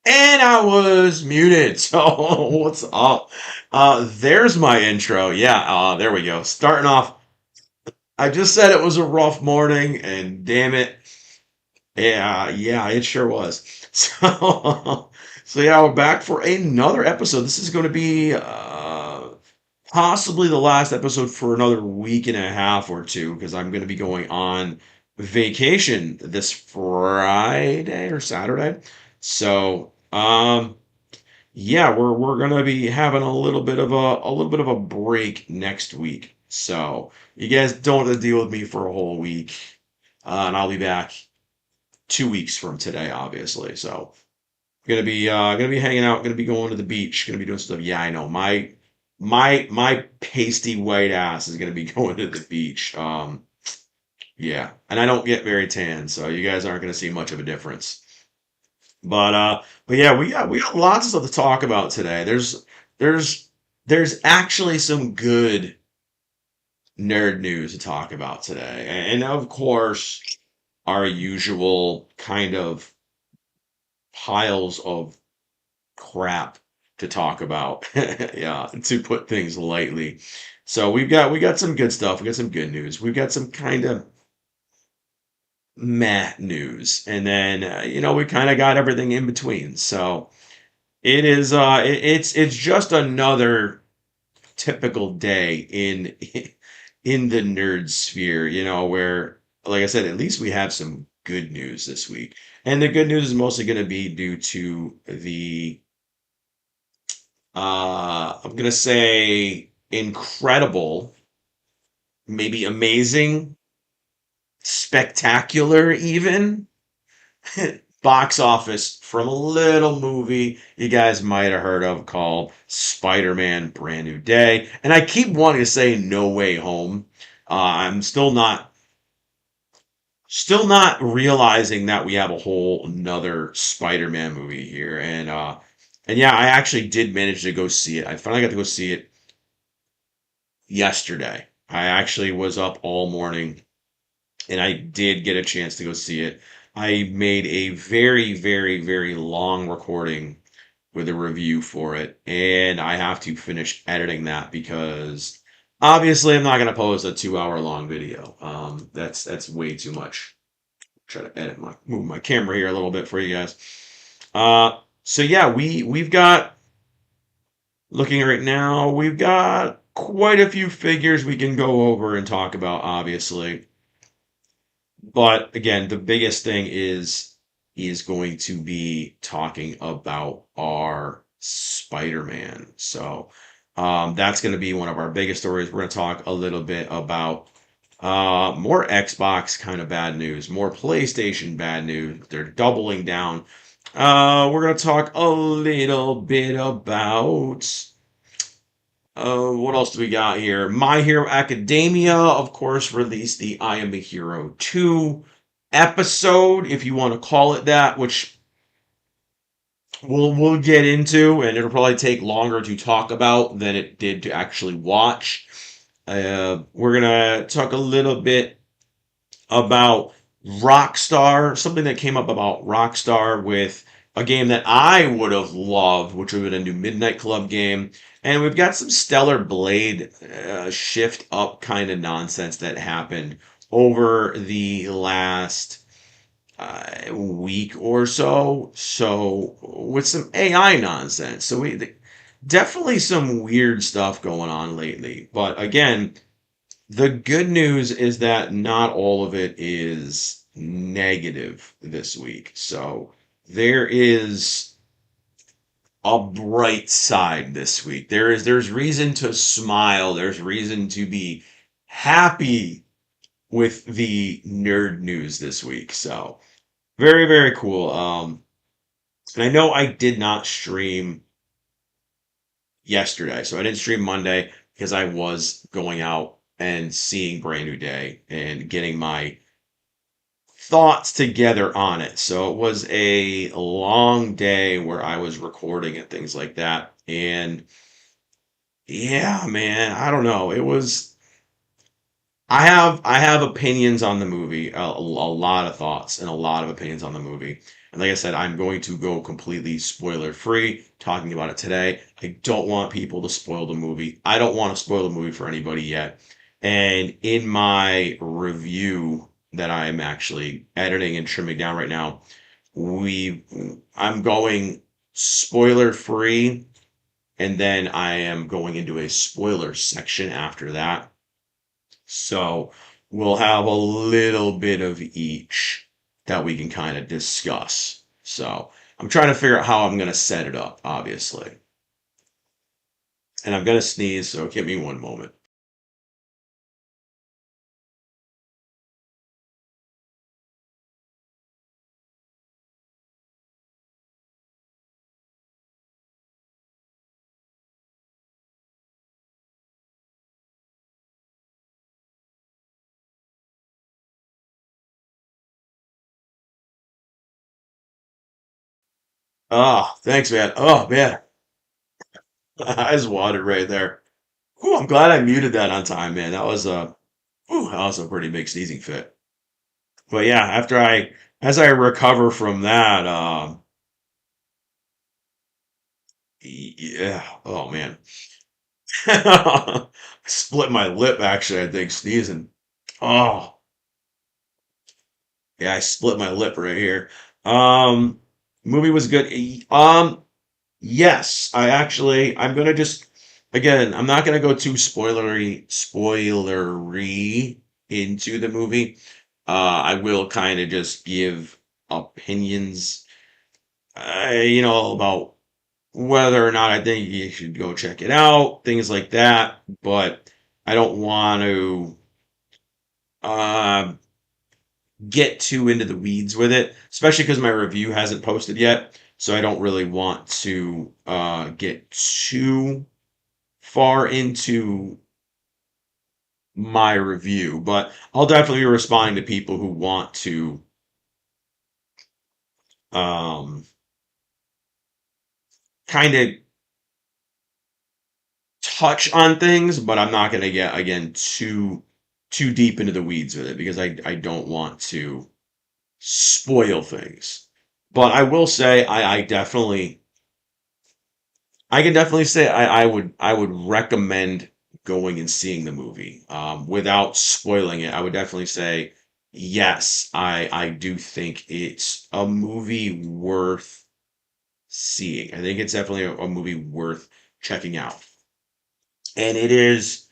And I was muted. So what's up? There's my intro. Yeah, there we go. Starting off. I just said it was a rough morning, and damn it, yeah, it sure was. So yeah, we're back for another episode. This is going to be possibly the last episode for another week and a half or two because I'm going to be going on vacation this Friday or Saturday. So yeah, we're gonna be having a little bit of a break next week. So you guys don't have to deal with me for a whole week, and I'll be back 2 weeks from today, obviously. So gonna be hanging out, gonna be going to the beach, gonna be doing stuff. Yeah, I know my pasty white ass is gonna be going to the beach. Yeah, and I don't get very tan, so you guys aren't gonna see much of a difference. But yeah, we got lots of stuff to talk about today. There's there's actually some good nerd news to talk about today. And of course, our usual kind of piles of crap to talk about. Yeah, to put things lightly. So we got some good stuff. We got some good news. We've got some kind of meh news. And then we kind of got everything in between. So it is it's just another typical day in the nerd sphere, where like I said, at least we have some good news this week. And the good news is mostly going to be due to the I'm going to say incredible, maybe amazing, spectacular even box office from a little movie you guys might have heard of called Spider-Man Brand New Day. And I keep wanting to say No Way Home. I'm still not realizing that we have a whole another Spider-Man movie here. And yeah, I actually did manage to go see it. I finally got to go see it yesterday. I actually was up all morning and I did get a chance to go see it. I made a very, very, very long recording with a review for it, and I have to finish editing that because obviously I'm not going to post a 2 hour long video. That's way too much. Try to move my camera here a little bit for you guys. So yeah, we've got looking right now, we've got quite a few figures we can go over and talk about, obviously. But again, the biggest thing is going to be talking about our Spider-Man. So that's going to be one of our biggest stories. We're going to talk a little bit about more Xbox kind of bad news, more PlayStation bad news. They're doubling down. We're going to talk a little bit about what else do we got here? My Hero Academia, of course, released the I Am a Hero 2 episode, if you want to call it that, which we'll get into, and it'll probably take longer to talk about than it did to actually watch. We're gonna talk a little bit about Rockstar, something that came up about Rockstar with a game that I would have loved, which would have been a new Midnight Club game. And we've got some Stellar Blade shift up kind of nonsense that happened over the last week or so. So with some AI nonsense. So definitely some weird stuff going on lately. But again, the good news is that not all of it is negative this week. So there is a bright side this week. There's reason to smile. There's reason to be happy with the nerd news this week. So very, very cool. And I know I did not stream yesterday. So I didn't stream Monday because I was going out and seeing Brand New Day and getting my thoughts together on it. So it was a long day where I was recording and things like that. And yeah, man, I don't know. It was I have opinions on the movie, a lot of thoughts and a lot of opinions on the movie. And like I said, I'm going to go completely spoiler free talking about it today. I don't want people to spoil the movie. I don't want to spoil the movie for anybody yet. And in my review that I'm actually editing and trimming down right now, we I'm going spoiler free, and then I am going into a spoiler section after that. So we'll have a little bit of each that we can kind of discuss. So I'm trying to figure out how I'm going to set it up, obviously. And I'm going to sneeze, so give me one moment. Oh, thanks, man. Oh, man. Eyes watered right there. Whew, I'm glad I muted that on time, man. That was a pretty big sneezing fit. But yeah, as I recover from that, yeah, oh man. Split my lip actually, I think, sneezing. Oh, yeah, I split my lip right here. Um, movie was good. Yes, I'm gonna just again, I'm not gonna go too spoilery into the movie. I will kind of just give opinions, about whether or not I think you should go check it out, things like that. But I don't want to uh, get too into the weeds with it, especially because my review hasn't posted yet. So I don't really want to get too far into my review. But I'll definitely be responding to people who want to um, kind of touch on things, but I'm not going to get again too deep into the weeds with it because I don't want to spoil things. But I will say I can definitely say I would recommend going and seeing the movie without spoiling it. I would definitely say yes. I do think it's a movie worth seeing. I think it's definitely a movie worth checking out, and it is.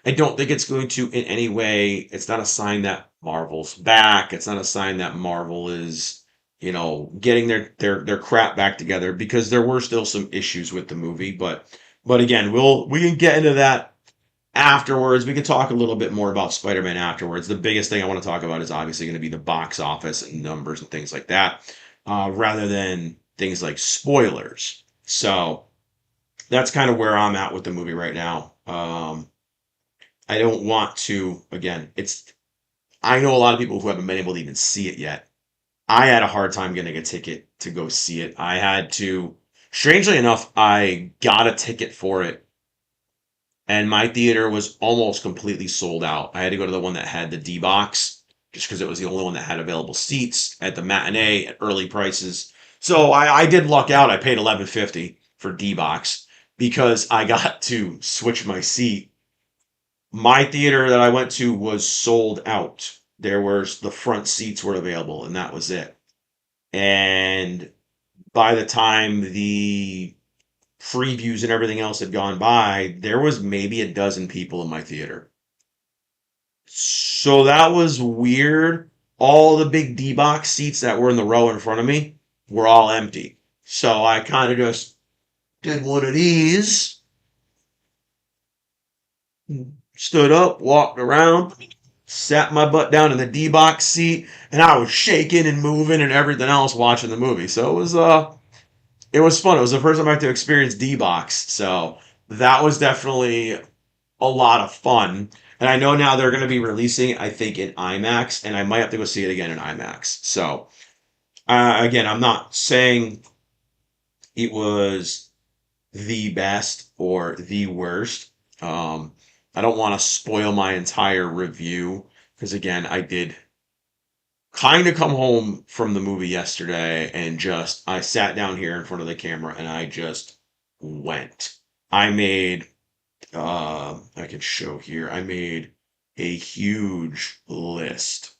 I don't think it's going to in any way. It's not a sign that Marvel's back. It's not a sign that Marvel is, getting their crap back together because there were still some issues with the movie. But again, we can get into that afterwards. We can talk a little bit more about Spider-Man afterwards. The biggest thing I want to talk about is obviously going to be the box office and numbers and things like that, rather than things like spoilers. So that's kind of where I'm at with the movie right now. I don't want to, again, I know a lot of people who haven't been able to even see it yet. I had a hard time getting a ticket to go see it. Strangely enough, I got a ticket for it and my theater was almost completely sold out. I had to go to the one that had the D box just because it was the only one that had available seats at the matinee at early prices. So I did luck out. I paid 11.50 for D box because I got to switch my seat. My theater that I went to was sold out. The front seats were available, and that was it. And by the time the previews and everything else had gone by, there was maybe a dozen people in my theater. So that was weird. All the big D box seats that were in the row in front of me were all empty. So I kind of just did one of these, stood up, walked around, sat my butt down in the D box seat, and I was shaking and moving and everything else watching the movie. So it was fun. It was the first time I had to experience D box. So that was definitely a lot of fun. And I know now they're going to be releasing it, I think, in IMAX, and I might have to go see it again in IMAX. So again, I'm not saying it was the best or the worst. I don't want to spoil my entire review because again, I did kind of come home from the movie yesterday and just I sat down here in front of the camera and I just went. I made I can show here. I made a huge list,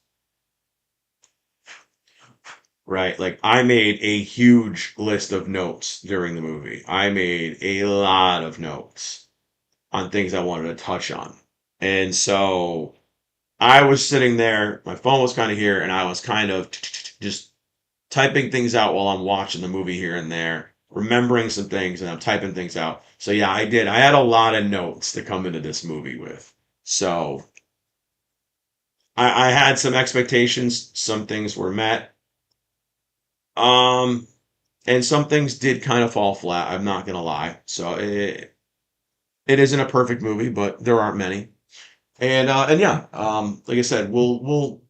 right? Like I made a huge list of notes during the movie. I made a lot of notes on things I wanted to touch on. And so I was sitting there, my phone was kind of here, and I was kind of just typing things out while I'm watching the movie here and there, remembering some things, and I'm typing things out. So yeah, I did. I had a lot of notes to come into this movie with. So I had some expectations. Some things were met. Um, and some things did kind of fall flat. I'm not gonna lie. So it isn't a perfect movie, but there aren't many. And yeah, like I said, we'll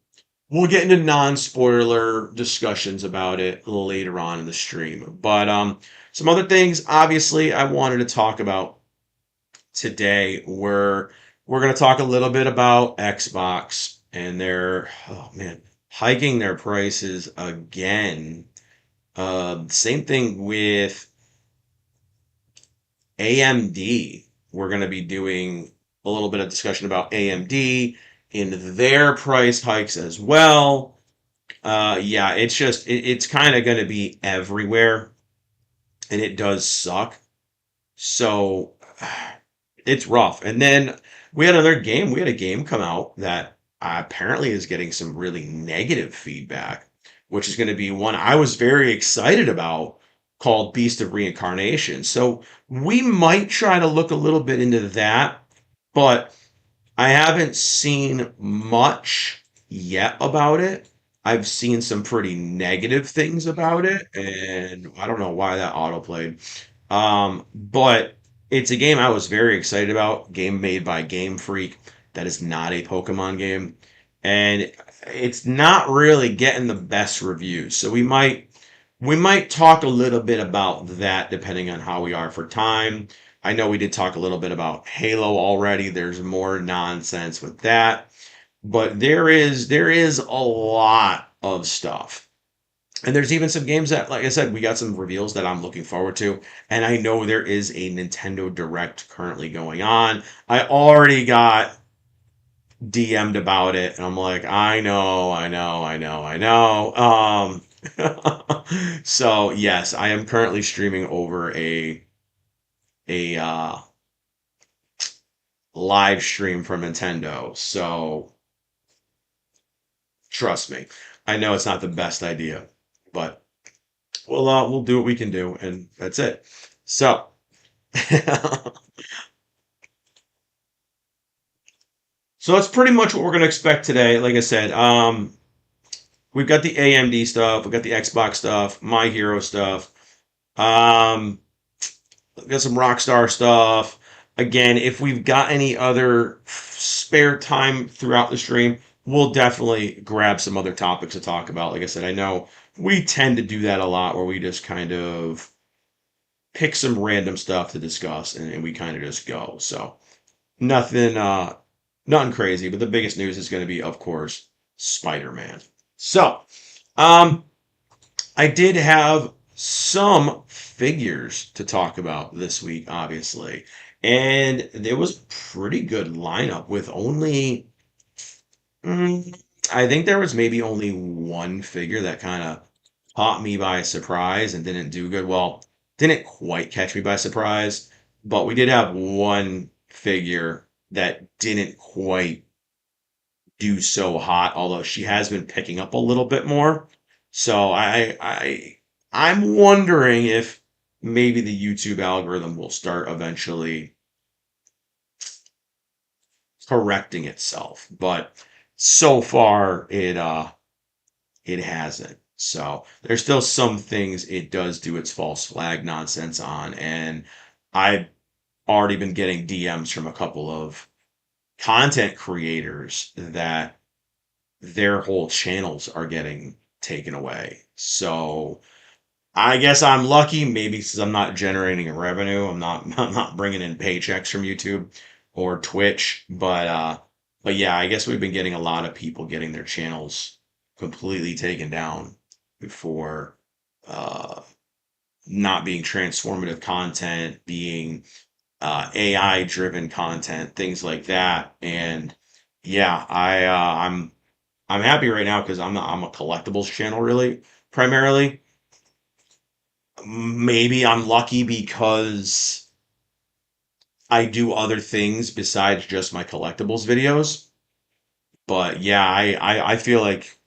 get into non-spoiler discussions about it later on in the stream. But some other things, obviously, I wanted to talk about today. We're gonna talk a little bit about Xbox and their oh man, hiking their prices again. Same thing with AMD. We're gonna be doing a little bit of discussion about AMD in their price hikes as well. Yeah, it's kind of going to be everywhere, and it does suck. So it's rough. And then we had another game. We had a game come out that apparently is getting some really negative feedback, which is going to be one I was very excited about, called Beast of Reincarnation. So we might try to look a little bit into that, but I haven't seen much yet about it. I've seen some pretty negative things about it, and I don't know why that autoplayed. But it's a game I was very excited about. Game made by Game Freak. That is not a Pokemon game, and it's not really getting the best reviews. So we might talk a little bit about that depending on how we are for time. I know we did talk a little bit about Halo already. There's more nonsense with that, but there is a lot of stuff. And there's even some games that, like I said, we got some reveals that I'm looking forward to. And I know there is a Nintendo Direct currently going on. I already got DM'd about it, and I'm like, I know, I know, I know, I know. So yes, I am currently streaming over a live stream from Nintendo. So trust me, I know it's not the best idea, but we'll do what we can do, and that's it. So so that's pretty much what we're gonna expect today. Like I said, we've got the AMD stuff, we've got the Xbox stuff, My Hero stuff. Um, we've got some Rockstar stuff. Again, if we've got any other spare time throughout the stream, we'll definitely grab some other topics to talk about. Like I said, I know we tend to do that a lot where we just kind of pick some random stuff to discuss and we kind of just go. So nothing nothing crazy, but the biggest news is going to be, of course, Spider-Man. So, um I did have some figures to talk about this week, obviously. And there was a pretty good lineup with only, mm, I think there was maybe only one figure that kind of caught me by surprise and didn't do good. Well, didn't quite catch me by surprise, but we did have one figure that didn't quite do so hot, although she has been picking up a little bit more. So I'm wondering if maybe the YouTube algorithm will start eventually correcting itself. But so far it hasn't. So there's still some things it does do its false flag nonsense on, and I've already been getting DMs from a couple of content creators that their whole channels are getting taken away. So I guess I'm lucky, maybe because I'm not generating a revenue. I'm not bringing in paychecks from YouTube or Twitch, but yeah, I guess we've been getting a lot of people getting their channels completely taken down for uh, not being transformative content, being AI driven content, things like that. And yeah, I'm happy right now because I'm a collectibles channel really primarily. Maybe I'm lucky because I do other things besides just my collectibles videos. But yeah, I feel like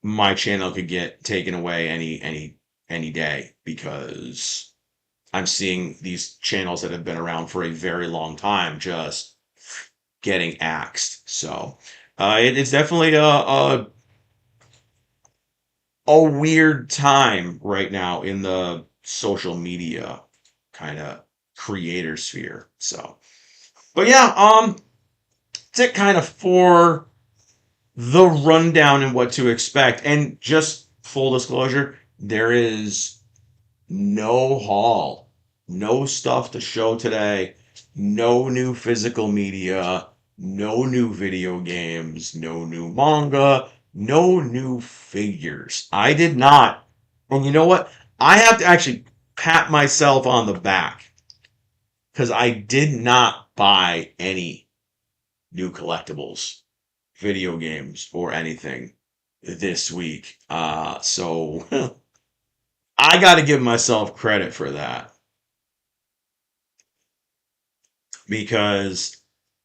my channel could get taken away any day because I'm seeing these channels that have been around for a very long time just getting axed. So it's definitely a weird time right now in the social media kind of creator sphere. So, but yeah, that's it kind of for the rundown and what to expect. And just full disclosure, there is no haul, no stuff to show today, no new physical media, no new video games, no new manga, no new figures. I did not. And you know what? I have to actually pat myself on the back because I did not buy any new collectibles, video games, or anything this week. So I got to give myself credit for that because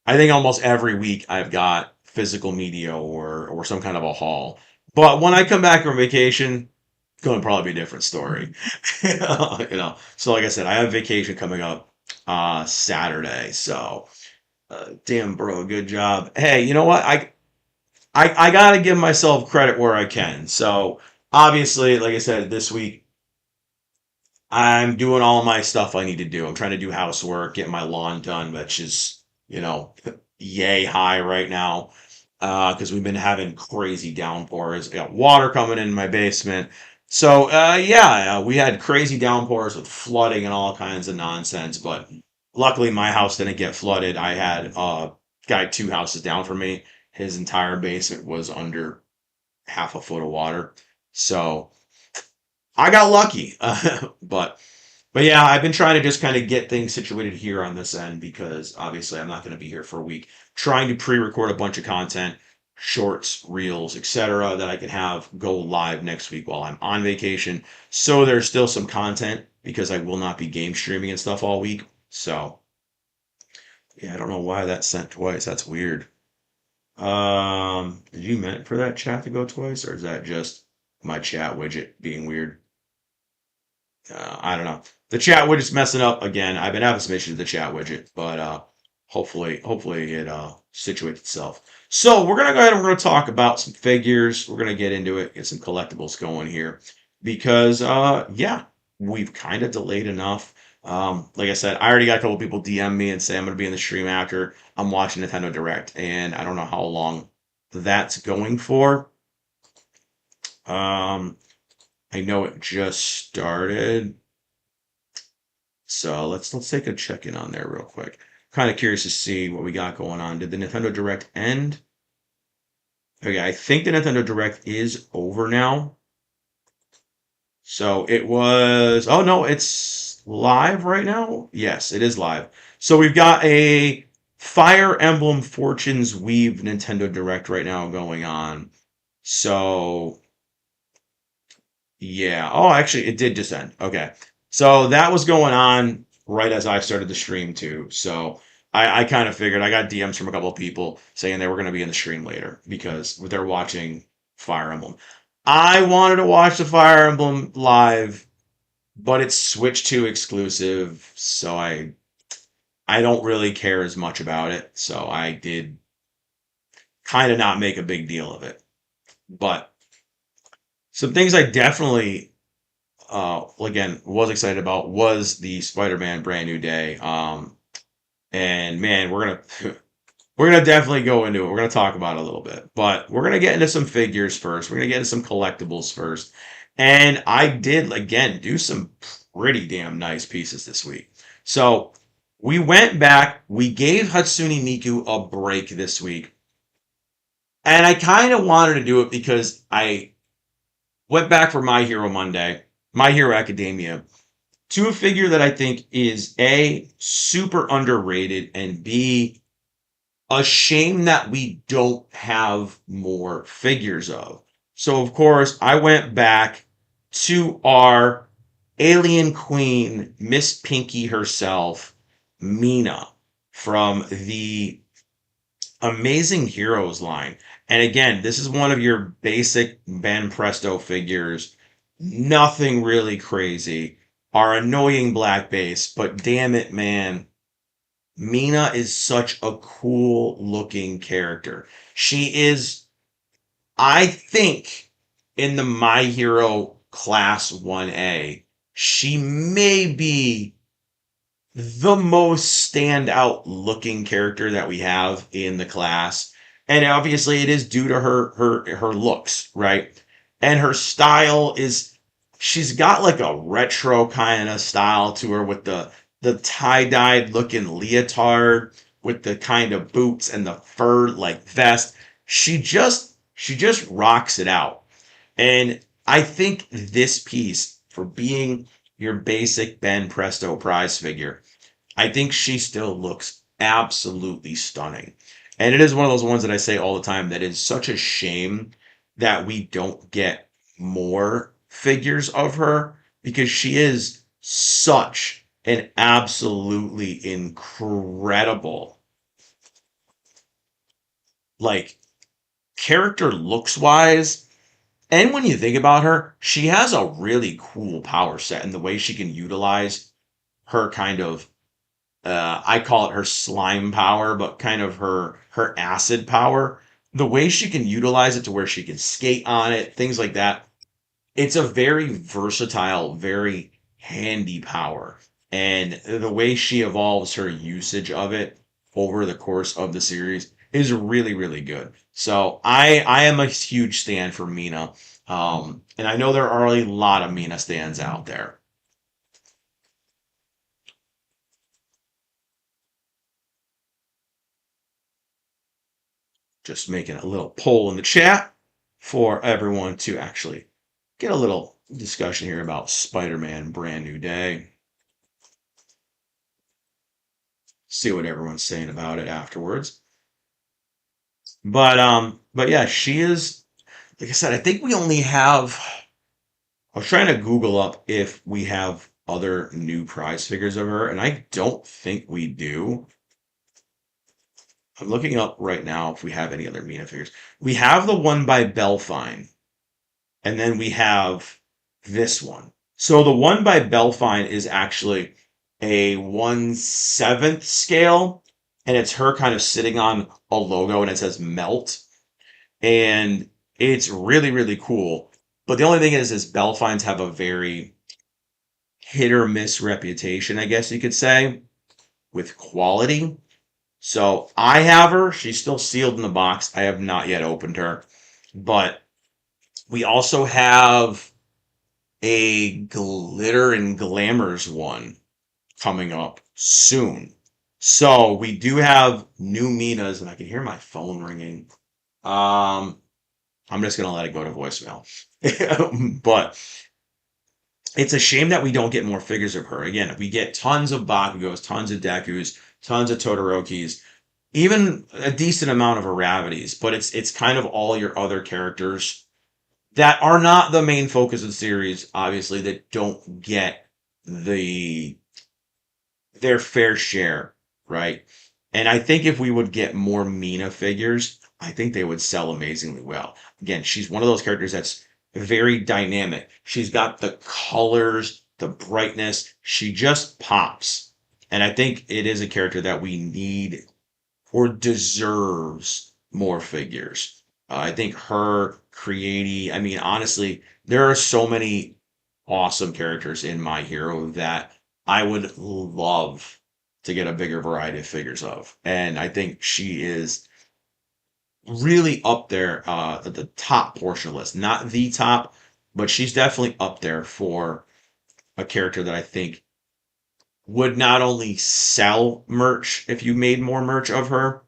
I think almost every week I've got physical media or some kind of a haul. But when I come back from vacation, it's going to probably be a different story. So like I said, I have vacation coming up Saturday. So damn, bro, good job. Hey, you know what? I got to give myself credit where I can. So obviously, like I said, this week I'm doing all my stuff I need to do. I'm trying to do housework, get my lawn done, which is, yay high right now. Because we've been having crazy downpours. I got water coming in my basement. So, yeah, we had crazy downpours with flooding and all kinds of nonsense. But luckily, my house didn't get flooded. I had a guy 2 houses down from me. His entire basement was under half a foot of water. So I got lucky. But yeah, I've been trying to just kind of get things situated here on this end because obviously I'm not going to be here for a week. Trying to pre-record a bunch of content, shorts, reels, etc., that I can have go live next week while I'm on vacation. So there's still some content because I will not be game streaming and stuff all week. So yeah, I don't know why that sent twice. That's weird. Did you meant for that chat to go twice, or is that just my chat widget being weird? I don't know. The chat widget's messing up again. I've been having some issues with the chat widget, but hopefully it situates itself. So we're gonna go ahead and we're gonna talk about some figures. We're gonna get into it, get some collectibles going here, because yeah, we've kind of delayed enough. Like I said, I already got a couple people DM me and say I'm gonna be in the stream after I'm watching Nintendo Direct, and I don't know how long that's going for. Um, I know it just started. So let's take a check in on there real quick. Kind of curious to see what we got going on. Did the Nintendo Direct end? Okay, I think the Nintendo Direct is over now. So it was. Oh no, it's live right now. Yes, it is live. So we've got a Fire Emblem Fortunes Weave Nintendo Direct right now going on. So yeah. Oh, actually, it did just end. Okay. So that was going on right as I started the stream too. So I kind of figured I got DMs from a couple of people saying they were going to be in the stream later because they're watching Fire Emblem. I wanted to watch the Fire Emblem live, but it's Switch 2 exclusive, so I don't really care as much about it. So I did kind of not make a big deal of it. But some things I definitely again was excited about was the Spider-Man Brand New Day. And man, we're gonna definitely go into it. We're gonna talk about it a little bit, but we're gonna get into some figures first. We're gonna get into some collectibles first, and I did again do some pretty damn nice pieces this week. So we went back. We gave Hatsune Miku a break this week And I kind of wanted to do it because I went back for My Hero Monday, My Hero Academia, to a figure that I think is A, super underrated, and B, a shame that we don't have more figures of. So, of course, I went back to our alien queen, Miss Pinky herself, Mina, from the Amazing Heroes line. And again, this is one of your basic Ben Presto figures. Nothing really crazy. Our annoying black base, but damn it, man. Mina is such a cool looking character. She is, I think, in the My Hero Class 1A, she may be the most standout looking character that we have in the class. And obviously it is due to her looks, right? And her style is she's got like a retro kind of style to her with the tie-dyed looking leotard with the kind of boots and the fur like vest. She just rocks it out. And I think this piece for being your basic Ben Presto prize figure I think she still looks absolutely stunning. And it is one of those ones that I say all the time that is such a shame that we don't get more figures of her because she is such an absolutely incredible, like, character looks wise. And when you think about her, she has a really cool power set and the way she can utilize her kind of I call it her slime power, but kind of her acid power. The way she can utilize it to where she can skate on it, things like that. It's a very versatile, very handy power. And the way she evolves her usage of it over the course of the series is really, really good. So I am a huge stan for Mina. And I know there are a lot of Mina stands out there. Just making a little poll in the chat for everyone to actually get a little discussion here about Spider-Man Brand New Day. See what everyone's saying about it afterwards. But yeah, she is like I said, I think we only have I was trying to Google up if we have other new prize figures of her, and I don't think we do. I'm looking up right now if we have any other Mina figures. We have the one by Belfine, and then we have this one. So the one by Belfine is actually a 1/7 scale, and it's her kind of sitting on a logo and it says melt. And it's really, really cool. But the only thing is Belfines have a very hit or miss reputation, I guess you could say, with quality. So I have her. She's still sealed in the box. I have not yet opened her. But we also have a glitter and glamours one coming up soon. So we do have new Minas, and I can hear my phone ringing. Um, I'm just gonna let it go to voicemail. But it's a shame that we don't get more figures of her. Again, we get tons of Bakugos, tons of Dekus, tons of Todorokis, even a decent amount of Aravities, but it's kind of all your other characters that are not the main focus of the series, obviously, that don't get the their fair share, right? And I think if we would get more Mina figures, I think they would sell amazingly well. Again, she's one of those characters that's very dynamic. She's got the colors, the brightness. She just pops. And I think it is a character that we need or deserves more figures. I think her creating, I mean, honestly, there are so many awesome characters in My Hero that I would love to get a bigger variety of figures of. And I think she is really up there at the top portion of the list. Not the top, but she's definitely up there for a character that I think would not only sell merch if you made more merch of her,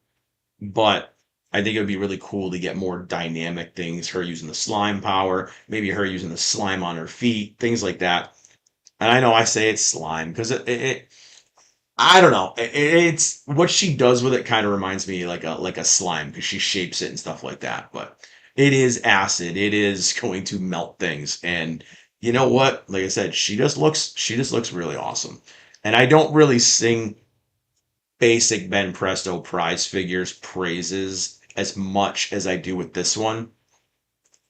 but I think it would be really cool to get more dynamic things, her using the slime power, maybe her using the slime on her feet, things like that. And I know I say it's slime because I don't know. It's what she does with it kind of reminds me like a slime because she shapes it and stuff like that. But it is acid. It is going to melt things. And you know what? Like I said, she just looks really awesome. And I don't really sing basic Ben Presto prize figures praises as much as I do with this one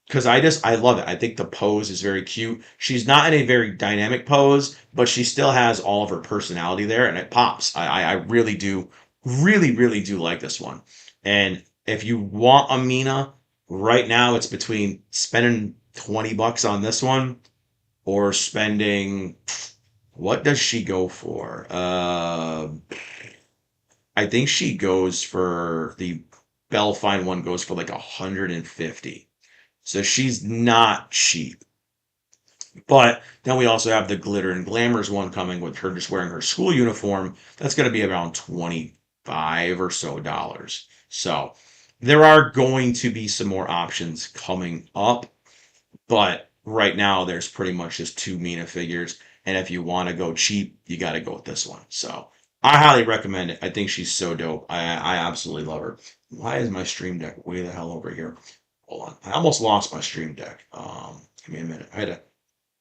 because I love it. I think the pose is very cute. She's not in a very dynamic pose, but she still has all of her personality there, and it pops. I really do, really do like this one. And if you want a Mina right now, it's between spending $20 on this one or spending. What does she go for? I think she goes for the Belfine one goes for like 150. So she's not cheap. But then we also have the Glitter and Glamours one coming with her just wearing her school uniform. That's going to be around 25 or so dollars. So there are going to be some more options coming up. But right now, there's pretty much just two Mina figures. And if you want to go cheap, you got to go with this one. So I highly recommend it. I think she's so dope. I absolutely love her. Why is my stream deck way the hell over here? Hold on. I almost lost my stream deck. Give me a minute. I had to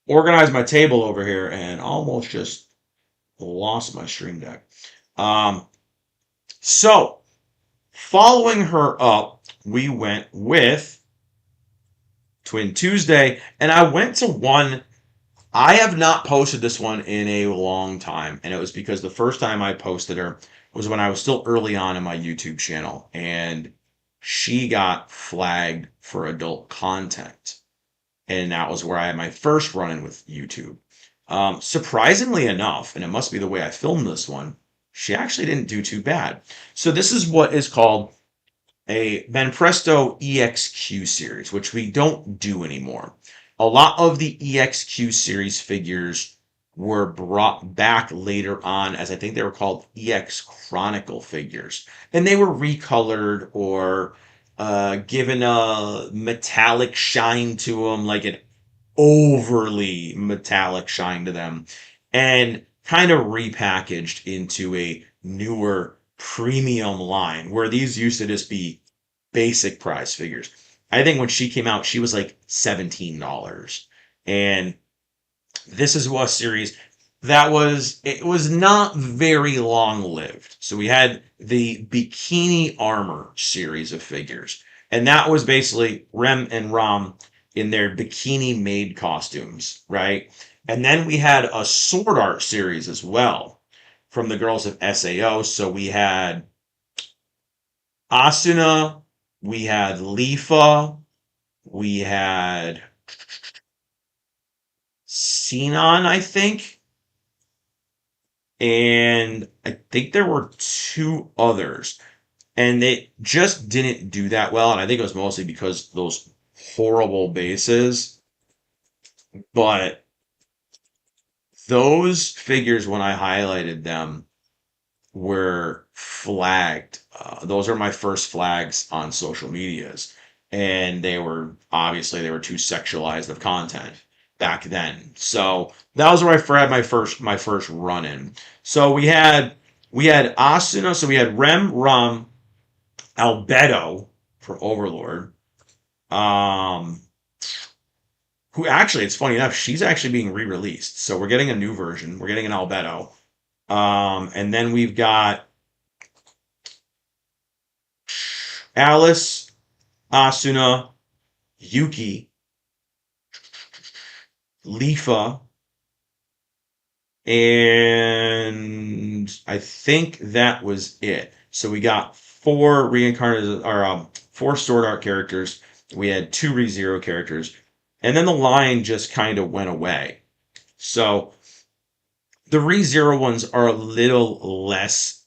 organize my table over here and almost just lost my stream deck. Um, so following her up, we went with Twin Tuesday, and I went to one. I have not posted this one in a long time, and it was because the first time I posted her was when I was still early on in my YouTube channel, and she got flagged for adult content. And that was where I had my first run in with YouTube. Surprisingly enough, and it must be the way I filmed this one, she actually didn't do too bad. So this is what is called a Banpresto EXQ series, which we don't do anymore. A lot of the EXQ series figures were brought back later on as I think they were called EX Chronicle figures. And they were recolored or given a metallic shine to them, like an overly metallic shine to them, and kind of repackaged into a newer premium line where these used to just be basic price figures. I think when she came out, she was like $17. And this is a series it was not very long lived. So we had the Bikini Armor series of figures. And that was basically Rem and Ram in their bikini made costumes, right? And then we had a sword art series as well from the girls of SAO. So we had Asuna, we had Lifa, we had Sinon, I think, and I think there were two others, and they just didn't do that well. And I think it was mostly because those horrible bases. But those figures, when I highlighted them, were flagged. Those are my first flags on social medias, and they were too sexualized of content back then. So that was where I had my first run in. So we had Asuna, so we had Rem Rum Albedo for Overlord. Um, who actually, it's funny enough, she's actually being re-released. So we're getting a new version. We're getting an Albedo. And then we've got Alice, Asuna, Yuki, Lifa, and I think that was it. So we got four reincarnated or four sword art characters. We had two ReZero characters, and then the line just kind of went away. So the ReZero ones are a little less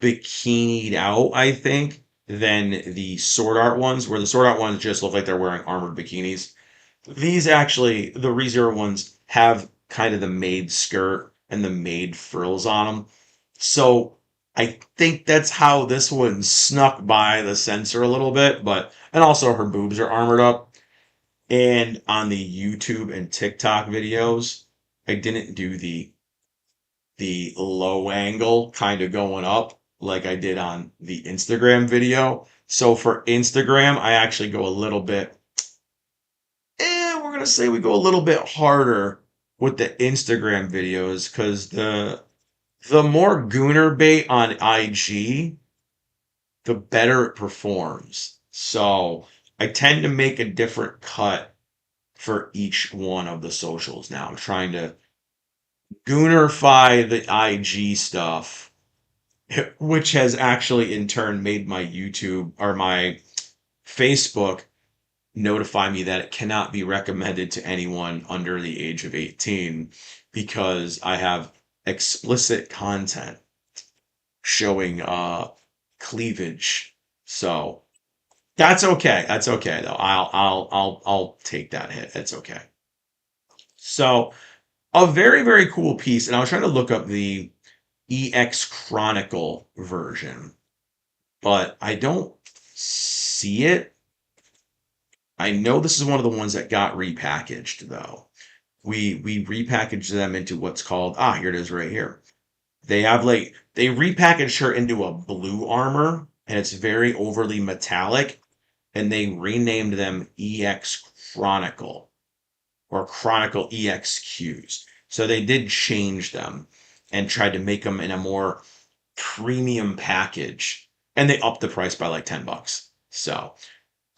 bikinied out, I think, than the sword art ones, where the sword art ones just look like they're wearing armored bikinis. These actually, the ReZero ones have kind of the maid skirt and the maid frills on them. So I think that's how this one snuck by the sensor a little bit, but and also her boobs are armored up. And on the YouTube and TikTok videos, I didn't do the low angle kind of going up like I did on the Instagram video. So for Instagram, I actually go a little bit, we're gonna say we go a little bit harder with the Instagram videos because the more gooner bait on IG, the better it performs. So I tend to make a different cut for each one of the socials now. I'm trying to goonerfy the IG stuff, which has actually in turn made my YouTube or my Facebook notify me that it cannot be recommended to anyone under the age of 18 because I have explicit content showing cleavage. So that's okay. That's okay though. I'll take that hit. It's okay. So a very, very cool piece, and I was trying to look up the EX Chronicle version, but I don't see it. I know this is one of the ones that got repackaged though. We repackaged them into what's called here it is right here. They repackaged her into a blue armor and it's very overly metallic and they renamed them EX Chronicle or Chronicle EXQs. So they did change them and tried to make them in a more premium package and they upped the price by like $10. So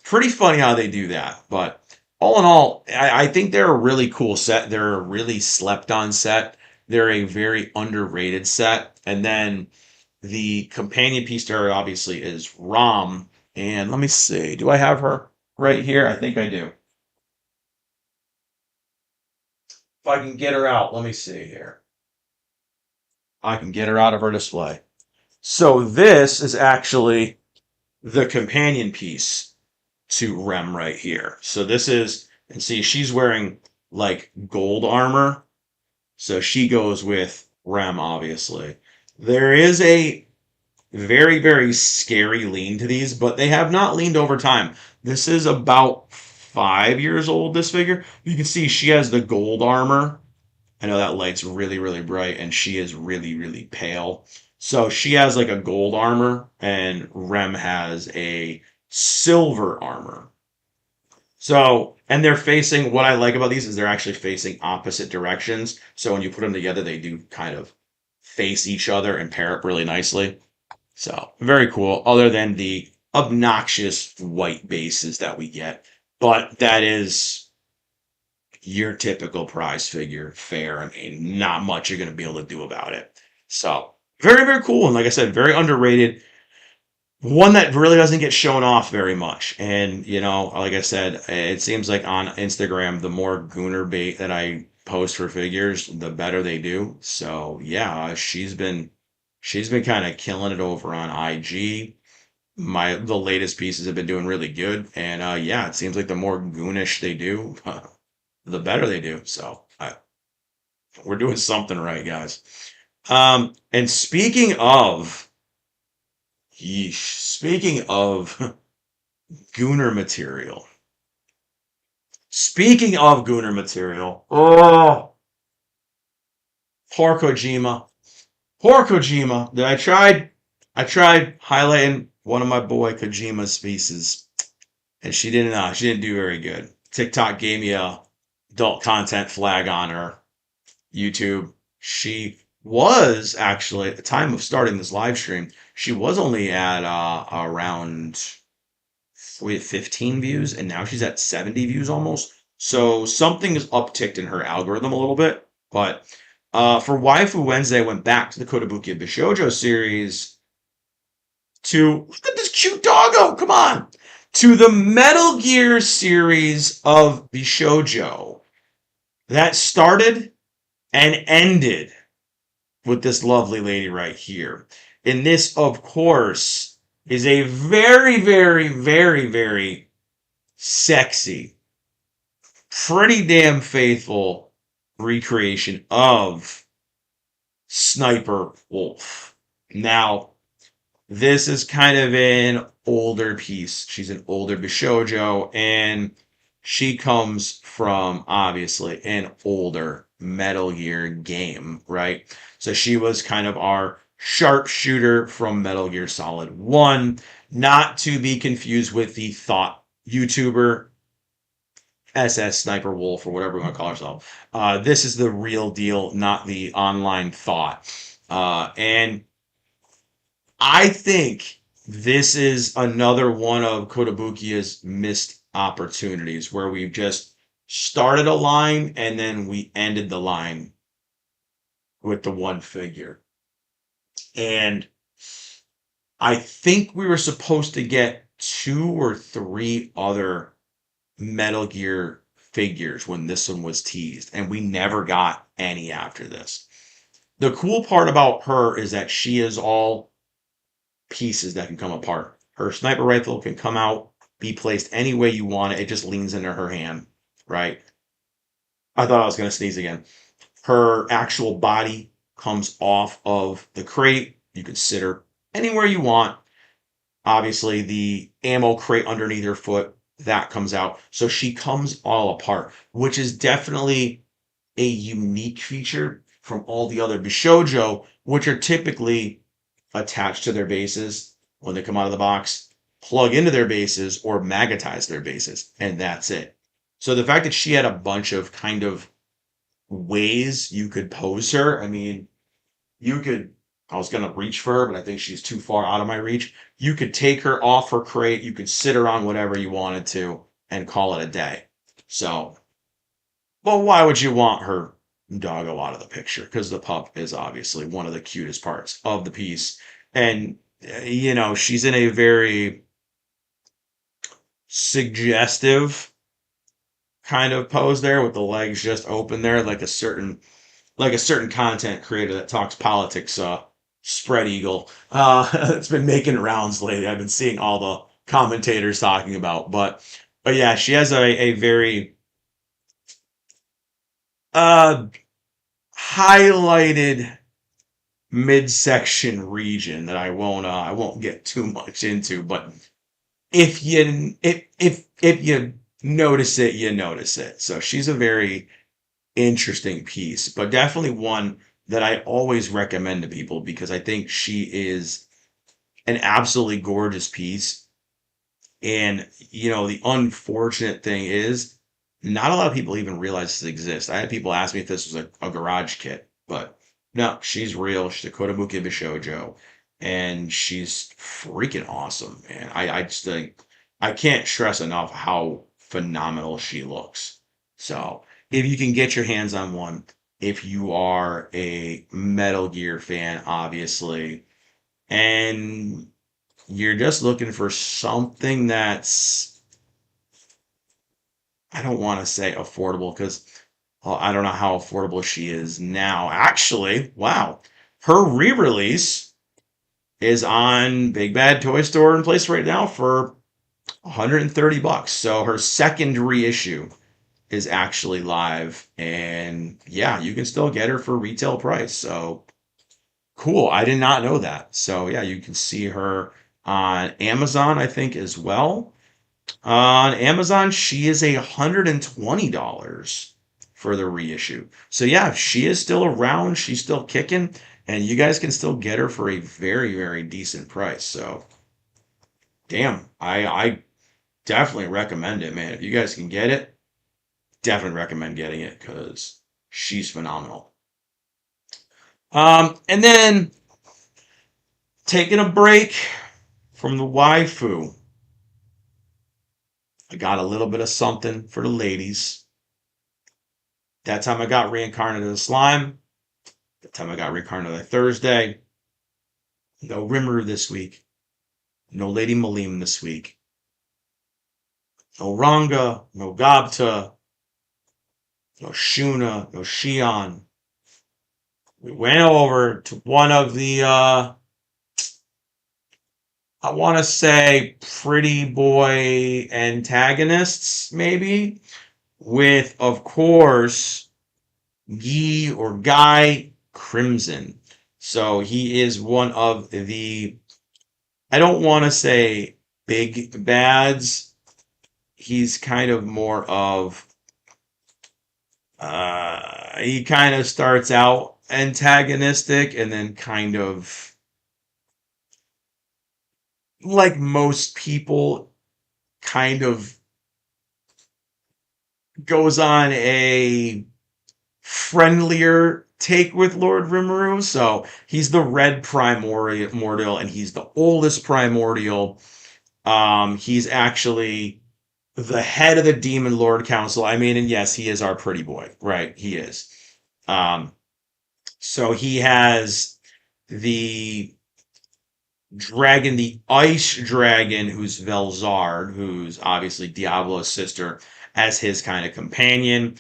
pretty funny how they do that. But all in all, I think they're a really cool set. They're a really slept on set. They're a very underrated set. And then the companion piece to her obviously is Rom. And let me see, do I have her right here? I think I do. If I can get her out, let me see here. I can get her out of her display. So this is actually the companion piece to Rem right here. So this is, and see, she's wearing like gold armor. So she goes with Rem, obviously. There is a very, very scary lean to these, but they have not leaned over time. This is about 5 years old, this figure. You can see she has the gold armor. I know that light's really, really bright, and she is really, really pale. So she has like a gold armor, and Rem has a silver armor. So, and they're facing, what I like about these is they're actually facing opposite directions. So when you put them together, they do kind of face each other and pair up really nicely. So, very cool, other than the obnoxious white bases that we get. But that is your typical prize figure fare. I mean, not much you're going to be able to do about it. So, very, very cool. And like I said, very underrated. One that really doesn't get shown off very much. And, you know, like I said, it seems like on Instagram, the more gooner bait that I post for figures, the better they do. So, yeah, she's been kind of killing it over on IG. The latest pieces have been doing really good. And yeah, it seems like the more goonish they do, the better they do. So, we're doing something right, guys. And speaking of Gooner material. Speaking of Gooner material, oh, poor Kojima, poor Kojima. I tried highlighting one of my boy Kojima's pieces, and she didn't do very good. TikTok gave me a adult content flag on her. YouTube, she was actually at the time of starting this live stream, she was only at around with 15 views, and now she's at 70 views almost. So something is upticked in her algorithm a little bit. But for Waifu Wednesday, I went back to the Kotobuki Bishojo series to look at this cute doggo. Come on, to the Metal Gear series of Bishojo that started and ended with this lovely lady right here. And this, of course, is a very, very, very, very sexy, pretty damn faithful recreation of Sniper Wolf. Now, This is kind of an older piece. She's an older Bishojo, and she comes from obviously an older Metal Gear game, right? So she was kind of our sharpshooter from Metal Gear Solid 1, not to be confused with the Thought YouTuber SS Sniper Wolf or whatever we want to call herself. This is the real deal, not the online Thought. And I think this is another one of Kotobukiya's missed opportunities where we've just started a line and then we ended the line with the one figure. And I think we were supposed to get two or three other Metal Gear figures when this one was teased, and we never got any after this. The cool part about her is that she is all pieces that can come apart. Her sniper rifle can come out, be placed any way you want it. It just leans into her hand, right? I thought I was going to sneeze again. Her actual body comes off of the crate. You can sit her anywhere you want. Obviously, the ammo crate underneath her foot, that comes out. So she comes all apart, which is definitely a unique feature from all the other Bishojo, which are typically attached to their bases when they come out of the box, plug into their bases, or magnetize their bases, and that's it. So the fact that she had a bunch of kind of ways you could pose her, I mean, you could. I was gonna reach for her, but I think she's too far out of my reach. You could take her off her crate, you could sit her on whatever you wanted to, and call it a day. So, well, why would you want her doggo out of the picture? Because the pup is obviously one of the cutest parts of the piece. And, she's in a very suggestive kind of pose there with the legs just open there, like a certain content creator that talks politics, spread eagle. It's been making rounds lately. I've been seeing all the commentators talking about, but yeah, she has a very uh highlighted midsection region that I won't get too much into, but if you notice it, you notice it. So she's a very interesting piece, but definitely one that I always recommend to people because I think she is an absolutely gorgeous piece. And, the unfortunate thing is not a lot of people even realize this exists. I had people ask me if this was a garage kit, but no, she's real. She's a Kotobuki Bishojo, and she's freaking awesome, man. I just think I can't stress enough how phenomenal she looks. So if you can get your hands on one, if you are a Metal Gear fan, obviously, and you're just looking for something that's, I don't want to say affordable because I don't know how affordable she is now. Actually, wow. Her re-release is on Big Bad Toy Store and place right now for $130. So her second reissue is actually live, and yeah, you can still get her for retail price. So cool. I did not know that. So yeah, you can see her on Amazon, I think, as well. On Amazon, she is $120 for the reissue. So yeah, she is still around. She's still kicking, and you guys can still get her for a very, very decent price. So damn, I definitely recommend it, man. If you guys can get it, definitely recommend getting it because she's phenomenal. And then taking a break from the waifu, I got a little bit of something for the ladies. That time I got reincarnated as slime. That time I got reincarnated on Thursday. No Rimuru this week. No Lady Malim this week. No Ranga. No Gabta. No Shuna. No Shion. We went over to one of the, I want to say, pretty boy antagonists, maybe, with, of course, Guy Crimson. So he is one of the I don't want to say big bads. He's kind of more of he kind of starts out antagonistic and then kind of like most people kind of goes on a friendlier take with Lord Rimuru. So he's the red primordial and he's the oldest primordial. He's actually the head of the Demon Lord Council. I mean, and yes, he is our pretty boy, right? He is. Um, so he has the dragon, the ice dragon, who's Velzard, who's obviously Diablo's sister, as his kind of companion.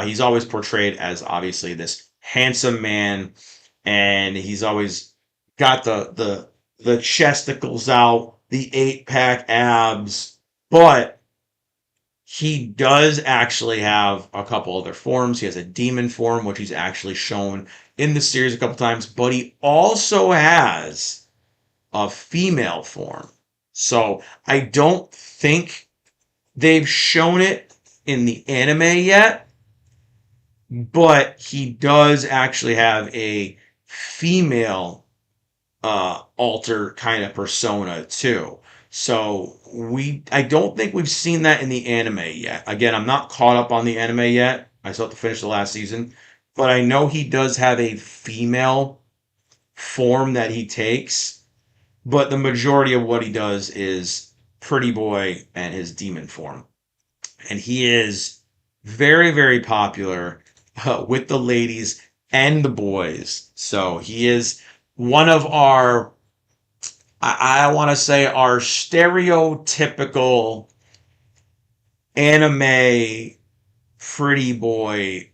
He's always portrayed as obviously this handsome man, and he's always got the chesticles out, the 8 pack abs, but he does actually have a couple other forms. He has a demon form, which he's actually shown in the series a couple times, but he also has a female form. So I don't think they've shown it in the anime yet, but he does actually have a female alter kind of persona too. So I don't think we've seen that in the anime yet. Again, I'm not caught up on the anime yet. I still have to finish the last season, but I know he does have a female form that he takes, but the majority of what he does is Pretty Boy and his demon form. And he is very, very popular with the ladies and the boys. So he is one of our, I want to say, our stereotypical anime pretty boy,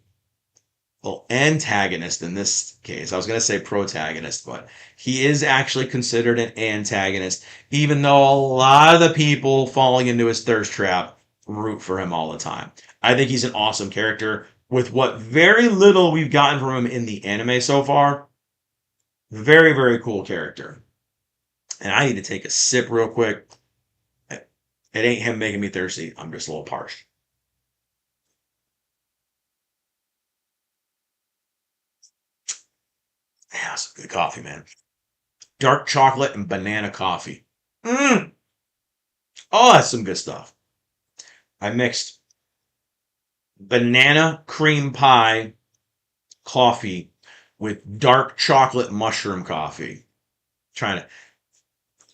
well, antagonist in this case. I was going to say protagonist, but he is actually considered an antagonist, even though a lot of the people falling into his thirst trap root for him all the time. I think he's an awesome character with what very little we've gotten from him in the anime so far. Very, very cool character. And I need to take a sip real quick. It ain't him making me thirsty. I'm just a little parched. Yeah, that's good coffee, man. Dark chocolate and banana coffee. Mm. Oh, that's some good stuff. I mixed banana cream pie coffee with dark chocolate mushroom coffee. Trying to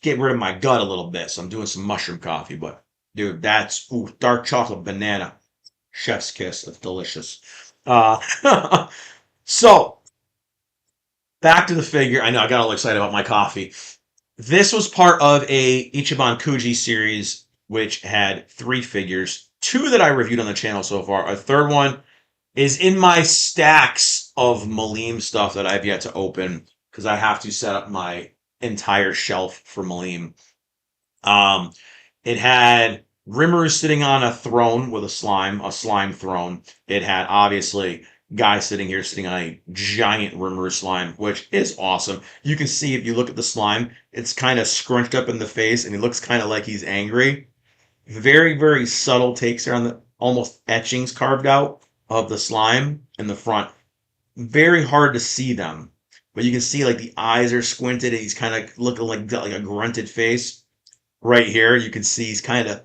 get rid of my gut a little bit, so I'm doing some mushroom coffee. But dude, that's dark chocolate banana. Chef's kiss. That's delicious. So back to the figure. I know I got all excited about my coffee. This was part of a Ichiban Kuji series, which had 3 figures. 2 that I reviewed on the channel so far. A third one is in my stacks of Malim stuff that I've yet to open because I have to set up my entire shelf for Malim. Um, it had Rimuru sitting on a throne with a slime throne. It had obviously guy sitting here sitting on a giant Rimuru slime, which is awesome. You can see if you look at the slime, it's kind of scrunched up in the face and he looks kind of like he's angry. Very, very subtle takes there on the almost etchings carved out of the slime in the front. Very hard to see them, but you can see like the eyes are squinted and he's kind of looking like got like a grunted face. Right here, you can see he's kind of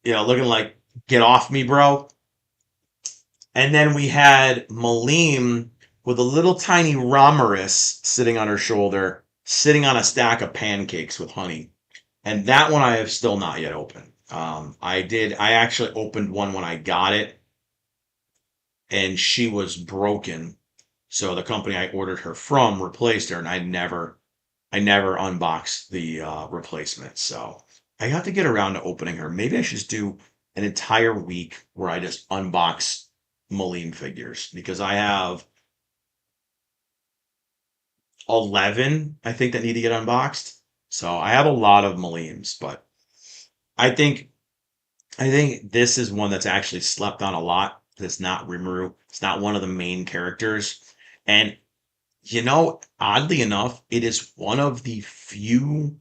looking like get off me, bro. And then we had Malim with a little tiny Ramaris sitting on her shoulder, sitting on a stack of pancakes with honey. And that one I have still not yet opened. I actually opened one when I got it, and she was broken. So the company I ordered her from replaced her, and I never unboxed the replacement. So I have to get around to opening her. Maybe I should just do an entire week where I just unbox Malim figures because I have 11, I think, that need to get unboxed. So I have a lot of Malims, but I think I think this is one that's actually slept on a lot. It's not Rimuru. It's not one of the main characters. And oddly enough, it is one of the few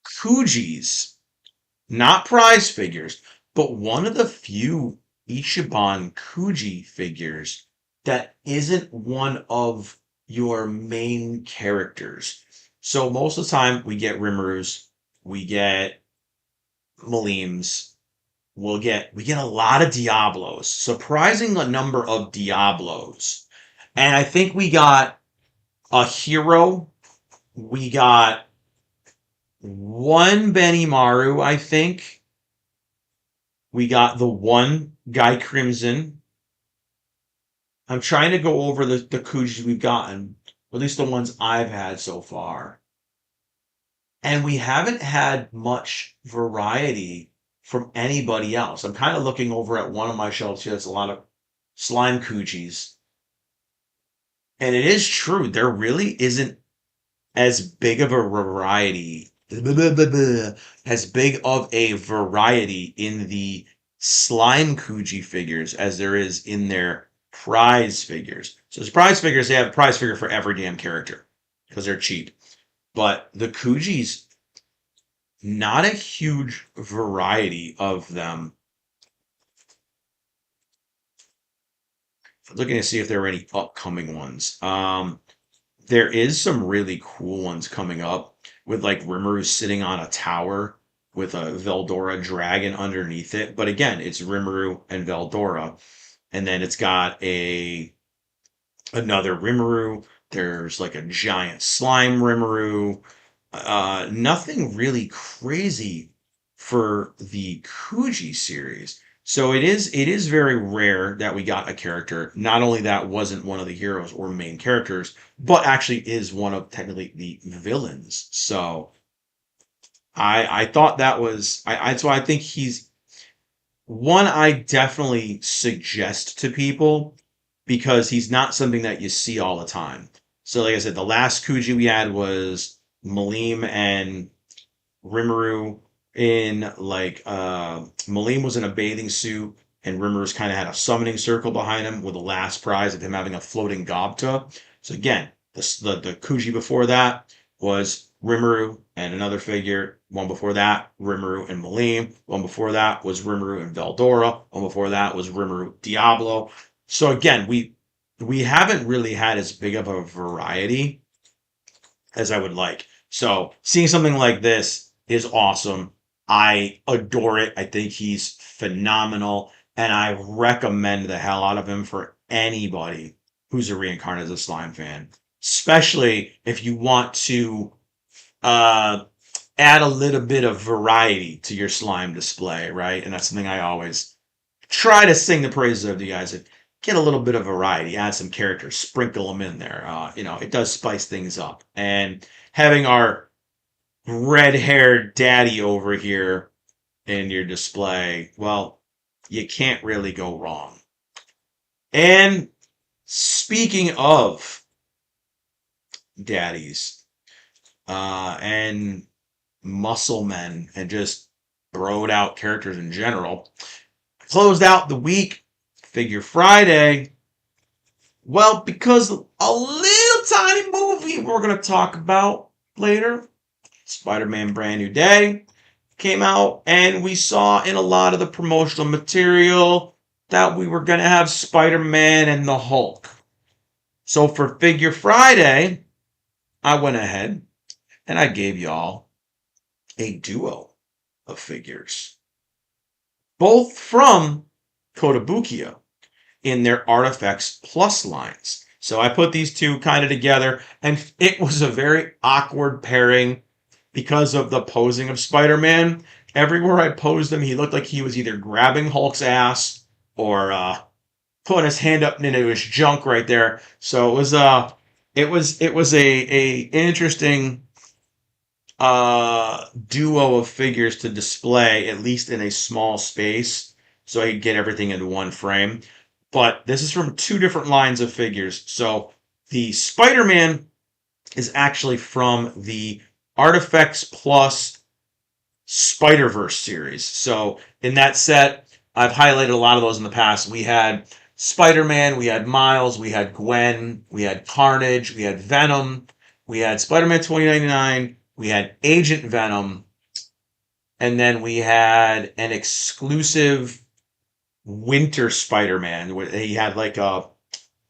Kujis, not prize figures, but one of the few Ichiban Kuji figures that isn't one of your main characters. So most of the time we get Rimurus, we get Malims, we get a lot of Diablos, surprising a number of Diablos. And I think we got a hero, we got one Benimaru, I think. We got the one Guy Crimson. I'm trying to go over the Kujis we've gotten, or at least the ones I've had so far. And we haven't had much variety from anybody else. I'm kind of looking over at one of my shelves here. There's a lot of slime Kujis. And it is true, there really isn't as big of a variety, as big of a variety in the slime Kuji figures as there is in their prize figures. So as prize figures, they have a prize figure for every damn character because they're cheap. But the Kujis, not a huge variety of them. I'm looking to see if there are any upcoming ones. There is some really cool ones coming up with like Rimuru sitting on a tower with a Veldora dragon underneath it. But again, it's Rimuru and Veldora. And then it's got another Rimuru. There's like a giant slime Rimuru. Nothing really crazy for the Kuji series. So it is very rare that we got a character. Not only that wasn't one of the heroes or main characters, but actually is one of technically the villains. So I thought that was so I think he's one I definitely suggest to people because he's not something that you see all the time. So like I said, the last Kuji we had was Malim and Rimuru in like Malim was in a bathing suit and Rimmer's kind of had a summoning circle behind him with the last prize of him having a floating gobta. So again, the Kuji before that was Rimuru and another figure. One before that, Rimuru and Malim. One before that was Rimuru and Veldora. One before that was Rimuru Diablo. So again, we haven't really had as big of a variety as I would like. So seeing something like this is awesome. I adore it. I think he's phenomenal, and I recommend the hell out of him for anybody who's a Reincarnated Slime fan, especially if you want to uh, add a little bit of variety to your slime display, right? And that's something I always try to sing the praises of, you guys. Get a little bit of variety, add some characters, sprinkle them in there. It does spice things up. And having our red-haired daddy over here in your display, well, you can't really go wrong. And speaking of daddies and muscle men and just throwed out characters in general, closed out the week, Figure Friday. Well, because a little tiny movie we're going to talk about later, Spider-Man Brand New Day, came out, and we saw in a lot of the promotional material that we were going to have Spider-Man and the Hulk. So for Figure Friday, I went ahead and I gave y'all a duo of figures, both from Kotobukiya in their Artifacts Plus lines. So I put these two kind of together, and it was a very awkward pairing because of the posing of Spider-Man. Everywhere I posed him, he looked like he was either grabbing Hulk's ass or putting his hand up into his junk right there. So it was a interesting duo of figures to display, at least in a small space, so I could get everything into one frame. But this is from two different lines of figures. So the Spider-Man is actually from the Artifacts Plus Spider-Verse series. So in that set, I've highlighted a lot of those in the past. We had Spider-Man, we had Miles, we had Gwen, we had Carnage, we had Venom, we had Spider-Man 2099, we had Agent Venom, and then we had an exclusive winter Spider-Man where he had like a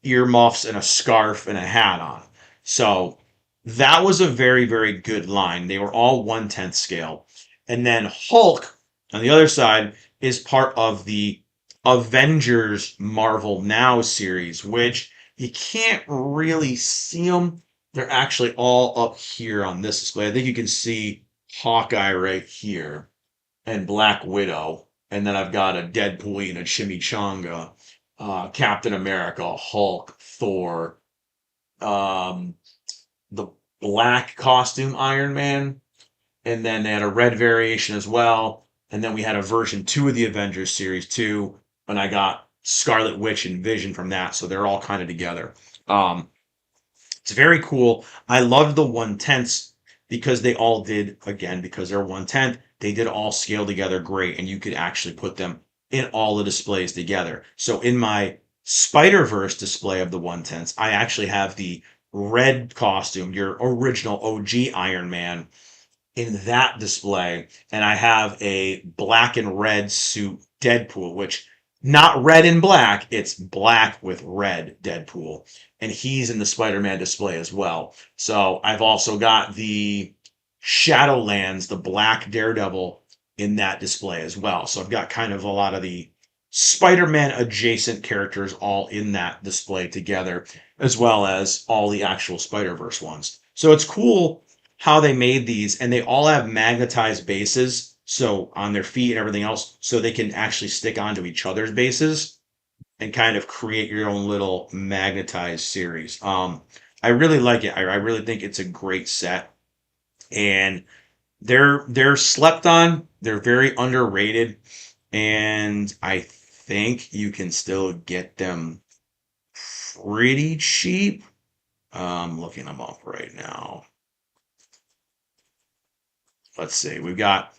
earmuffs and a scarf and a hat on. So that was a very, very good line. They were all 1/10 scale. And then Hulk on the other side is part of the Avengers Marvel Now series, which you can't really see them. They're actually all up here on this display. I think you can see Hawkeye right here and Black Widow. And then I've got a Deadpool eating a chimichanga, Captain America, Hulk, Thor, um, the black costume Iron Man, and then they had a red variation as well. And then we had a version 2 of the Avengers series too, and I got Scarlet Witch and Vision from that, so they're all kind of together. Um, it's very cool. I loved the 1/10s because they all did, again, because they're 1/10, they did all scale together great, and you could actually put them in all the displays together. So in my Spider-Verse display of the 1/10s, I actually have the red costume, your original OG Iron Man, in that display, and I have a black and red suit Deadpool, which not red and black, it's black with red Deadpool, and he's in the Spider-Man display as well. So I've also got the Shadowlands, the black Daredevil, in that display as well. So I've got kind of a lot of the Spider-Man adjacent characters all in that display together, as well as all the actual Spider-Verse ones. So it's cool how they made these, and they all have magnetized bases, so on their feet and everything else, so they can actually stick onto each other's bases and kind of create your own little magnetized series. I really like it. I really think it's a great set, and they're slept on. They're very underrated, and I think you can still get them pretty cheap. I'm looking them up right now. Let's see. We've got,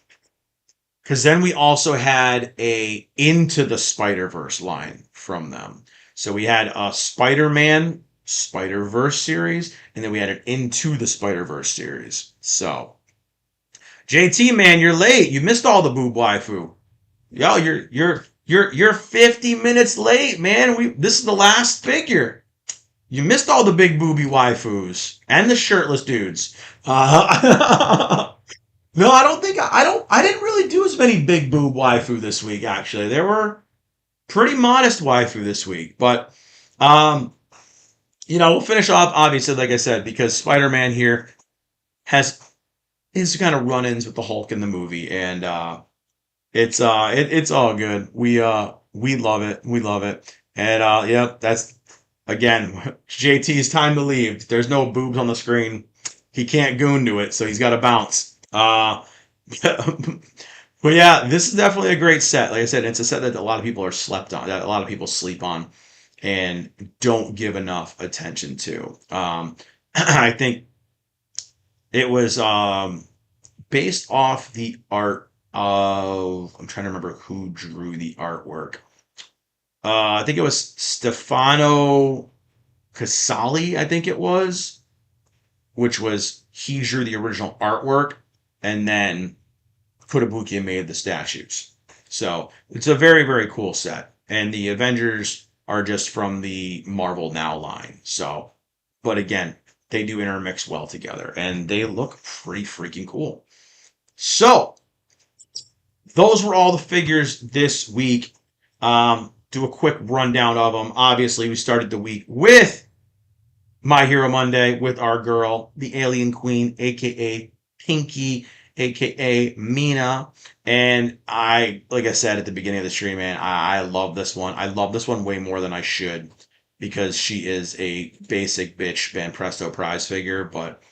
because then we also had a Into the Spider-Verse line from them. So we had a Spider-Man Spider-Verse series, and then we had an Into the Spider-Verse series. So JT, man, you're late. You missed all the boob waifu. Yo, you're 50 minutes late, man. This is the last figure. You missed all the big booby waifus and the shirtless dudes. No, I don't think I didn't really do as many big boob waifu this week. Actually, there were pretty modest waifu this week, but um, we'll finish off obviously, like I said, because Spider-Man here has his kind of run-ins with the Hulk in the movie, and it's all good. We love it. We love it. And yep, that's again JT's time to leave. There's no boobs on the screen. He can't goon to it, so he's got to bounce. But yeah, this is definitely a great set. Like I said, it's a set that a lot of people are slept on, that a lot of people sleep on and don't give enough attention to. I think it was based off the art of, I'm trying to remember who drew the artwork. I think it was Stefano Casali, I think it was, which was he drew the original artwork and then Kutabuki made the statues. So it's a very, very cool set. And the Avengers are just from the Marvel Now line. So, but again, they do intermix well together and they look pretty freaking cool. So, those were all the figures this week. Do a quick rundown of them. Obviously, we started the week with My Hero Monday with our girl, the Alien Queen, aka Pinky, aka Mina. And like I said at the beginning of the stream, man, I love this one. I love this one way more than I should because she is a basic bitch Van Presto prize figure, but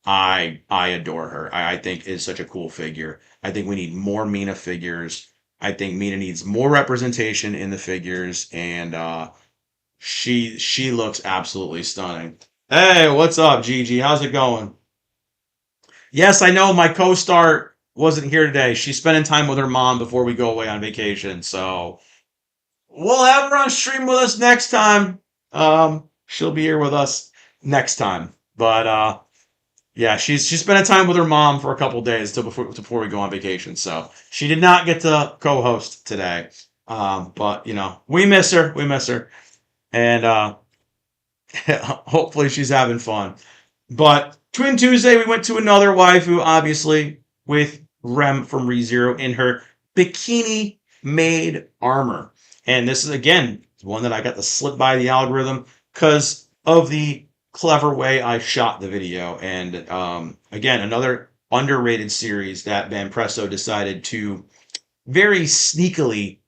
I adore her. I think is such a cool figure. I think we need more Mina figures. I think Mina needs more representation in the figures, and she looks absolutely stunning. Hey, what's up, Gigi? How's it going? Yes, I know my co-star wasn't here today. She's spending time with her mom before we go away on vacation, so we'll have her on stream with us next time. She'll be here with us next time. But Yeah, she's spending time with her mom for a couple days till before we go on vacation. So she did not get to co-host today. But we miss her. We miss her, and hopefully she's having fun. But Twin Tuesday, we went to another waifu, obviously, with Rem from ReZero in her bikini made armor. And this is, again, one that I got to slip by the algorithm because of the clever way I shot the video. And again, another underrated series that Van Presto decided to very sneakily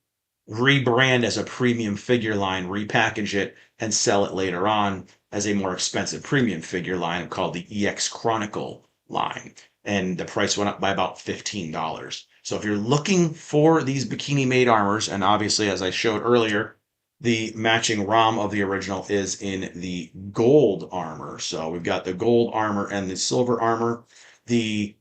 rebrand as a premium figure line, repackage it, and sell it later on as a more expensive premium figure line called the EX Chronicle line. And the price went up by about $15. So if you're looking for these bikini made armors, and obviously, as I showed earlier, the matching ROM of the original is in the gold armor. So we've got the gold armor and the silver armor. The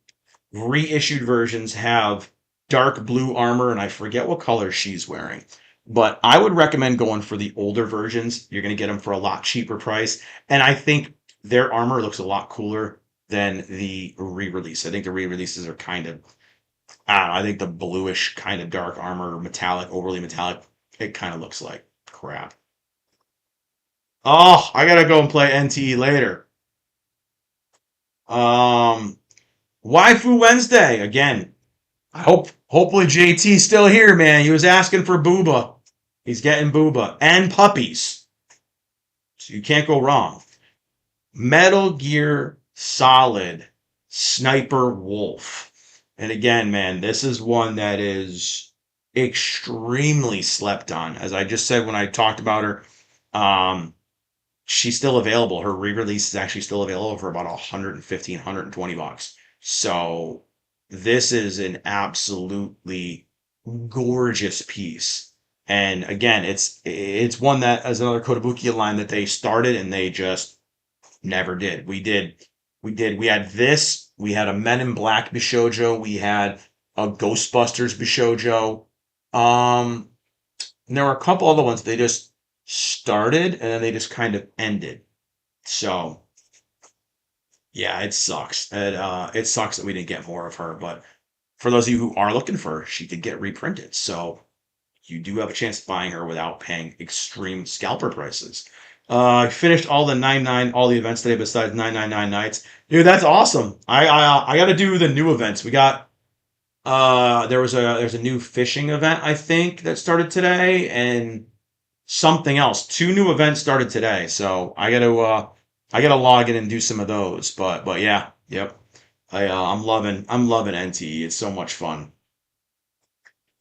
reissued versions have dark blue armor, and I forget what color she's wearing. But I would recommend going for the older versions. You're going to get them for a lot cheaper price. And I think their armor looks a lot cooler than the re-release. I think the re-releases are kind of, I don't know, I think the bluish kind of dark armor, metallic, overly metallic, it kind of looks like crap. Oh, I gotta go and play NTE later. Um, Waifu Wednesday again. Hopefully JT's still here, man. He was asking for Booba. He's getting Booba and puppies. So you can't go wrong. Metal Gear Solid Sniper Wolf. And again, man, this is one that is extremely slept on. As I just said when I talked about her, um, she's still available. Her re-release is actually still available for about 115, 120 bucks. So this is an absolutely gorgeous piece. And again, it's one that as another Kotobukiya line that they started and they just never did. We had this, we had a Men in Black Bishojo, we had a Ghostbusters Bishojo. And there were a couple other ones they just started and then they just kind of ended. So yeah, it sucks. It sucks that we didn't get more of her, but for those of you who are looking for her, she did get reprinted. So you do have a chance of buying her without paying extreme scalper prices. I finished all the 99, all the events today besides 999 nights. Dude, that's awesome. I got to do the new events. We got there's a new fishing event I think that started today and something else. Two new events started today, so I gotta log in and do some of those. But yeah, yep. I'm loving NTE. It's so much fun.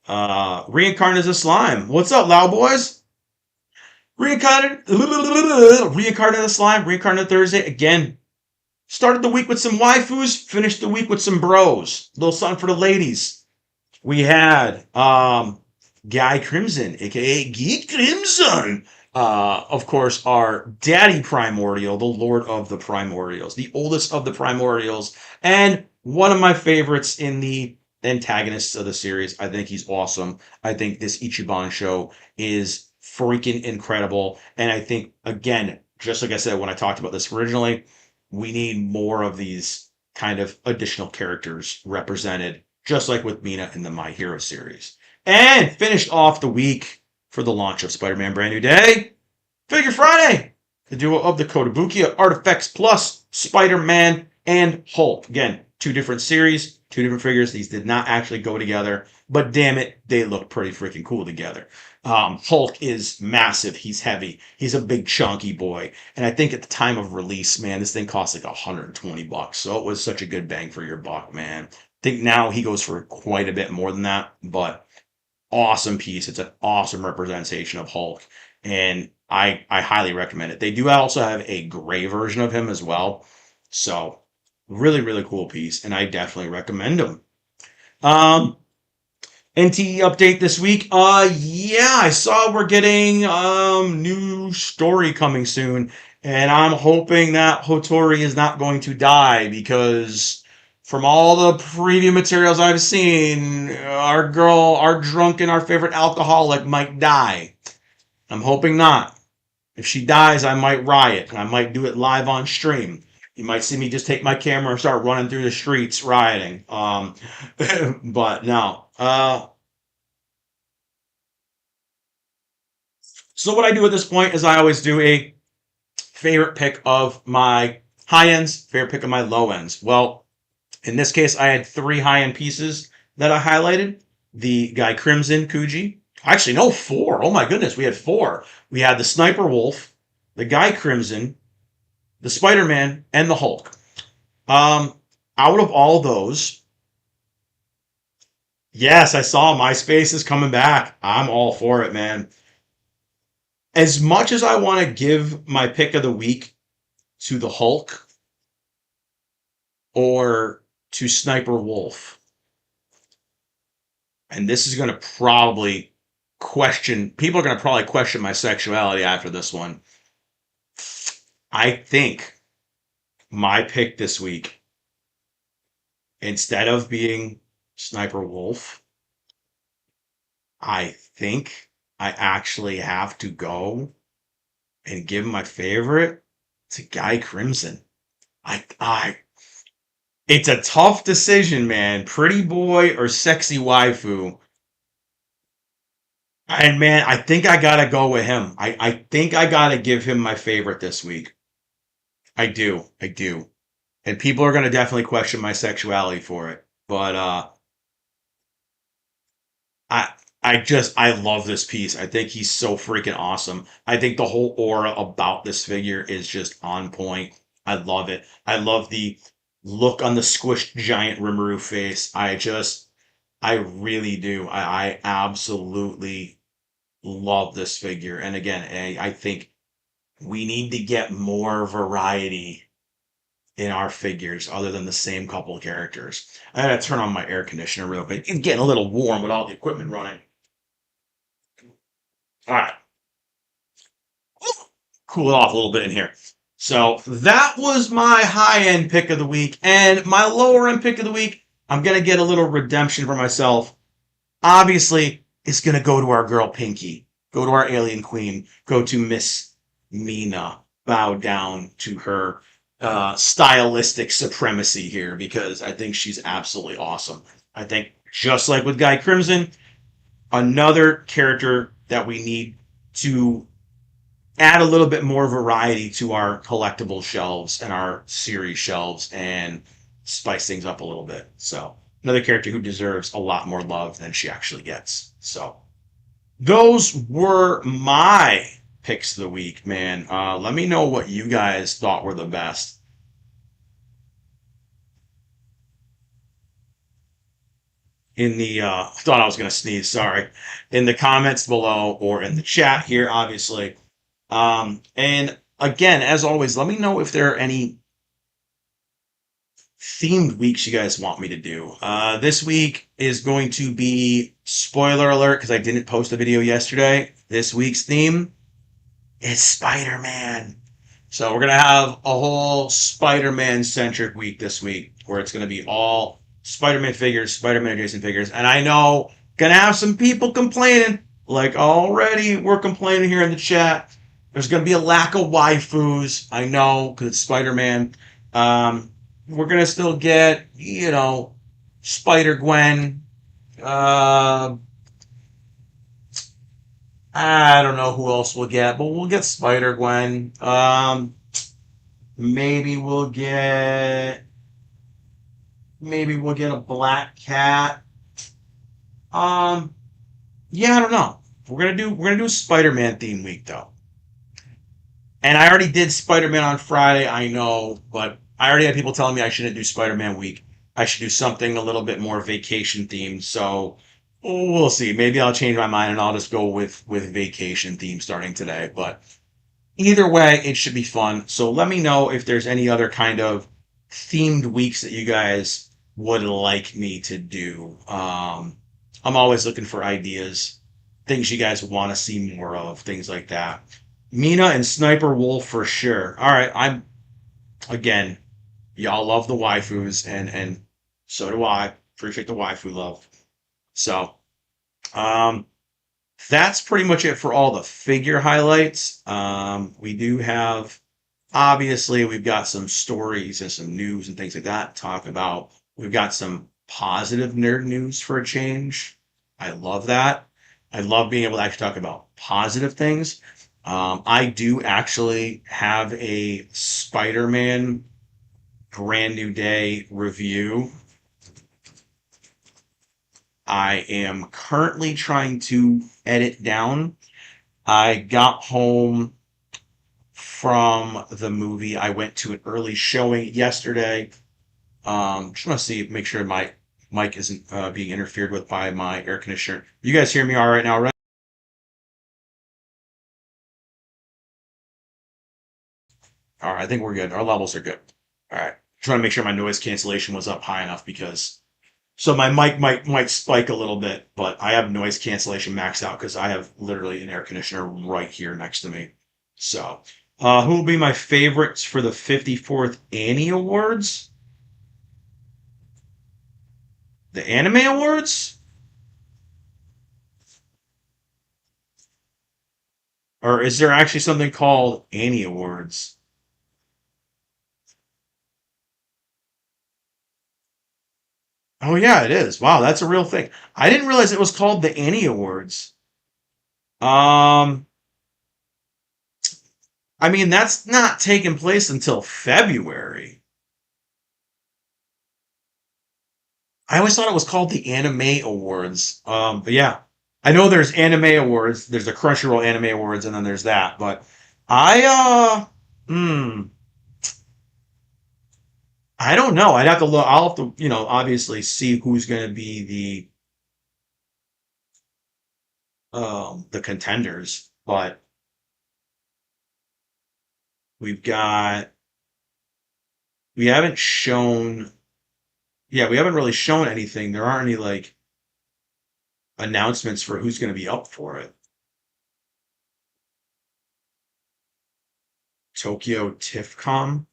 Reincarnated as a slime. What's up, loud boys? Reincarnated, reincarnated as slime. Reincarnated Thursday again. Started the week with some waifus. Finished the week with some bros. A little something for the ladies. We had Guy Crimson, aka Geek Crimson. Of course, our daddy primordial, the Lord of the Primordials, the oldest of the Primordials, and one of my favorites in the antagonists of the series. I think he's awesome. I think this Ichiban show is freaking incredible. And I think, again, just like I said when I talked about this originally, we need more of these kind of additional characters represented, just like with Mina in the My Hero series. And finished off the week for the launch of Spider-Man Brand New Day, Figure Friday, the duo of the Kotobukiya Artifacts Plus, Spider-Man and Hulk. Again, two different series, two different figures. These did not actually go together, but damn it, they look pretty freaking cool together. Hulk is massive. He's heavy. He's a big chunky boy. And I think at the time of release, man, this thing cost like 120 bucks. So it was such a good bang for your buck, man. I think now he goes for quite a bit more than that, but awesome piece. It's an awesome representation of Hulk, and I highly recommend it. They do also have a gray version of him as well, so really really cool piece, and I definitely recommend him. Um, NTE update this week. Yeah, I saw we're getting new story coming soon, and I'm hoping that Hotori is not going to die because from all the preview materials I've seen, our girl, our drunken, our favorite alcoholic might die. I'm hoping not. If she dies, I might riot and I might do it live on stream. You might see me just take my camera and start running through the streets rioting. But no. So what I do at this point is I always do a favorite pick of my high ends, favorite pick of my low ends. Well, in this case, I had three high end pieces that I highlighted. The Guy Crimson Kuji. Actually, no, four. Oh my goodness, we had four. We had the Sniper Wolf, the Guy Crimson, the Spider Man, and the Hulk. Um, Out of all those, yes, I saw MySpace is coming back. I'm all for it, man. As much as I want to give my pick of the week to the Hulk or to Sniper Wolf, and this is going to probably people are going to probably question my sexuality after this one. I think my pick this week, instead of being Sniper Wolf, I think I actually have to go and give my favorite to Guy Crimson. I It's a tough decision, man. Pretty boy or sexy waifu. And man, I think I gotta go with him. I think I gotta give him my favorite this week. I do. I do. And people are gonna definitely question my sexuality for it. But I I love this piece. I think he's so freaking awesome. I think the whole aura about this figure is just on point. I love it. I love the look on the squished giant Rimuru face. I really do. I absolutely love this figure. And again, I think we need to get more variety in our figures other than the same couple of characters. I gotta turn on my air conditioner real quick. It's getting a little warm with all the equipment running. All right, cool it off a little bit in here. So that was my high end pick of the week, and my lower end pick of the week. I'm gonna get a little redemption for myself. Obviously, it's gonna go to our girl Pinky, go to our alien queen, go to Miss Mina. Bow down to her stylistic supremacy here because I think she's absolutely awesome. I think just like with Guy Crimson, another character that we need to add a little bit more variety to our collectible shelves and our series shelves and spice things up a little bit. So, another character who deserves a lot more love than she actually gets. So, those were my picks of the week, man. Let me know what you guys thought were the best. In the thought I was gonna sneeze, sorry. In the comments below or in the chat here, obviously. And again, as always, let me know if there are any themed weeks you guys want me to do. This week is going to be spoiler alert because I didn't post a video yesterday. This week's theme is Spider-Man. So we're gonna have a whole Spider-Man centric week this week where it's gonna be all Spider-Man figures, Spider-Man adjacent figures, and I know gonna have some people complaining. Like already, we're complaining here in the chat. There's gonna be a lack of waifus. I know because it's Spider-Man. We're gonna still get, Spider Gwen. Uh, I don't know who else we'll get, but we'll get Spider Gwen. Maybe we'll get a Black Cat. Um, yeah, I don't know. We're gonna do a Spider-Man theme week though. And I already did Spider-Man on Friday, I know, but I already had people telling me I shouldn't do Spider-Man week. I should do something a little bit more vacation themed. So we'll see. Maybe I'll change my mind and I'll just go with vacation theme starting today. But either way, it should be fun. So let me know if there's any other kind of themed weeks that you guys would like me to do. I'm always looking for ideas, things you guys want to see more of, things like that. Mina and Sniper Wolf for sure. All right, again, y'all love the waifus, and so do I. Appreciate the waifu love. So, um, that's pretty much it for all the figure highlights. We do have Obviously, we've got some stories and some news and things like that to talk about. We've got some positive nerd news for a change. I love that. I love being able to actually talk about positive things. I do actually have a Spider-Man Brand New Day review. I am currently trying to edit down. I got home from the movie. I went to an early showing yesterday. Just want to see, make sure my mic isn't being interfered with by my air conditioner. You guys hear me all right now, right? All right, I think we're good. Our levels are good. All right. Trying to make sure my noise cancellation was up high enough because so my mic might spike a little bit, but I have noise cancellation maxed out because I have literally an air conditioner right here next to me. So, who will be my favorites for the 54th Annie Awards? The Anime Awards? Or is there actually something called Annie Awards? Oh yeah, it is. Wow, that's a real thing. I didn't realize it was called the Annie Awards. Um, I mean that's not taking place until February. I always thought it was called the Anime Awards. But yeah, I know there's Anime Awards. There's the Crunchyroll Anime Awards, and then there's that. But I I don't know. I'd have to look. I'll have to obviously see who's going to be the contenders. But we've got we haven't shown yeah, we haven't really shown anything. There aren't any like announcements for who's going to be up for it. Tokyo TIFCOM.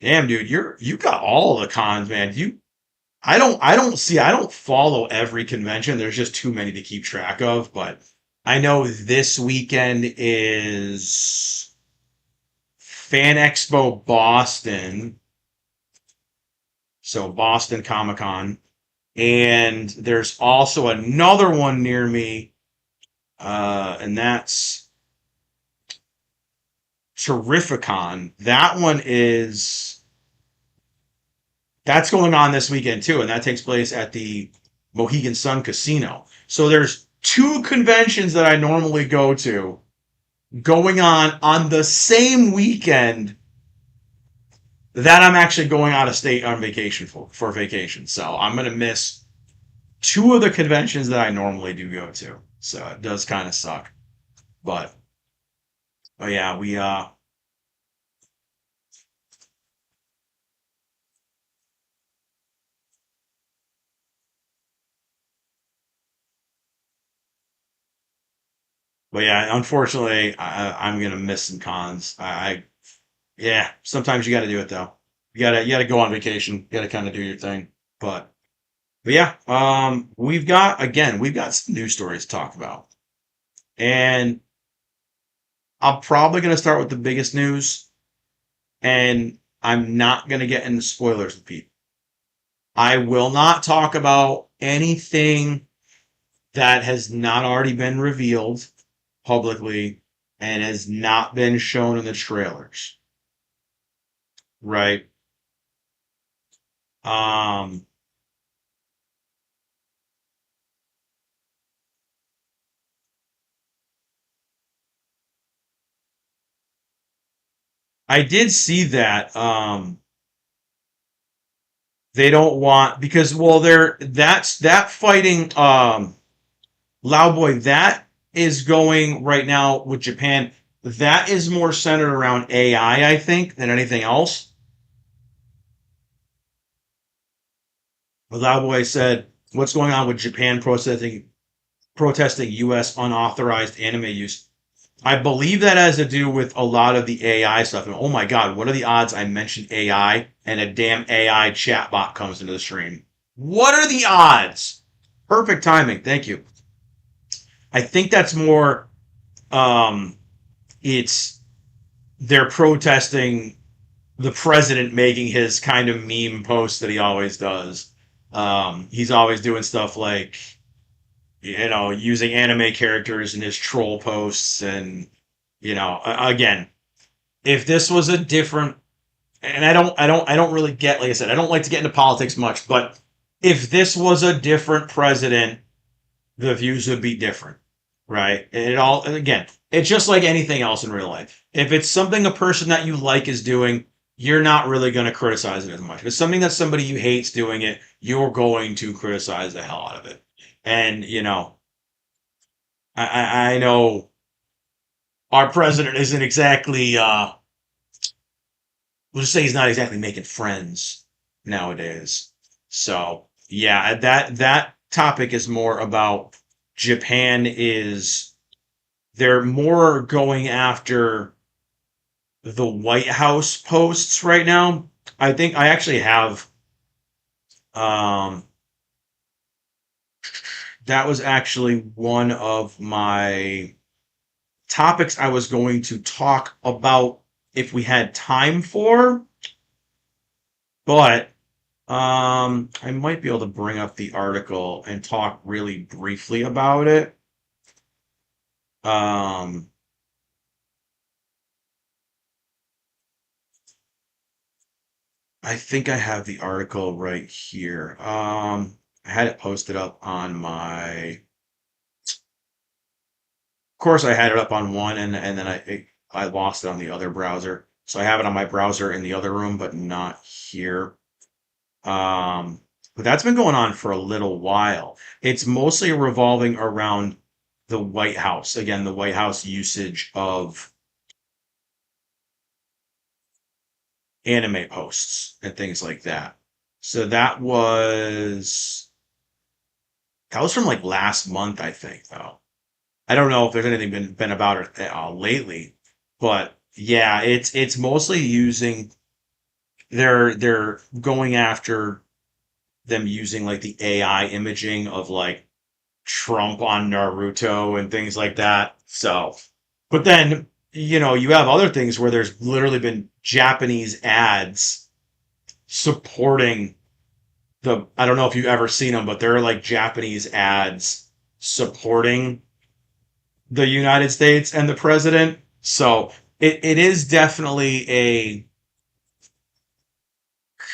Damn, dude, you got all of the cons, man. I don't follow every convention. There's just too many to keep track of, but I know this weekend is Fan Expo Boston, so Boston Comic Con, and there's also another one near me, and that's Terrificon. That's going on this weekend too, and that takes place at the Mohegan Sun Casino. So there's two conventions that I normally go to going on the same weekend that I'm actually going out of state on vacation for vacation. So I'm gonna miss two of the conventions that I normally do go to. So it does kind of suck. But yeah, we but yeah, unfortunately I'm gonna miss some cons. Yeah, sometimes you gotta do it though. You gotta go on vacation. You gotta kind of do your thing. But yeah, we've got some news stories to talk about. And I'm probably gonna start with the biggest news, and I'm not gonna get into spoilers with people. I will not talk about anything that has not already been revealed publicly and has not been shown in the trailers. Right? Um, I did see that. They don't want because well, that's that fighting. Loudboy, that is going right now with Japan. That is more centered around AI, I think, than anything else. Loudboy said, "What's going on with Japan protesting U.S. unauthorized anime use?" I believe that has to do with a lot of the AI stuff. And oh my God, what are the odds I mentioned AI and a damn AI chatbot comes into the stream? What are the odds? Perfect timing. Thank you. I think that's more. It's they're protesting the president making his kind of meme post that he always does. He's always doing stuff like, using anime characters in his troll posts, and again, if this was a different, and I don't really get, like I said, I don't like to get into politics much, but if this was a different president, the views would be different, right? And again, it's just like anything else in real life. If it's something a person that you like is doing, you're not really going to criticize it as much. If it's something that somebody you hate's doing it, you're going to criticize the hell out of it. And I know our president isn't exactly. We'll just say he's not exactly making friends nowadays. So yeah, that topic is more about Japan. Is they're more going after the White House posts right now. I think I actually have, um that was actually one of my topics I was going to talk about if we had time for, but I might be able to bring up the article and talk really briefly about it. Um, I think I have the article right here. I had it posted up on of course, I had it up on one, and then I lost it on the other browser. So I have it on my browser in the other room, but not here. Um, but that's been going on for a little while. It's mostly revolving around the White House. Again, the White House usage of anime posts and things like that. So that was from like last month, I think, though. I don't know if there's anything been about it lately, but yeah, it's mostly using, they're going after them using like the AI imaging of like Trump on Naruto and things like that. So, but then, you have other things where there's literally been Japanese ads supporting I don't know if you've ever seen them, but there are like Japanese ads supporting the United States and the president. So it is definitely a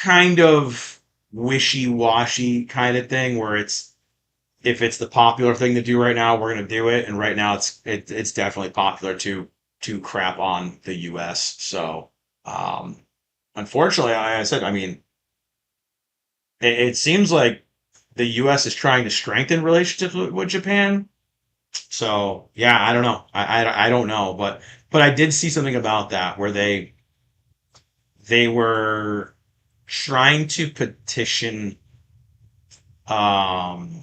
kind of wishy-washy kind of thing where it's, if it's the popular thing to do right now, we're going to do it. And right now, it's definitely popular to crap on the U.S. So, um, unfortunately, like I said, I mean, it seems like the U.S. is trying to strengthen relationships with Japan. So, yeah, I don't know. I don't know, but I did see something about that where they were trying to petition, um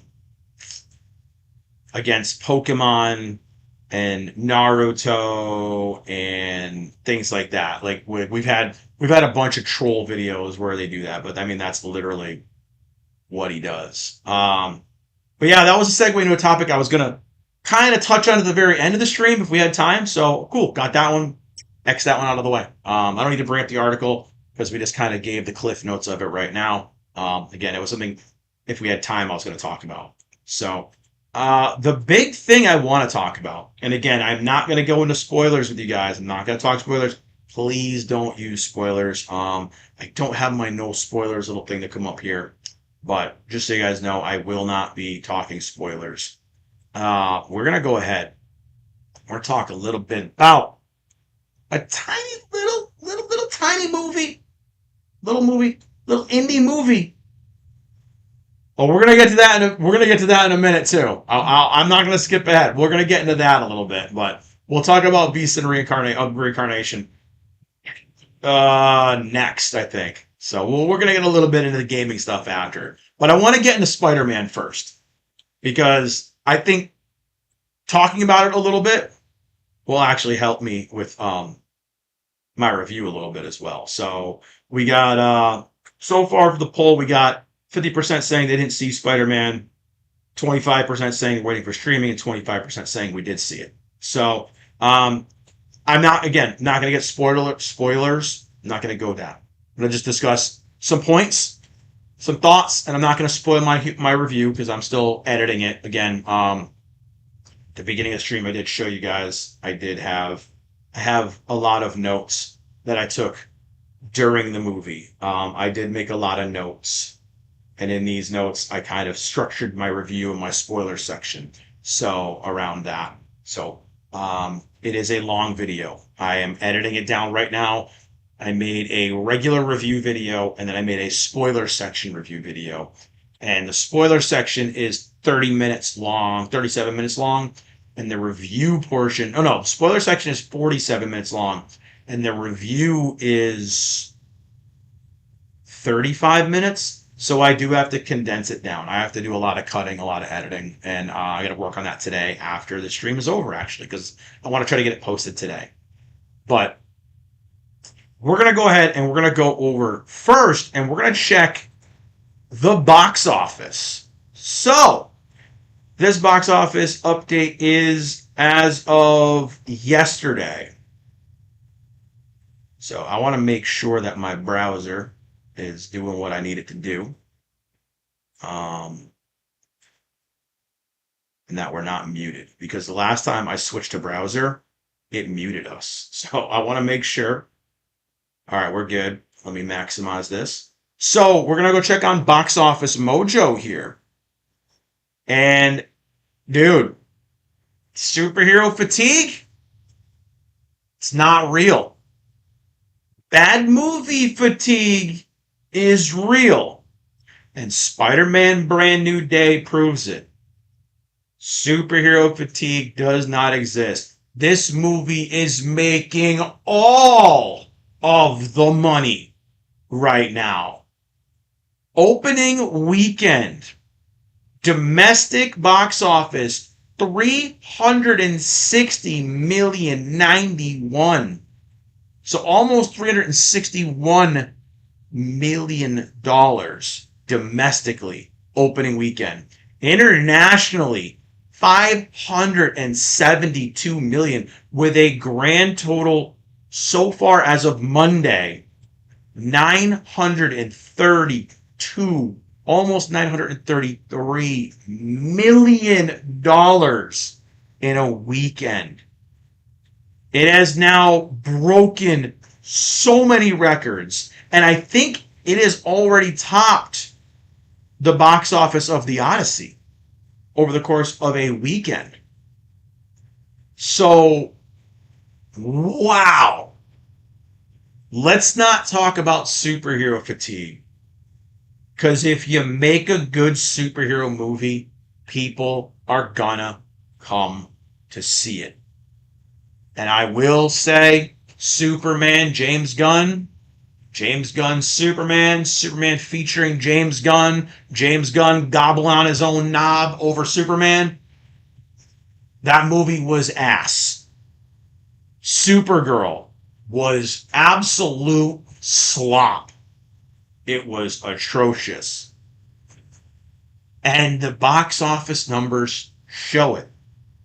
against Pokemon and Naruto and things like that. Like we've had a bunch of troll videos where they do that, but I mean that's literally what he does. But yeah, that was a segue into a topic I was gonna kind of touch on at the very end of the stream if we had time. So cool, got that one, X that one out of the way. I don't need to bring up the article because we just kind of gave the cliff notes of it right now. Again, it was something, if we had time, I was going to talk about. So the big thing I want to talk about, and again, I'm not going to go into spoilers with you guys. I'm not going to talk spoilers. Please don't use spoilers. I don't have my no spoilers little thing to come up here, but just so you guys know, I will not be talking spoilers. We're gonna go ahead. We're talk a little bit about a tiny little tiny movie, little indie movie. Well, we're gonna get to that. We're gonna get to that in a minute too. I'm not gonna skip ahead. We're gonna get into that a little bit, but we'll talk about Beast and Reincarnation next, I think. So we're gonna get a little bit into the gaming stuff after. But I want to get into Spider-Man first because I think talking about it a little bit will actually help me with my review a little bit as well. So we got so far for the poll, we got 50% saying they didn't see Spider-Man, 25% saying waiting for streaming, and 25% saying we did see it. So I'm not, again, not going to get spoilers. I'm not going to go down. I'm going to just discuss some points, some thoughts, and I'm not going to spoil my review because I'm still editing it. Again, the beginning of the stream, I did show you guys. I have a lot of notes that I took during the movie. I did make a lot of notes, and in these notes, I kind of structured my review and my spoiler section. So around that. So it is a long video. I am editing it down right now. I made a regular review video, and then I made a spoiler section review video. And the spoiler section is 30 minutes long, 37 minutes long. And the review portion, oh no, spoiler section is 47 minutes long. And the review is 35 minutes. So I do have to condense it down. I have to do a lot of cutting, a lot of editing. And I got to work on that today after the stream is over, actually, because I want to try to get it posted today. But we're going to go ahead and we're going to go over first, and we're going to check the box office. So, this box office update is as of yesterday. So, I want to make sure that my browser is doing what I need it to do. And that we're not muted. Because the last time I switched to browser, it muted us. So, I want to make sure. All right, we're good. Let me maximize this. So we're going to go check on Box Office Mojo here. And, dude, superhero fatigue? It's not real. Bad movie fatigue is real. And Spider-Man Brand New Day proves it. Superhero fatigue does not exist. This movie is making all of the money right now. Opening weekend, domestic box office, 360,091,000. So almost $361 million domestically opening weekend. Internationally, 572 million, with a grand total so far as of Monday, $932, almost $933 million in a weekend. It has now broken so many records, and I think it has already topped the box office of The Odyssey over the course of a weekend. So, wow. Let's not talk about superhero fatigue. Because if you make a good superhero movie, people are gonna come to see it. And I will say, Superman, James Gunn, Superman featuring James Gunn gobbling on his own knob over Superman. That movie was ass. Supergirl was absolute slop. It was atrocious. And the box office numbers show it.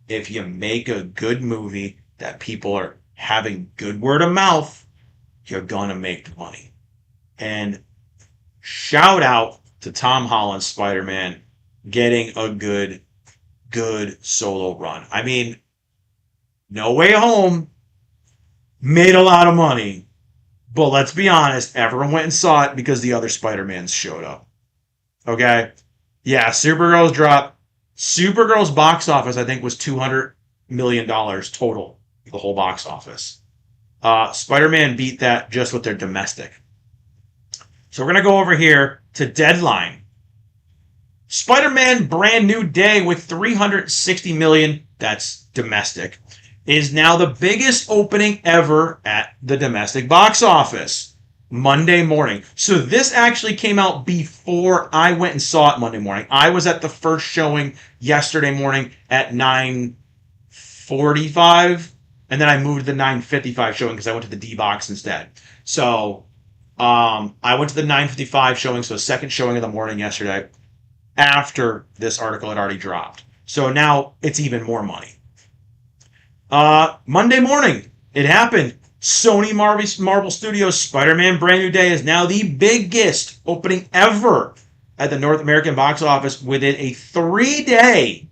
If you make a good movie that people are having good word of mouth, you're gonna make money. And shout out to Tom Holland's Spider-Man getting a good solo run. I mean, No Way Home made a lot of money, but let's be honest, everyone went and saw it because the other Spider-Mans showed up. Okay? Yeah, Supergirl's dropped. Supergirl's box office, I think, was $200 million total, the whole box office. Spider-Man beat that just with their domestic. So we're going to go over here to Deadline. Spider-Man Brand New Day with $360 million, that's domestic, is now the biggest opening ever at the domestic box office. Monday morning. So this actually came out before I went and saw it Monday morning. I was at the first showing yesterday morning at 9:45, and then I moved to the 9:55 showing because I went to the D-Box instead. So I went to the 9:55 showing, so second showing of the morning yesterday after this article had already dropped. So now it's even more money. Monday morning, It happened. Sony Marvel Studios Spider-Man Brand New Day is now the biggest opening ever at the North American box office within a 3 day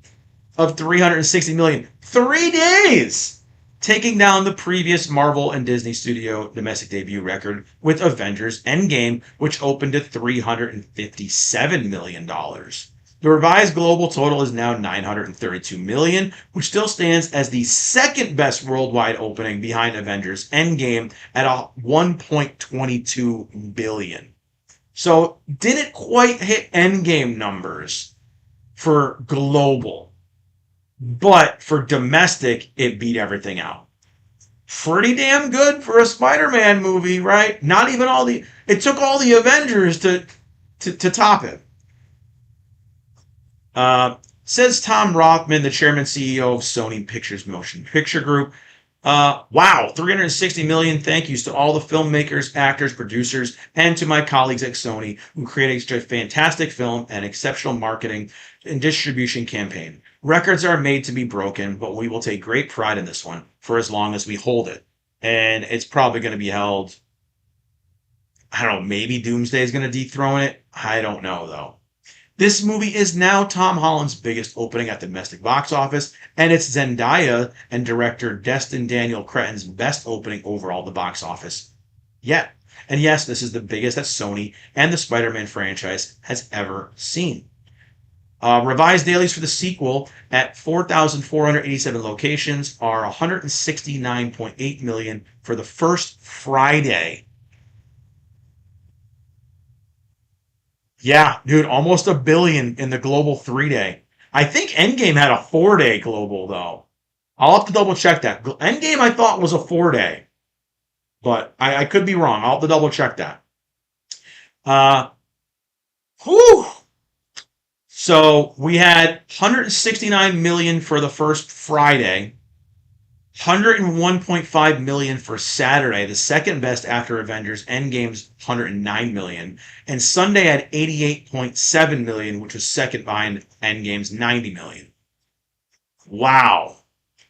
of 360 million. 3 days! Taking down the previous Marvel and Disney Studio domestic debut record with Avengers Endgame, which opened at $357 million. The revised global total is now 932 million, which still stands as the second best worldwide opening behind Avengers Endgame at a 1.22 billion. So didn't quite hit Endgame numbers for global, but for domestic, it beat everything out. Pretty damn good for a Spider-Man movie, right? Not even all the, it took all the Avengers to top it. Says Tom Rothman, the chairman CEO of Sony Pictures Motion Picture Group. Wow, 360 million thank yous to all the filmmakers, actors, producers, and to my colleagues at Sony who created such a fantastic film and exceptional marketing and distribution campaign. Records are made to be broken, but we will take great pride in this one for as long as we hold it. And it's probably going to be held, I don't know, maybe Doomsday is going to dethrone it. I don't know, though. This movie is now Tom Holland's biggest opening at the domestic box office, and it's Zendaya and director Destin Daniel Cretton's best opening overall at the box office yet. And yes, this is the biggest that Sony and the Spider-Man franchise has ever seen. Revised dailies for the sequel at 4,487 locations are 169.8 million for the first Friday. Yeah, dude, almost a billion in the global 3 day. I think Endgame had a 4 day global, though. I'll have to double check that. Endgame, I thought, was a 4 day, but I could be wrong. I'll have to double check that. Uh, whew. So we had 169 million for the first Friday, 101.5 million for Saturday, the second best after Avengers Endgame's 109 million, and Sunday had 88.7 million, which was second behind Endgame's 90 million. Wow.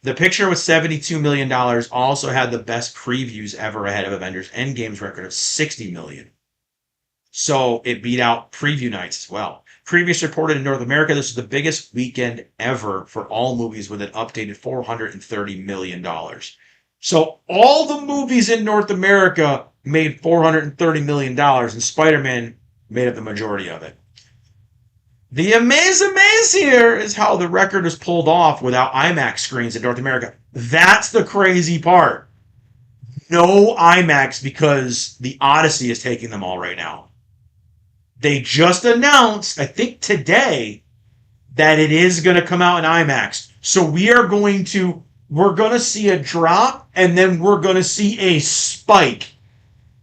The picture with $72 million also had the best previews ever ahead of Avengers Endgame's record of 60 million. So it beat out preview nights as well. Previous reported in North America, this was the biggest weekend ever for all movies with an updated $430 million. So all the movies in North America made $430 million, and Spider-Man made up the majority of it. The amaze here is how the record was pulled off without IMAX screens in North America. That's the crazy part. No IMAX because the Odyssey is taking them all right now. They just announced, I think today, that it is going to come out in IMAX. So we're going to see a drop, and then we're going to see a spike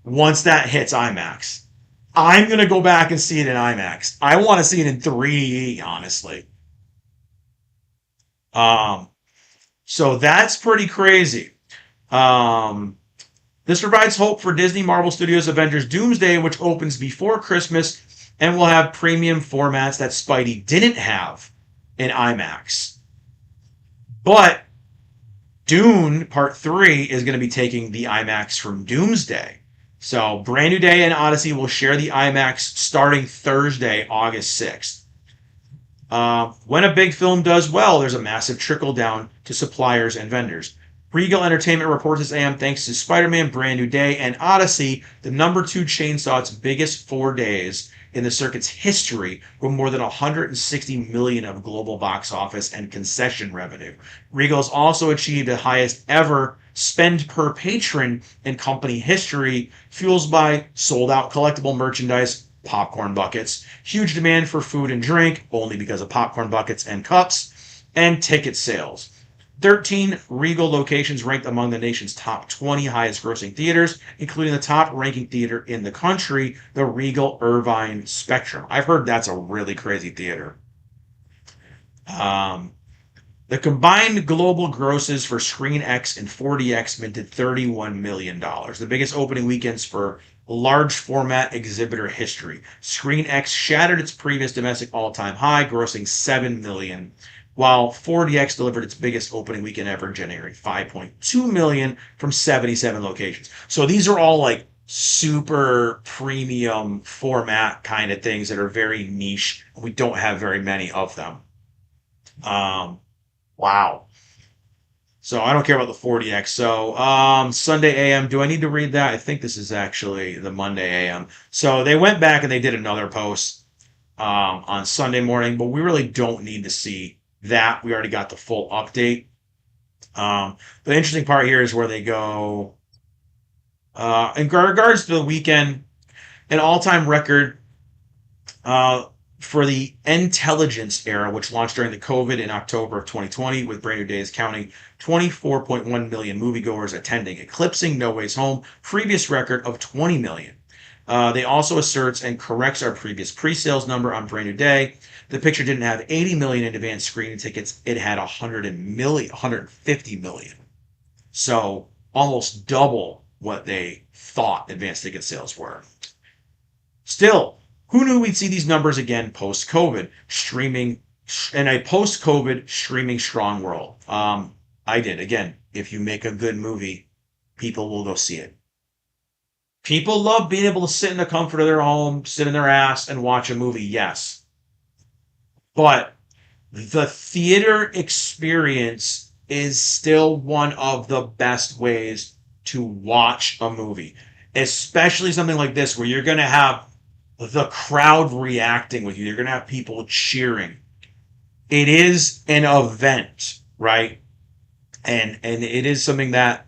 once that hits IMAX. I'm going to go back and see it in IMAX. I want to see it in 3D, honestly. So that's pretty crazy. This provides hope for Disney Marvel Studios Avengers Doomsday, which opens before Christmas and will have premium formats that Spidey didn't have in IMAX. But Dune Part 3 is going to be taking the IMAX from Doomsday. So Brand New Day and Odyssey will share the IMAX starting Thursday, August 6th. When a big film does well, there's a massive trickle down to suppliers and vendors. Regal Entertainment reports this AM thanks to Spider-Man Brand New Day and Odyssey, the number 2 chain saw its biggest 4 days in the circuit's history with more than 160 million of global box office and concession revenue. Regal's also achieved the highest ever spend per patron in company history, fueled by sold-out collectible merchandise, popcorn buckets, huge demand for food and drink, only because of popcorn buckets and cups, and ticket sales. 13 Regal locations ranked among the nation's top 20 highest grossing theaters, including the top ranking theater in the country, the Regal Irvine Spectrum. I've heard that's a really crazy theater. The combined global grosses for ScreenX and 4DX minted $31 million, the biggest opening weekends for large format exhibitor history. ScreenX shattered its previous domestic all-time high, grossing $7 million. while 4DX delivered its biggest opening weekend ever, generating 5.2 million from 77 locations. So these are all like super premium format kind of things that are very niche. We don't have very many of them. Um, wow. So I don't care about the 40X. So Sunday AM, do I need to read that? I think this is actually the Monday AM. So they went back and they did another post on Sunday morning, but we really don't need to see that. We already got the full update. The interesting part here is where they go in regards to the weekend, an all-time record uh, for the Intelligence era, which launched during the COVID in October of 2020, with Brand New Days counting 24.1 million moviegoers attending, eclipsing No Way's Home previous record of 20 million. They also asserts and corrects our previous pre-sales number on Brand New Day. The picture didn't have 80 million in advance screening tickets. It had 150 million. So almost double what they thought advance ticket sales were. Still, who knew we'd see these numbers again post-COVID streaming in a post-COVID streaming strong world? I did. Again, if you make a good movie, people will go see it. People love being able to sit in the comfort of their home, sit in their ass, and watch a movie, yes. But the theater experience is still one of the best ways to watch a movie, especially something like this where you're going to have the crowd reacting with you. You're going to have people cheering. It is an event, right? And it is something that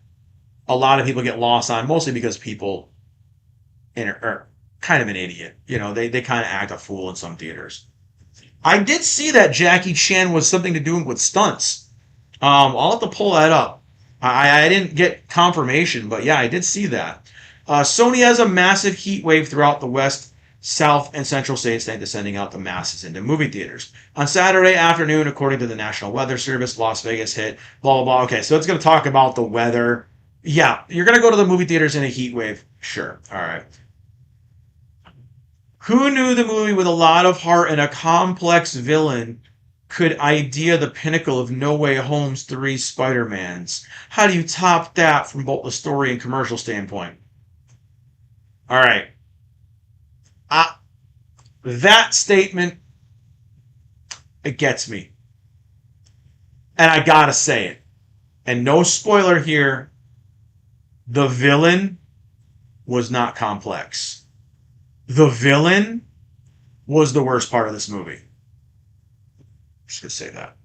a lot of people get lost on, mostly because people are kind of an idiot. You know, they kind of act a fool in some theaters. I did see that Jackie Chan was something to do with stunts. I'll have to pull that up. I didn't get confirmation, but yeah, I did see that. Sony has a massive heat wave throughout the West, South, and Central states, sending out the masses into movie theaters. On Saturday afternoon, according to the National Weather Service, Las Vegas hit, blah, blah, blah. Okay, so it's going to talk about the weather. Yeah, you're going to go to the movie theaters in a heat wave. Sure. All right. Who knew the movie with a lot of heart and a complex villain could idea the pinnacle of No Way Home's three Spider-Mans? How do you top that from both the story and commercial standpoint? All right. Uh, that statement, it gets me. And I gotta say it. And no spoiler here, the villain was not complex. The villain was the worst part of this movie. I'm just gonna say that.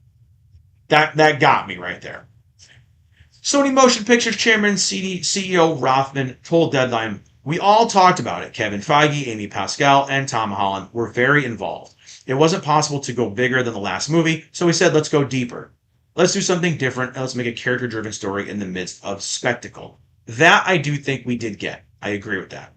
That got me right there. Sony Motion Pictures Chairman CEO Rothman told Deadline, "We all talked about it. Kevin Feige, Amy Pascal, and Tom Holland were very involved. It wasn't possible to go bigger than the last movie, so we said, let's go deeper. Let's do something different, and let's make a character-driven story in the midst of spectacle." That I do think we did get. I agree with that.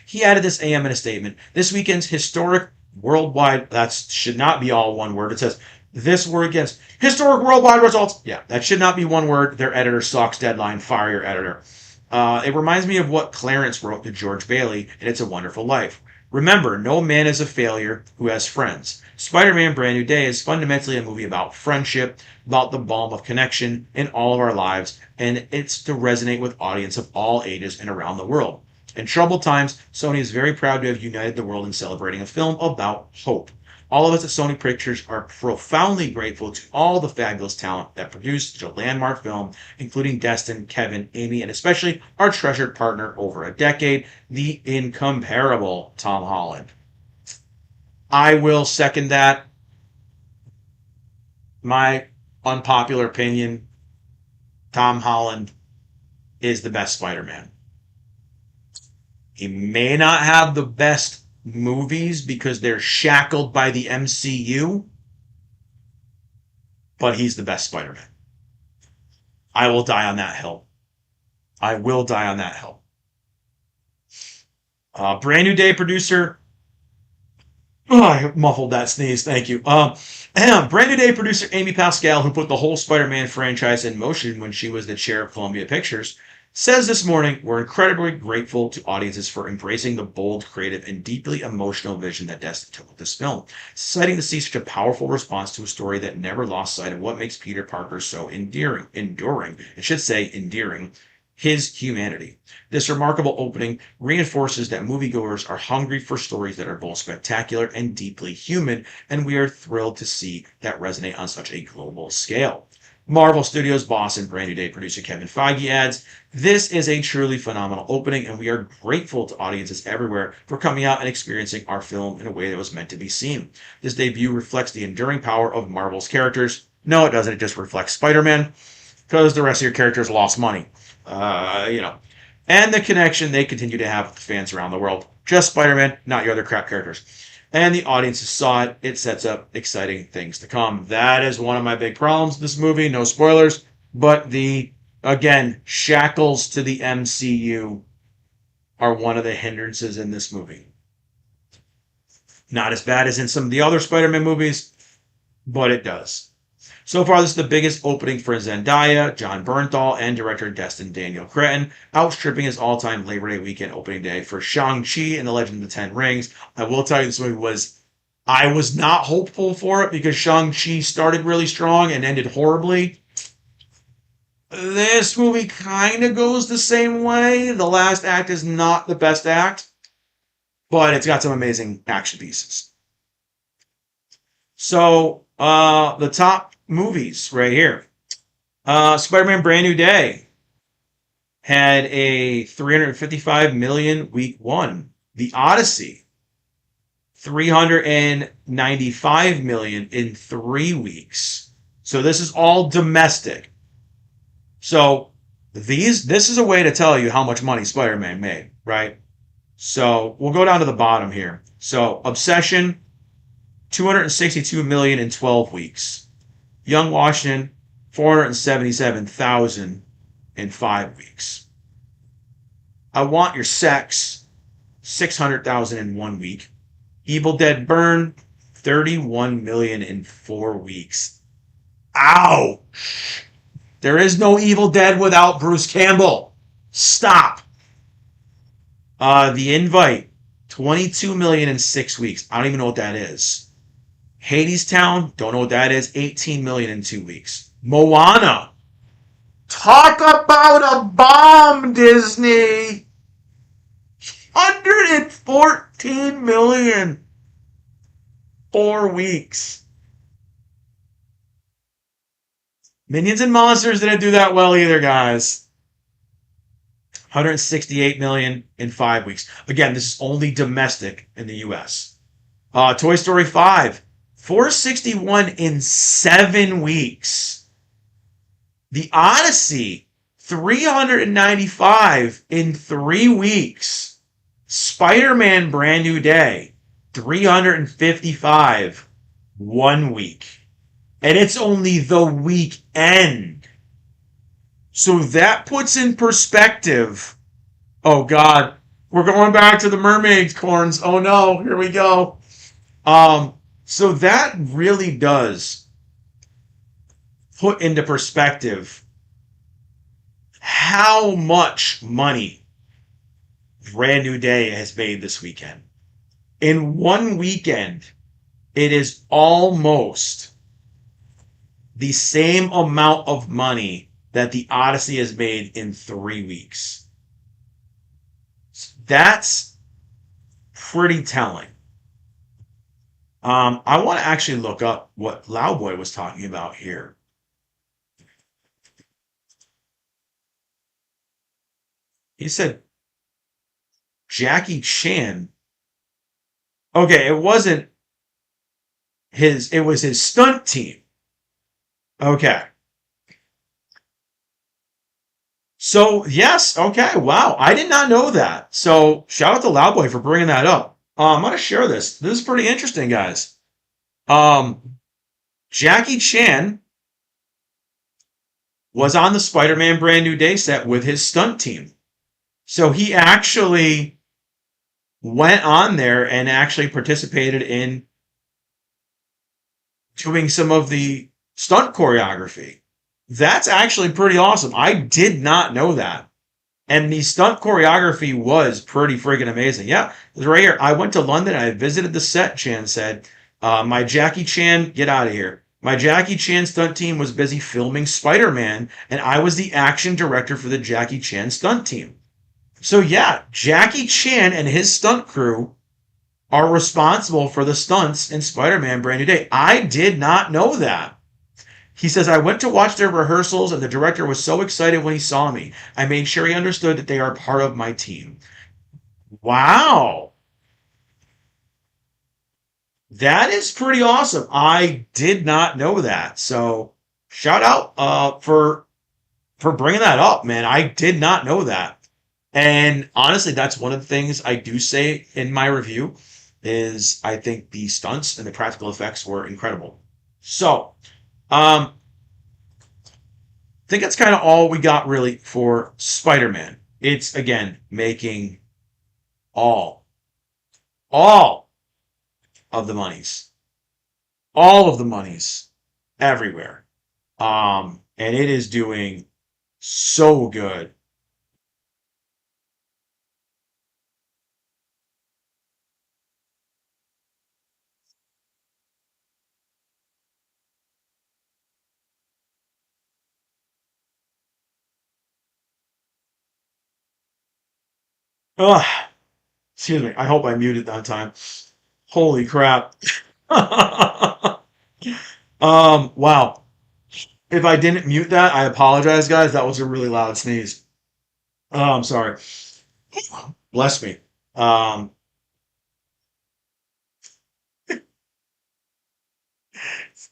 He added this AM in a statement. This weekend's historic worldwide, that should not be all one word. It says, this word against historic worldwide results. Yeah, that should not be one word. Their editor sucks. Deadline, fire your editor. It reminds me of what Clarence wrote to George Bailey in It's a Wonderful Life. Remember, no man is a failure who has friends. Spider-Man Brand New Day is fundamentally a movie about friendship, about the balm of connection in all of our lives, and it's to resonate with audience of all ages and around the world. In troubled times, Sony is very proud to have united the world in celebrating a film about hope. All of us at Sony Pictures are profoundly grateful to all the fabulous talent that produced the landmark film, including Destin, Kevin, Amy, and especially our treasured partner over a decade, the incomparable Tom Holland. I will second that. My unpopular opinion, Tom Holland is the best Spider-Man. He may not have the best movies because they're shackled by the MCU, but he's the best Spider-Man. I will die on that hill. I will die on that hill. Brand New Day producer. Oh, I muffled that sneeze. Thank you. Brand New Day producer Amy Pascal, who put the whole Spider-Man franchise in motion when she was the chair of Columbia Pictures, says this morning, we're incredibly grateful to audiences for embracing the bold, creative, and deeply emotional vision that Destin took with this film, citing to see such a powerful response to a story that never lost sight of what makes Peter Parker so enduring, it should say endearing, his humanity. This remarkable opening reinforces that moviegoers are hungry for stories that are both spectacular and deeply human, and we are thrilled to see that resonate on such a global scale. Marvel Studios boss and Brand New Day producer Kevin Feige adds, this is a truly phenomenal opening, and we are grateful to audiences everywhere for coming out and experiencing our film in a way that was meant to be seen. This debut reflects the enduring power of Marvel's characters. No, it doesn't. It just reflects Spider-Man, because the rest of your characters lost money. You know. And the connection they continue to have with fans around the world. Just Spider-Man, not your other crap characters. And the audiences saw it. It sets up exciting things to come. That is one of my big problems with this movie. No spoilers. But again, shackles to the MCU are one of the hindrances in this movie. Not as bad as in some of the other Spider-Man movies, but it does. So far, this is the biggest opening for Zendaya, John Bernthal, and director Destin Daniel Cretton, outstripping his all-time Labor Day weekend opening day for Shang-Chi and the Legend of the Ten Rings. I will tell you, I was not hopeful for it because Shang-Chi started really strong and ended horribly. This movie kind of goes the same way. The last act is not the best act, but it's got some amazing action pieces. So, the top movies right here. Spider-Man Brand New Day had a 355 million week one. The Odyssey, 395 million in 3 weeks. So this is all domestic. So this is a way to tell you how much money Spider-Man made, right? So we'll go down to the bottom here. So Obsession, 262 million in 12 weeks. Young Washington, 477,000 in 5 weeks. I Want Your Sex, 600,000 in 1 week. Evil Dead Burn, 31 million in 4 weeks. Ow! There is no Evil Dead without Bruce Campbell. Stop. The Invite, 22 million in 6 weeks. I don't even know what that is. Hadestown, don't know what that is. 18 million in 2 weeks. Moana. Talk about a bomb, Disney. 114 million. 4 weeks. Minions and Monsters didn't do that well either, guys. 168 million in 5 weeks. Again, this is only domestic in the US. Toy Story 5, 461 in 7 weeks. The Odyssey, 395 in 3 weeks. Spider-Man Brand New Day, 355 1 week. And it's only the weekend. So that puts in perspective. Oh God, we're going back to the mermaid corns. Oh no, here we go. So that really does put into perspective how much money Brand New Day has made this weekend. In 1 weekend, it is almost the same amount of money that the Odyssey has made in 3 weeks. That's pretty telling. I want to actually look up what Loudboy was talking about here. He said Jackie Chan. Okay, it was his stunt team. Okay. So, yes, okay, wow. I did not know that. So, shout out to Loudboy for bringing that up. I'm going to share this. This is pretty interesting, guys. Jackie Chan was on the Spider-Man Brand New Day set with his stunt team. So, he actually went on there and actually participated in doing some of the stunt choreography. That's actually pretty awesome. I did not know that. And the stunt choreography was pretty freaking amazing. Yeah, it's right here. I went to London. I visited the set, Chan said. My Jackie Chan, get out of here. My Jackie Chan stunt team was busy filming Spider Man, and I was the action director for the Jackie Chan stunt team. So, yeah, Jackie Chan and his stunt crew are responsible for the stunts in Spider Man Brand New Day. I did not know that. He says, I went to watch their rehearsals, and the director was so excited when he saw me. I made sure he understood that they are part of my team. Wow. That is pretty awesome. I did not know that. So shout out for bringing that up, man. I did not know that. And honestly, that's one of the things I do say in my review is I think the stunts and the practical effects were incredible. So, I think that's kind of all we got really for Spider-Man. It's again making all, all of the monies, all of the monies everywhere. And it is doing so good. Ugh, excuse me. I hope I muted that time. Holy crap. Wow. If I didn't mute that, I apologize, guys. That was a really loud sneeze. Oh, I'm sorry. Bless me. Um,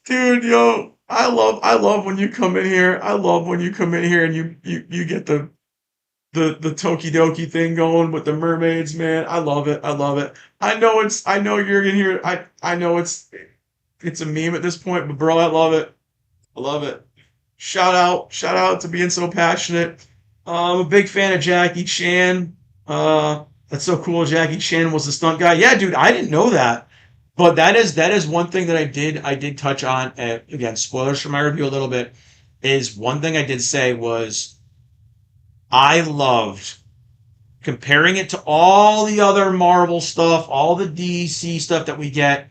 dude, yo, I love when you come in here. I love when you come in here and you get the Tokidoki thing going with the mermaids, man. I love it. I love it. I know you're in here. I know it's a meme at this point, but bro, I love it. I love it. Shout out to being so passionate. I'm a big fan of Jackie Chan. That's so cool. Jackie Chan was the stunt guy. Yeah, dude, I didn't know that. But that is one thing that I did touch on. Again, spoilers for my review a little bit. Is one thing I did say was I loved comparing it to all the other Marvel stuff, all the DC stuff that we get.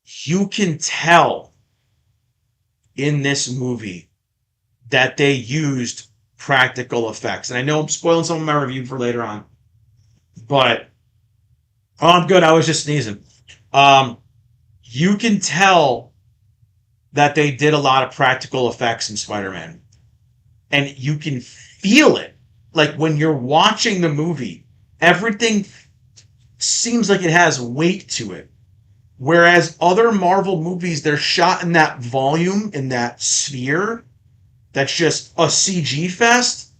You can tell in this movie that they used practical effects. And I know I'm spoiling some of my review for later on, but oh, I'm good. I was just sneezing. Um, you can tell that they did a lot of practical effects in Spider-Man, and you can feel it. Like when you're watching the movie, everything seems like it has weight to it. Whereas other Marvel movies, they're shot in that volume, in that sphere, that's just a CG fest,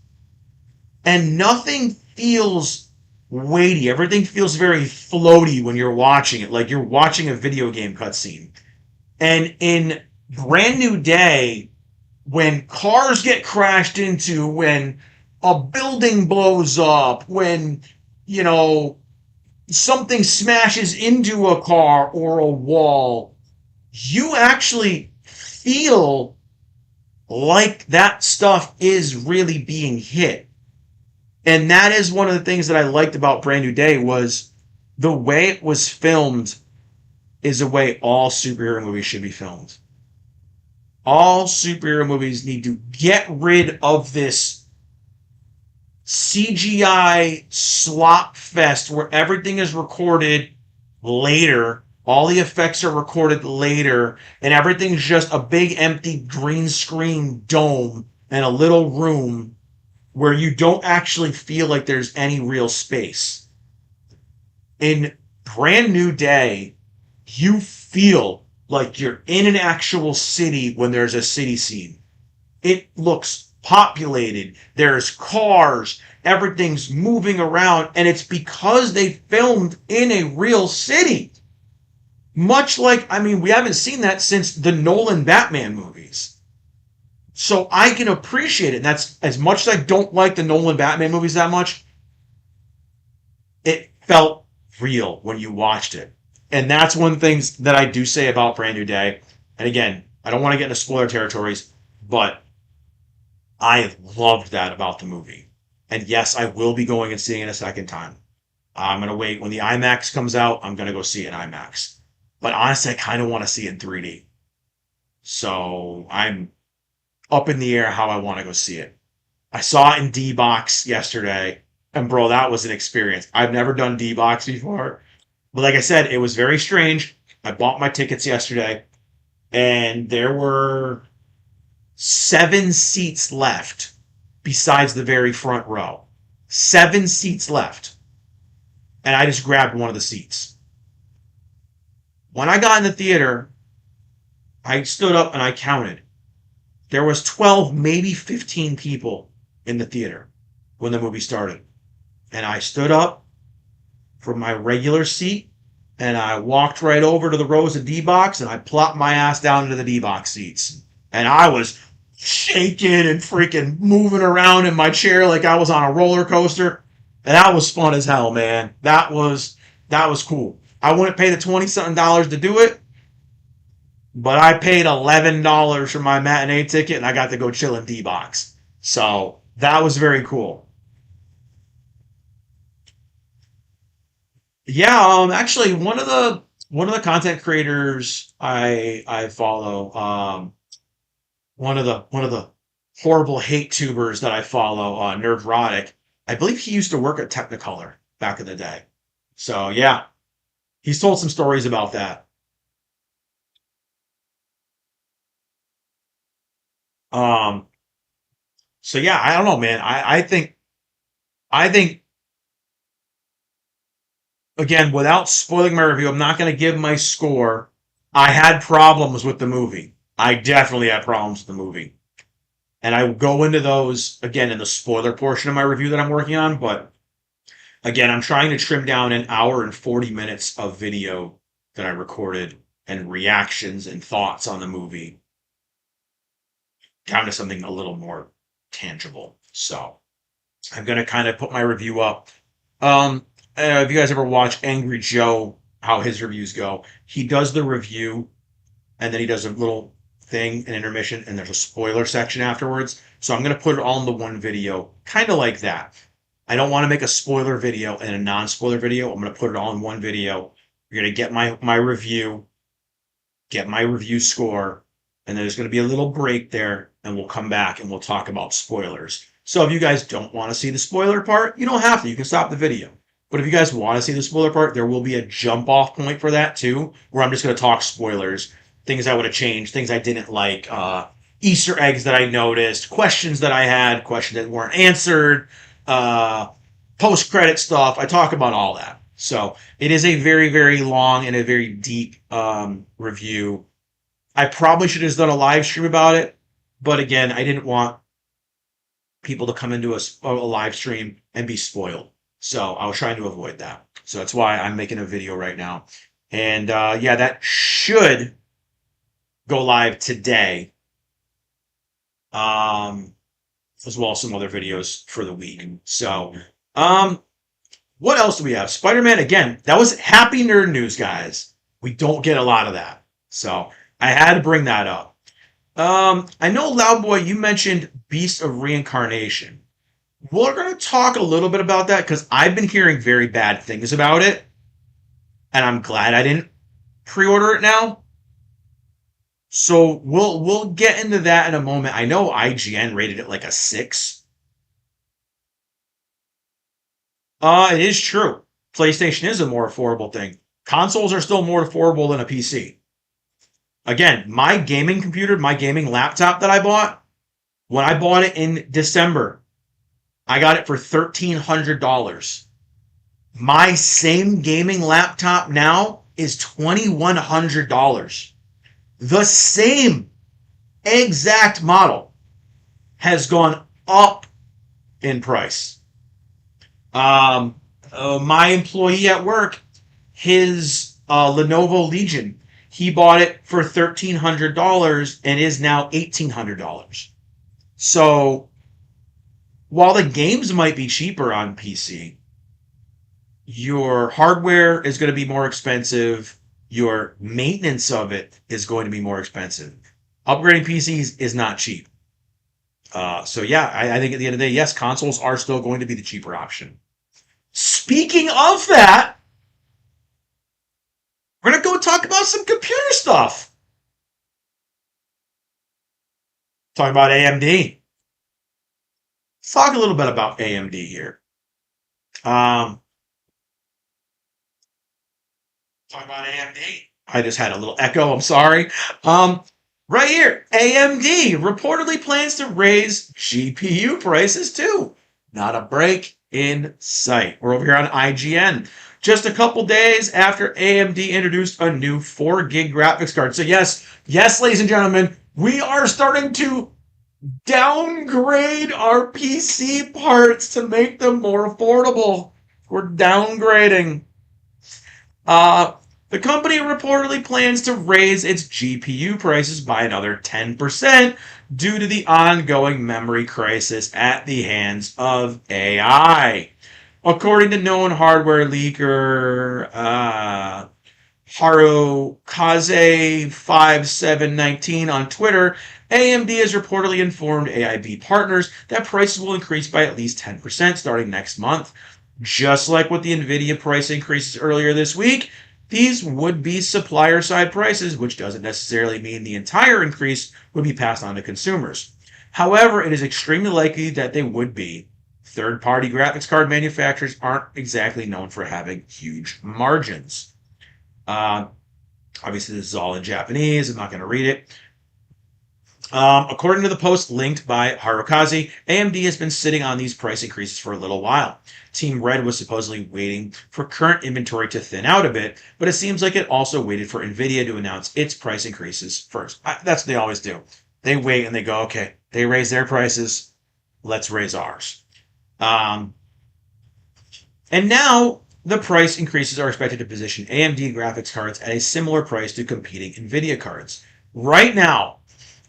and nothing feels weighty. Everything feels very floaty when you're watching it, like you're watching a video game cutscene. And in Brand New Day, when cars get crashed into, when a building blows up, when, you know, something smashes into a car or a wall, you actually feel like that stuff is really being hit. And that is one of the things that I liked about Brand New Day was the way it was filmed is the way all superhero movies should be filmed. All superhero movies need to get rid of this CGI slop fest where everything is recorded later, all the effects are recorded later, and everything's just a big empty green screen dome and a little room where you don't actually feel like there's any real space. In Brand New Day, you feel like you're in an actual city when there's a city scene. It looks populated. There's cars. Everything's moving around. And it's because they filmed in a real city. Much like, I mean, we haven't seen that since the Nolan Batman movies. So I can appreciate it. And that's as much as I don't like the Nolan Batman movies that much, it felt real when you watched it. And that's one of the things that I do say about Brand New Day. And again, I don't want to get into spoiler territories, but I loved that about the movie. And yes, I will be going and seeing it a second time. I'm going to wait when the IMAX comes out. I'm going to go see it in IMAX. But honestly, I kind of want to see it in 3D. So I'm up in the air how I want to go see it. I saw it in D box yesterday, and bro, that was an experience. I've never done D box before, but like I said, it was very strange. I bought my tickets yesterday, and there were 7 seats left besides the very front row. 7 seats left, and I just grabbed one of the seats. When I got in the theater, I stood up and I counted. There was 12, maybe 15 people in the theater when the movie started. And I stood up from my regular seat and I walked right over to the rows of D box and I plopped my ass down into the D box seats. And I was shaking and freaking moving around in my chair like I was on a roller coaster. And that was fun as hell, man. That was cool. I wouldn't pay the 20 something dollars to do it, but I paid $11 for my matinee ticket and I got to go chill in D box. So that was very cool. Yeah, actually one of the content creators I follow, one of the horrible hate tubers that I follow, Nerdrotic, I believe he used to work at Technicolor back in the day. So yeah, he's told some stories about that. Um, so yeah, I don't know, man. I think again, without spoiling my review, I'm not going to give my score. I had problems with the movie. I definitely had problems with the movie. And I will go into those again in the spoiler portion of my review that I'm working on. But again, I'm trying to trim down an hour and 40 minutes of video that I recorded and reactions and thoughts on the movie down to something a little more tangible. So I'm going to kind of put my review up. If you guys ever watch Angry Joe, how his reviews go, he does the review and then he does a little thing, an intermission, and there's a spoiler section afterwards. So I'm going to put it all into one video, kind of like that. I don't want to make a spoiler video and a non-spoiler video. I'm going to put it all in one video. You're going to get my review, get my review score, and then there's going to be a little break there, and we'll come back and we'll talk about spoilers. So if you guys don't want to see the spoiler part, you don't have to. You can stop the video. But if you guys want to see the spoiler part, there will be a jump off point for that too, where I'm just going to talk spoilers, things I would have changed, things I didn't like, Easter eggs that I noticed, questions that I had, questions that weren't answered, uh, post credit stuff. I talk about all that. So it is a very, very long and a very deep review. I probably should have done a live stream about it, but again, I didn't want people to come into a live stream and be spoiled. So I was trying to avoid that. So that's why I'm making a video right now. And yeah, that should go live today, um, as well as some other videos for the week. So, um, what else do we have? Spider-Man, again, that was happy nerd news, guys. We don't get a lot of that. So I had to bring that up. I know, Loudboy, you mentioned Beast of Reincarnation. We're going to talk a little bit about that because I've been hearing very bad things about it, and I'm glad I didn't pre-order it now. So we'll get into that in a moment. I know IGN rated it like a 6. It is true. PlayStation is a more affordable thing. Consoles are still more affordable than a PC. Again, my gaming computer, my gaming laptop that I bought, when I bought it in December, I got it for $1,300. My same gaming laptop now is $2,100. The same exact model has gone up in price. My employee at work, his Lenovo Legion, he bought it for $1,300 and is now $1,800. So while the games might be cheaper on PC, your hardware is going to be more expensive. Your maintenance of it is going to be more expensive. Upgrading PCs is not cheap. So yeah, I think at the end of the day, yes, consoles are still going to be the cheaper option. Speaking of that, we're gonna go talk about some computer stuff. Talk about AMD. Let's talk a little bit about AMD here. Um, Talk about AMD. I just had a little echo. I'm sorry. Um, right here, AMD reportedly plans to raise GPU prices too. Not a break in sight. We're over here on IGN. Just a couple days after AMD introduced a new 4 gig graphics card. So yes, ladies and gentlemen, we are starting to downgrade our PC parts to make them more affordable. We're downgrading. Uh, the company reportedly plans to raise its GPU prices by another 10% due to the ongoing memory crisis at the hands of AI. According to known hardware leaker Harukaze5719 on Twitter, AMD has reportedly informed AIB partners that prices will increase by at least 10% starting next month. Just like with the Nvidia price increases earlier this week, these would be supplier side prices, which doesn't necessarily mean the entire increase would be passed on to consumers. However, it is extremely likely that they would be. Third party graphics card manufacturers aren't exactly known for having huge margins. Uh, Obviously, this is all in Japanese. I'm not going to read it. According to the post linked by Harukaze, AMD has been sitting on these price increases for a little while. Team Red was supposedly waiting for current inventory to thin out a bit, but it seems like it also waited for Nvidia to announce its price increases first. That's what they always do. They wait and they go, okay, they raise their prices, let's raise ours. Um, and now the price increases are expected to position AMD graphics cards at a similar price to competing Nvidia cards. Right now,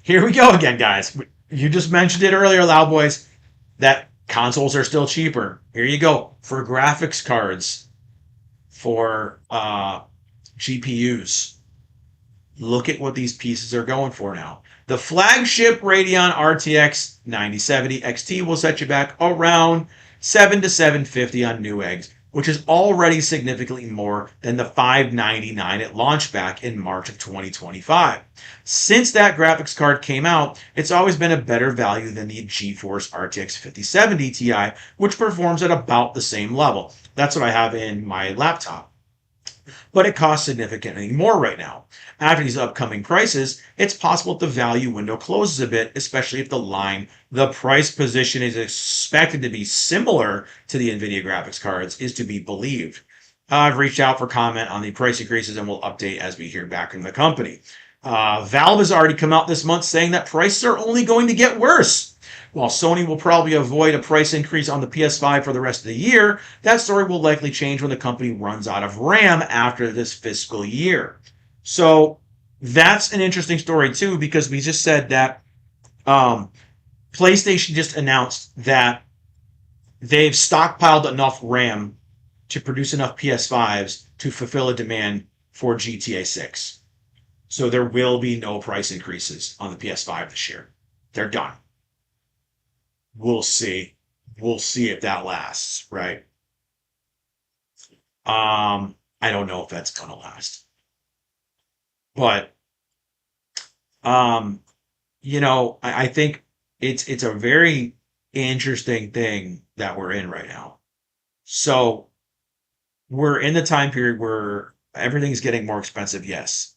here we go again, guys. You just mentioned it earlier, Loud Boys, that consoles are still cheaper. Here you go. For graphics cards, for GPUs, look at what these pieces are going for now. The flagship Radeon RTX 9070 XT will set you back around 7 to 750 on Newegg's, which is already significantly more than the 599 it launched back in March of 2025. Since that graphics card came out, it's always been a better value than the GeForce RTX 5070 Ti, which performs at about the same level. That's what I have in my laptop, but it costs significantly more right now. After these upcoming prices, it's possible that the value window closes a bit, especially if the price position is expected to be similar to the NVIDIA graphics cards, is to be believed. I've reached out for comment on the price increases and will update as we hear back from the company. Valve has already come out this month saying that prices are only going to get worse. While Sony will probably avoid a price increase on the PS5 for the rest of the year, that story will likely change when the company runs out of RAM after this fiscal year. So that's an interesting story too, because we just said that PlayStation just announced that they've stockpiled enough RAM to produce enough PS5s to fulfill a demand for GTA 6. So there will be no price increases on the PS5 this year. They're done. We'll see. We'll see if that lasts, right? I don't know if that's gonna last. But um, I think it's a very interesting thing that we're in right now. So we're in the time period where everything's getting more expensive, yes.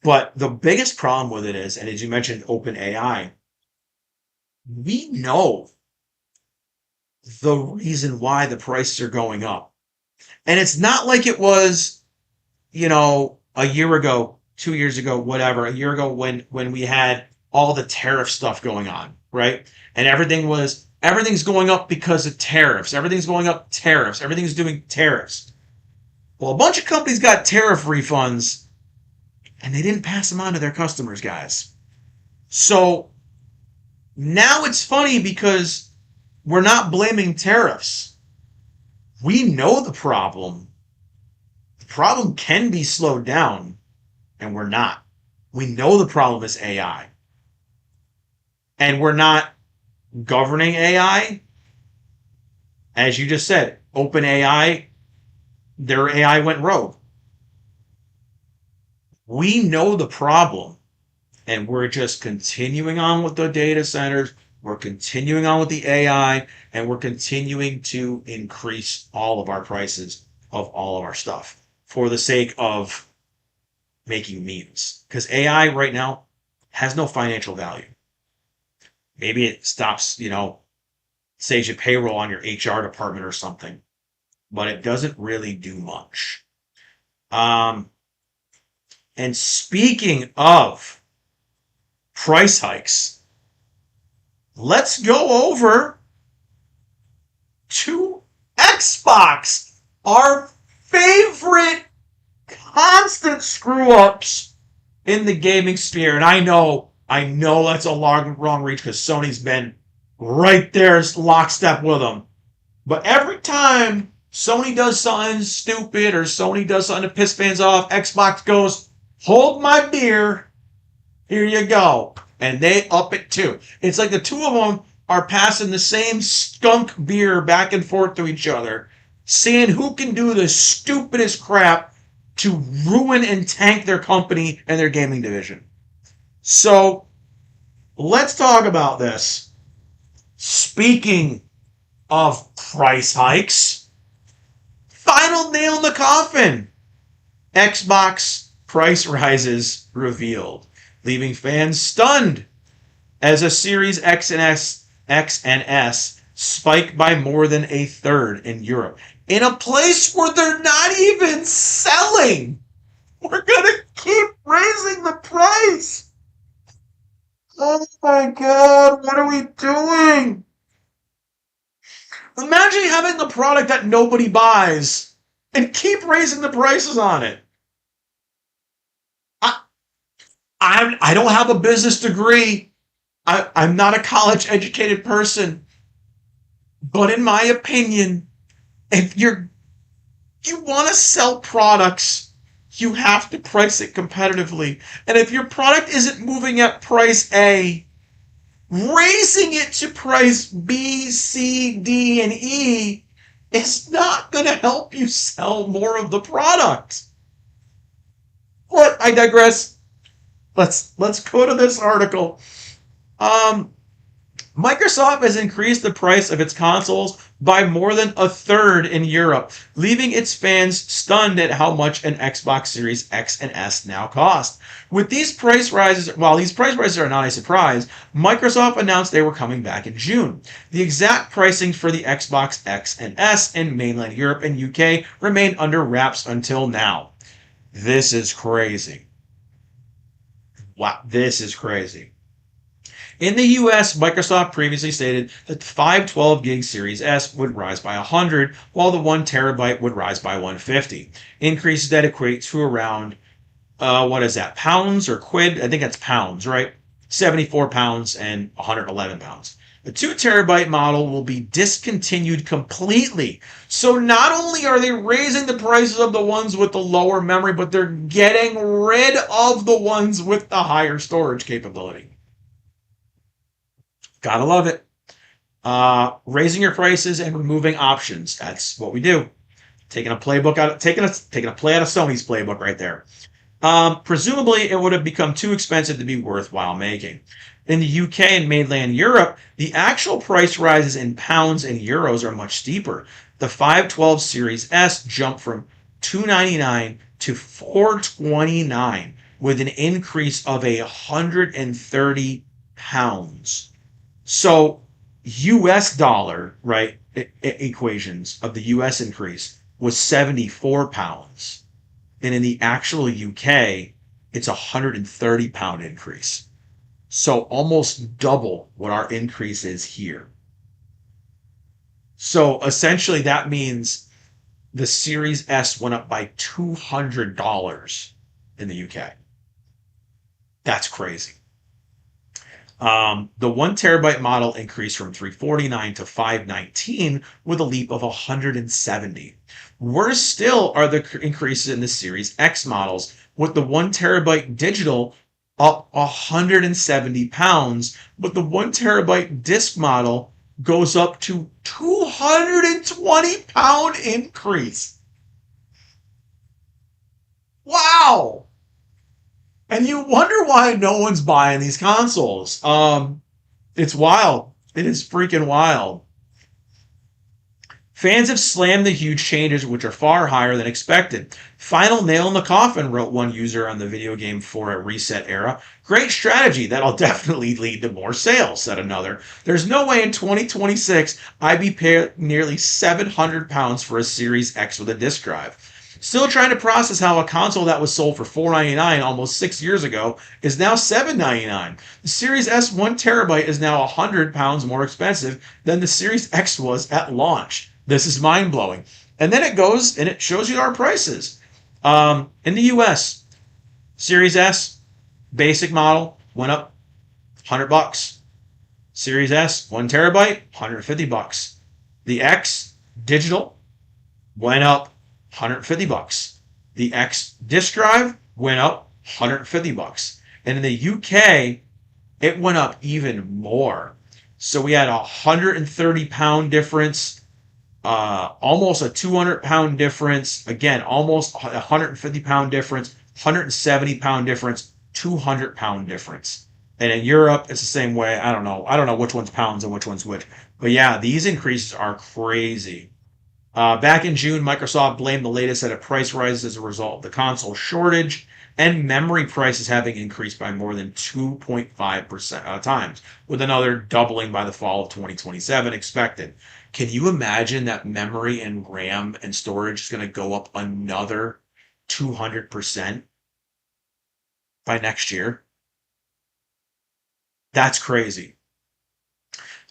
But the biggest problem with it is, and as you mentioned, open AI, we know the reason why the prices are going up. And it's not like it was, a year ago, 2 years ago, whatever, a year ago when we had all the tariff stuff going on, right? And everything's going up because of tariffs. Everything's going up tariffs. Everything's doing tariffs. Well, a bunch of companies got tariff refunds and they didn't pass them on to their customers, guys. So now it's funny because we're not blaming tariffs. We know the problem. The problem can be slowed down, and we're not. We know the problem is AI. And we're not governing AI, as you just said, OpenAI, their AI went rogue. We know the problem, and we're just continuing on with the data centers. We're continuing on with the AI, and we're continuing to increase all of our prices of all of our stuff for the sake of making memes. Because AI right now has no financial value. Maybe it stops, saves you payroll on your HR department or something, but it doesn't really do much. Um, and speaking of price hikes, let's go over to Xbox, our favorite constant screw ups in the gaming sphere. And I know that's a long, wrong reach because Sony's been right there, lockstep with them. But every time Sony does something stupid or Sony does something to piss fans off, Xbox goes, hold my beer, here you go. And they up it too. It's like the two of them are passing the same skunk beer back and forth to each other, seeing who can do the stupidest crap to ruin and tank their company and their gaming division. So let's talk about this. Speaking of price hikes, final nail in the coffin. Xbox price rises revealed, leaving fans stunned as a Series X and S spike by more than a third in Europe. In a place where they're not even selling. We're going to keep raising the price. Oh my God, what are we doing? Imagine having the product that nobody buys and keep raising the prices on it. I don't have a business degree. I'm not a college educated person. But in my opinion, if you want to sell products, you have to price it competitively. And if your product isn't moving at price A, raising it to price B, C, D, and E is not going to help you sell more of the product. But I digress. Let's go to this article. Microsoft has increased the price of its consoles by more than a third in Europe, leaving its fans stunned at how much an Xbox Series X and S now cost. While these price rises are not a surprise, Microsoft announced they were coming back in June. The exact pricing for the Xbox X and S in mainland Europe and UK remained under wraps until now. This is crazy. Wow, this is crazy. In the US, Microsoft previously stated that the 512 gig Series S would rise by 100, while the 1 terabyte would rise by 150. Increases that equate to around, what is that, pounds or quid? I think that's pounds, right? 74 pounds and 111 pounds. The 2 terabyte model will be discontinued completely. So not only are they raising the prices of the ones with the lower memory, but they're getting rid of the ones with the higher storage capability. Gotta love it. Raising your prices and removing options. That's what we do. Taking a play out of Sony's playbook right there. Presumably, it would have become too expensive to be worthwhile making. In the UK and mainland Europe, the actual price rises in pounds and euros are much steeper. The 512 Series S jumped from $299 to $429 with an increase of 130 pounds. So US dollar, right, equations of the US increase was 74 pounds. And in the actual UK, it's 130 pound increase. So almost double what our increase is here. So essentially that means the Series S went up by $200 in the UK. That's crazy. The 1 terabyte model increased from $349 to $519 with a leap of 170. Worse still are the increases in the Series X models, with the 1 terabyte digital up 170 pounds, but the 1 terabyte disk model goes up to 220 pound increase. Wow. And you wonder why no one's buying these consoles. It's wild. It is freaking wild. Fans have slammed the huge changes, which are far higher than expected. Final nail in the coffin, wrote one user on the video game for a reset era. Great strategy. That'll definitely lead to more sales, said another. There's no way in 2026 I'd be paying nearly 700 pounds for a Series X with a disk drive. Still trying to process how a console that was sold for $499 almost 6 years ago is now $799. The Series S 1 terabyte is now 100 pounds more expensive than the Series X was at launch. This is mind blowing. And then it goes and it shows you our prices. In the US, Series S basic model went up $100. Series S 1 terabyte, $150. The X digital went up $150. The X disk drive went up $150. And in the UK, it went up even more. So we had a 130 pound difference, almost a 200 pound difference. Again, almost a 150 pound difference, 170 pound difference, 200 pound difference. And in Europe, it's the same way. I don't know. I don't know which one's pounds and which one's which. But yeah, these increases are crazy. Back in June, Microsoft blamed the latest set of price rises as a result of the console shortage and memory prices having increased by more than 2.5% times, with another doubling by the fall of 2027 expected. Can you imagine that memory and RAM and storage is going to go up another 200% by next year? That's crazy.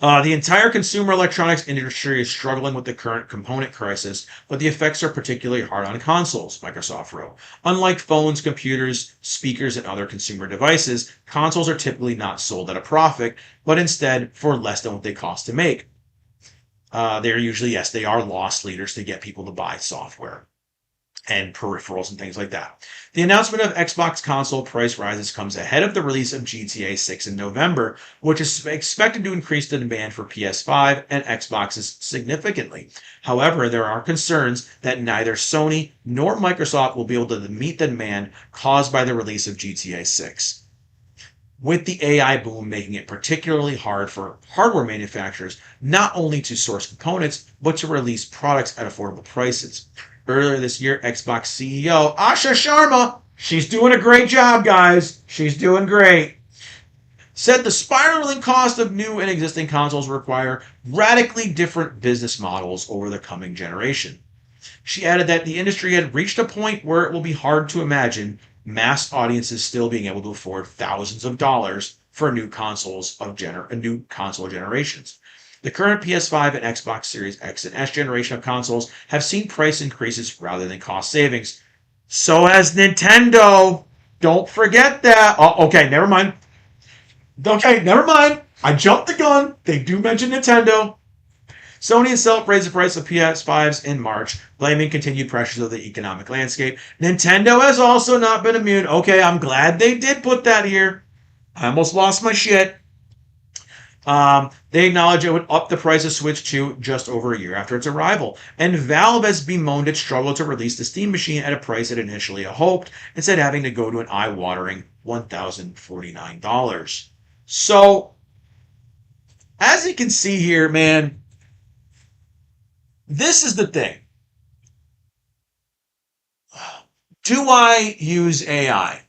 The entire consumer electronics industry is struggling with the current component crisis, but the effects are particularly hard on consoles, Microsoft wrote. Unlike phones, computers, speakers, and other consumer devices, consoles are typically not sold at a profit, but instead for less than what they cost to make. They're usually, yes, they are loss leaders to get people to buy software and peripherals and things like that. The announcement of Xbox console price rises comes ahead of the release of GTA 6 in November, which is expected to increase the demand for PS5 and Xboxes significantly. However, there are concerns that neither Sony nor Microsoft will be able to meet the demand caused by the release of GTA 6, with the AI boom making it particularly hard for hardware manufacturers not only to source components, but to release products at affordable prices. Earlier this year, Xbox CEO Asha Sharma, she's doing a great job, guys. She's doing great, said the spiraling cost of new and existing consoles require radically different business models over the coming generation. She added that the industry had reached a point where it will be hard to imagine mass audiences still being able to afford thousands of dollars for new new console generations. The current PS5 and Xbox Series X and S generation of consoles have seen price increases rather than cost savings. So has Nintendo. Don't forget that. Oh, okay, never mind. Okay, never mind. I jumped the gun. They do mention Nintendo. Sony itself raised the price of PS5s in March, blaming continued pressures of the economic landscape. Nintendo has also not been immune. Okay, I'm glad they did put that here. I almost lost my shit. They acknowledge it would up the price of Switch 2 just over a year after its arrival. And Valve has bemoaned its struggle to release the Steam machine at a price it initially hoped, instead having to go to an eye-watering $1,049. So, as you can see here, man, this is the thing. Do I use AI?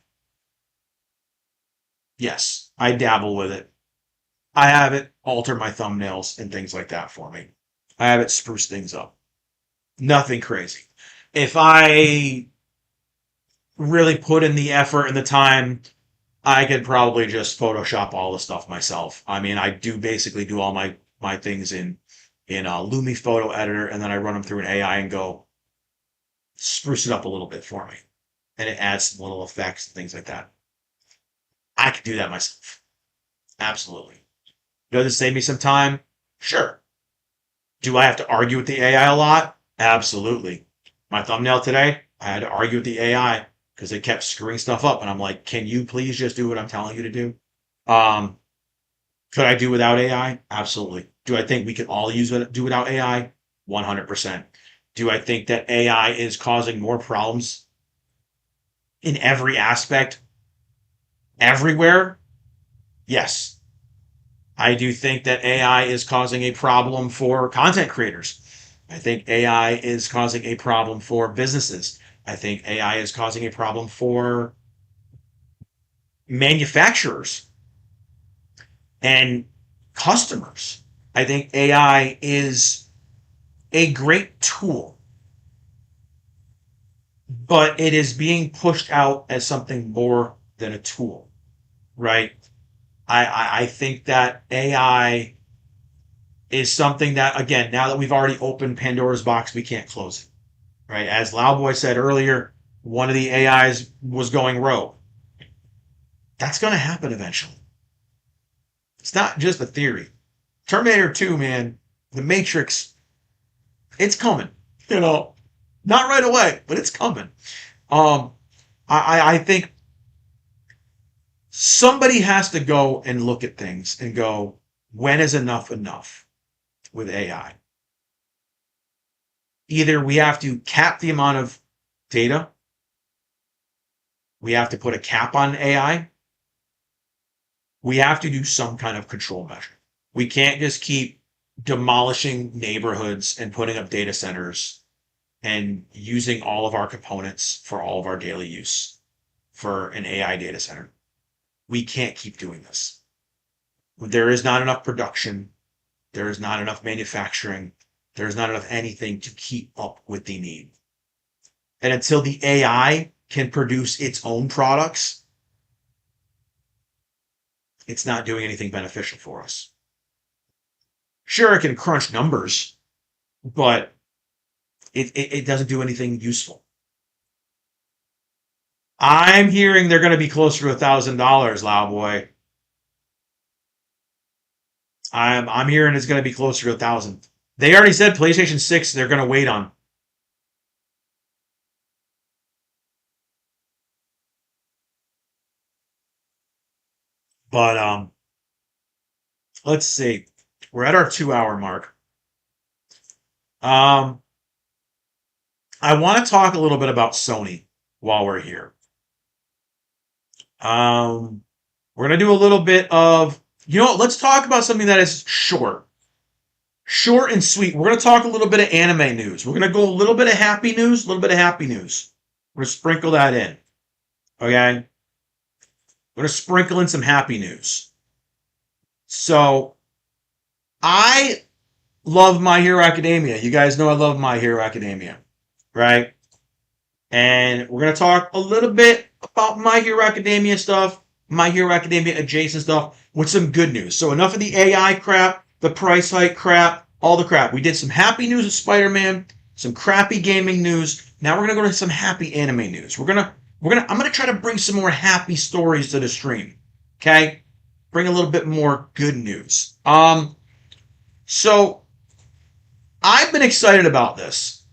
Yes, I dabble with it. I have it alter my thumbnails and things like that for me. I have it spruce things up. Nothing crazy. If I really put in the effort and the time, I could probably just Photoshop all the stuff myself. I mean, I do basically do all my things in a Lumi photo editor, and then I run them through an AI and go spruce it up a little bit for me, and it adds some little effects and things like that. I could do that myself. Absolutely. Does it save me some time? Sure. Do I have to argue with the AI a lot? Absolutely. My thumbnail today, I had to argue with the AI. because it kept screwing stuff up. And I'm like, can you please just do what I'm telling you to do? Um, could I do without AI? Absolutely. Do I think we could all do without AI? 100%. Do I think that AI is causing more problems in every aspect, everywhere? Yes. I do think that AI is causing a problem for content creators. I think AI is causing a problem for businesses. I think AI is causing a problem for manufacturers and customers. I think AI is a great tool, but it is being pushed out as something more than a tool, right? I think that AI is something that, again, now that we've already opened Pandora's box, we can't close it, right? As Loudboy said earlier, one of the AIs was going rogue. That's going to happen eventually. It's not just a theory. Terminator 2, man, The Matrix, it's coming. You know, not right away, but it's coming. Um, I think somebody has to go and look at things and go, when is enough enough with AI? Either we have to cap the amount of data, we have to put a cap on AI, we have to do some kind of control measure. We can't just keep demolishing neighborhoods and putting up data centers and using all of our components for all of our daily use for an AI data center. We can't keep doing this. There is not enough production. There is not enough manufacturing. There is not enough anything to keep up with the need. And until the AI can produce its own products, it's not doing anything beneficial for us. Sure, it can crunch numbers, but it doesn't do anything useful. I'm hearing they're going to be closer to $1,000, Loudboy. I'm hearing it's going to be closer to 1,000. They already said PlayStation 6 they're going to wait on. But let's see. We're at our 2 hour mark. Um, I want to talk a little bit about Sony while we're here. Um, we're gonna do a little bit of, let's talk about something that is short and sweet. We're gonna talk a little bit of anime news. We're gonna go a little bit of happy news, a little bit of happy news. We're gonna sprinkle that in. Okay, we're gonna sprinkle in some happy news. So I love My Hero Academia. You guys know I love My Hero Academia, right? And we're going to talk a little bit about My Hero Academia stuff, My Hero Academia adjacent stuff, with some good news. So enough of the AI crap, the price hike crap, all the crap. We did some happy news with Spider-Man, some crappy gaming news. Now we're going to go to some happy anime news. I'm going to try to bring some more happy stories to the stream. Okay? Bring a little bit more good news. So I've been excited about this.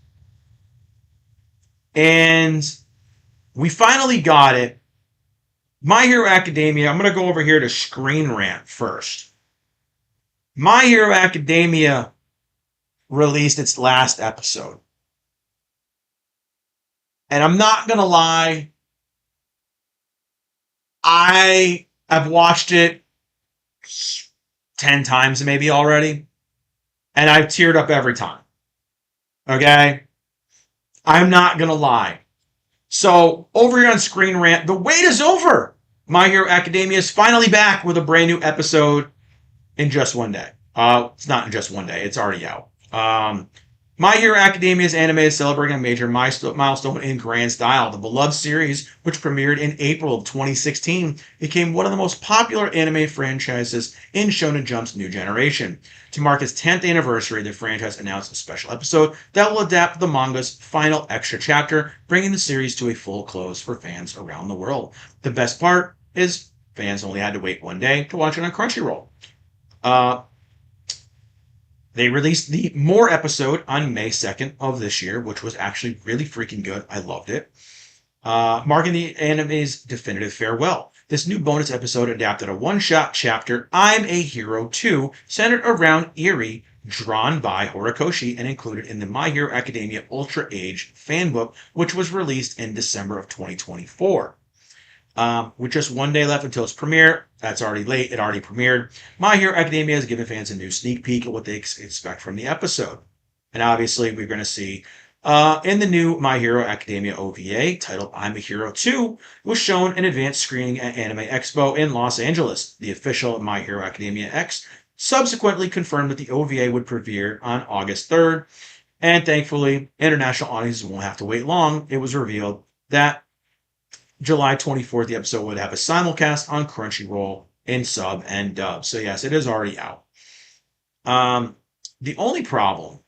And we finally got it. My Hero Academia, I'm going to go over here to Screen Rant first. My Hero Academia released its last episode. And I'm not going to lie, I have watched it 10 times maybe already. And I've teared up every time. Okay? I'm not going to lie. So, over here on Screen Rant, the wait is over. My Hero Academia is finally back with a brand new episode in just one day. It's not in just one day. It's already out. My Hero Academia's anime is celebrating a major milestone in grand style. The beloved series, which premiered in April of 2016, became one of the most popular anime franchises in Shonen Jump's new generation. To mark its 10th anniversary, the franchise announced a special episode that will adapt the manga's final extra chapter, bringing the series to a full close for fans around the world. The best part is fans only had to wait one day to watch it on Crunchyroll. They released the More episode on May 2nd of this year, which was actually really freaking good. I loved it. marking the anime's definitive farewell. This new bonus episode adapted a one-shot chapter, I'm a Hero 2, centered around Eri, drawn by Horikoshi and included in the My Hero Academia Ultra Age fan book, which was released in December of 2024. With just one day left until its premiere, that's already late, it already premiered, My Hero Academia has given fans a new sneak peek at what they expect from the episode. And obviously, we're going to see in the new My Hero Academia OVA, titled I'm a Hero 2, was shown an advanced screening at Anime Expo in Los Angeles. The official My Hero Academia X subsequently confirmed that the OVA would premiere on August 3rd, and thankfully, international audiences won't have to wait long. It was revealed that July 24th, the episode would have a simulcast on Crunchyroll in sub and dub. So yes, it is already out. The only problem,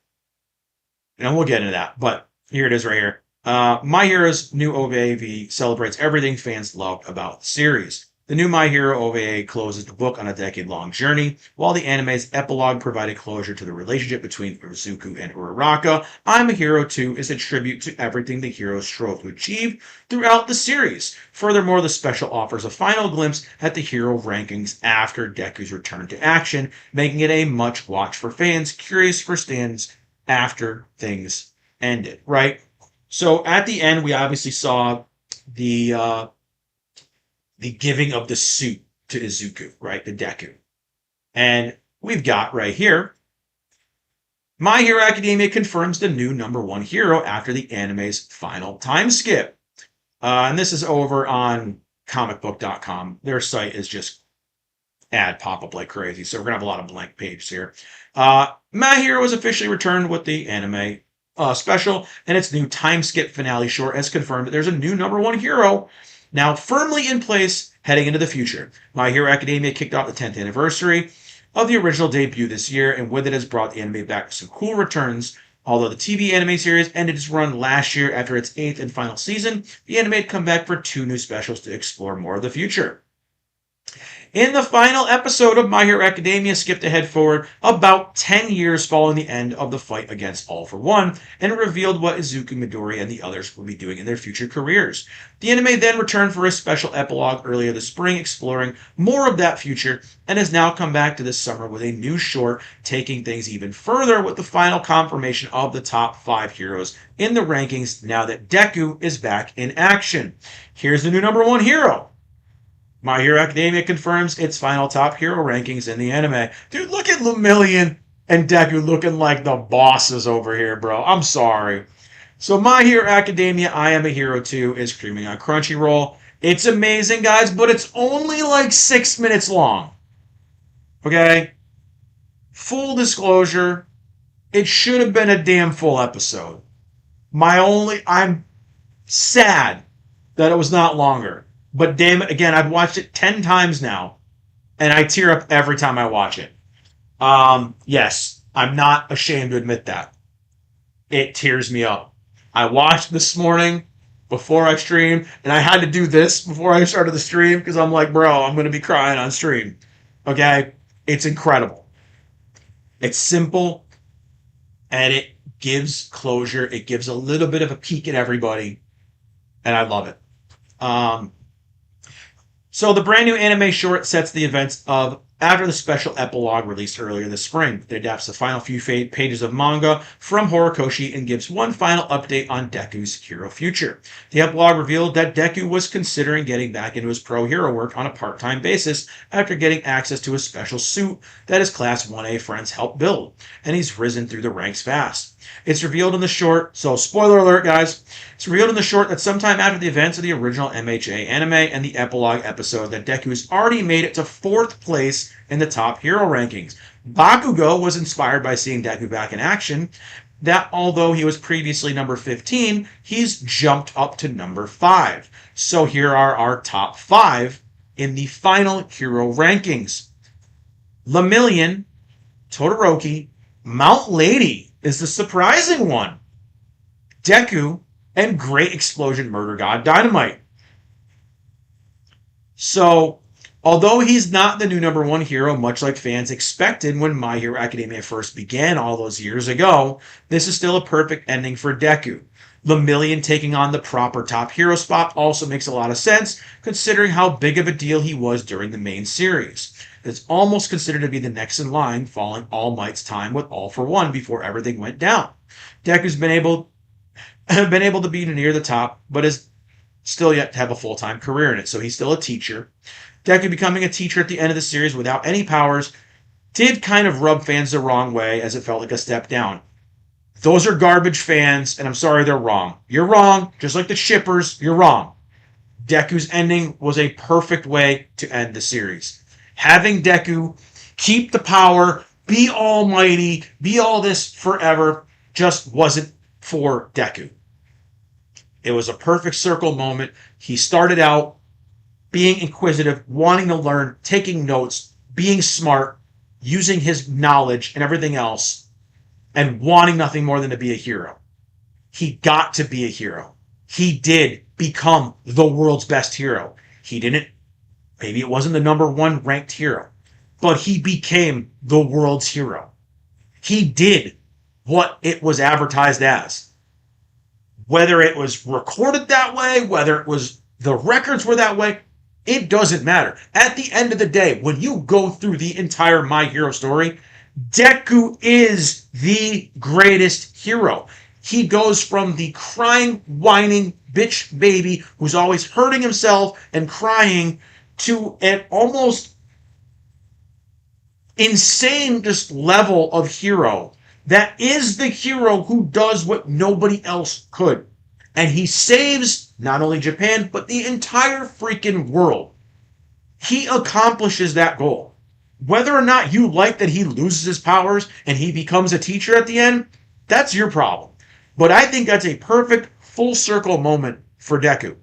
and we'll get into that, but here it is right here. My Hero's new OVA celebrates everything fans loved about the series. The new My Hero OVA closes the book on a decade-long journey, while the anime's epilogue provided closure to the relationship between Izuku and Uraraka. I'm a Hero 2 is a tribute to everything the heroes strove to achieve throughout the series. Furthermore, the special offers a final glimpse at the hero rankings after Deku's return to action, making it a must watch for fans curious for stands after things ended, right? So at the end, we obviously saw the giving of the suit to Izuku, right? The Deku. And we've got right here, My Hero Academia confirms the new number one hero after the anime's final time skip. And this is over on comicbook.com. Their site is just ad pop up like crazy. So we're going to have a lot of blank pages here. My Hero was officially returned with the anime special, and its new time skip finale short has confirmed that there's a new number one hero now firmly in place heading into the future. My Hero Academia kicked off the 10th anniversary of the original debut this year, and with it has brought the anime back with some cool returns. Although the TV anime series ended its run last year after its 8th and final season, the anime had come back for 2 new specials to explore more of the future. In the final episode of My Hero Academia, skipped ahead forward about 10 years following the end of the fight against All for One, and revealed what Izuku, Midori, and the others will be doing in their future careers. The anime then returned for a special epilogue earlier this spring, exploring more of that future, and has now come back to this summer with a new short, taking things even further with the final confirmation of the top 5 heroes in the rankings now that Deku is back in action. Here's the new number one hero. My Hero Academia confirms its final top hero rankings in the anime. Dude, look at Lemillion and Deku looking like the bosses over here, bro. I'm sorry. So My Hero Academia, I Am a Hero 2 is streaming on Crunchyroll. It's amazing, guys, but it's only like 6 minutes long. Okay? Full disclosure, it should have been a damn full episode. I'm sad that it was not longer. But damn it, again, I've watched it 10 times now, and I tear up every time I watch it. Yes, I'm not ashamed to admit that. It tears me up. I watched this morning before I streamed, and I had to do this before I started the stream because I'm like, bro, I'm going to be crying on stream. Okay? It's incredible. It's simple, and it gives closure. It gives a little bit of a peek at everybody, and I love it. So the brand new anime short sets the events of after the special epilogue released earlier this spring. It adapts the final few pages of manga from Horikoshi and gives one final update on Deku's hero future. The epilogue revealed that Deku was considering getting back into his pro hero work on a part-time basis after getting access to a special suit that his Class 1A friends helped build, and he's risen through the ranks fast. It's revealed in the short, so spoiler alert, guys. It's revealed in the short that sometime after the events of the original MHA anime and the epilogue episode that Deku has already made it to 4th place in the top hero rankings. Bakugo was inspired by seeing Deku back in action, that although he was previously number 15, he's jumped up to number 5. So here are our top 5 in the final hero rankings. Lemillion, Todoroki, Mount Lady is the surprising one. Deku, and Great Explosion Murder God Dynamite. So, although he's not the new number one hero, much like fans expected when My Hero Academia first began all those years ago, this is still a perfect ending for Deku. Lemillion taking on the proper top hero spot also makes a lot of sense, considering how big of a deal he was during the main series. It's almost considered to be the next in line, following All Might's time with All for One before everything went down. Deku's been able to be near the top, but is still yet to have a full-time career in it, so he's still a teacher. Deku becoming a teacher at the end of the series without any powers did kind of rub fans the wrong way, as it felt like a step down. Those are garbage fans, and I'm sorry they're wrong. You're wrong, just like the shippers, you're wrong. Deku's ending was a perfect way to end the series. Having Deku keep the power, be almighty, be all this forever, just wasn't for Deku. It was a perfect circle moment. He started out being inquisitive, wanting to learn, taking notes, being smart, using his knowledge and everything else, and wanting nothing more than to be a hero. He got to be a hero. He did become the world's best hero. He didn't, maybe it wasn't the number one ranked hero, but he became the world's hero. He did what it was advertised as. Whether it was recorded that way, whether it was the records were that way, it doesn't matter. At the end of the day, when you go through the entire My Hero story, Deku is the greatest hero. He goes from the crying, whining bitch baby who's always hurting himself and crying to an almost insane just level of hero that is the hero who does what nobody else could. And he saves not only Japan, but the entire freaking world. He accomplishes that goal. Whether or not you like that he loses his powers and he becomes a teacher at the end, that's your problem. But I think that's a perfect full circle moment for Deku.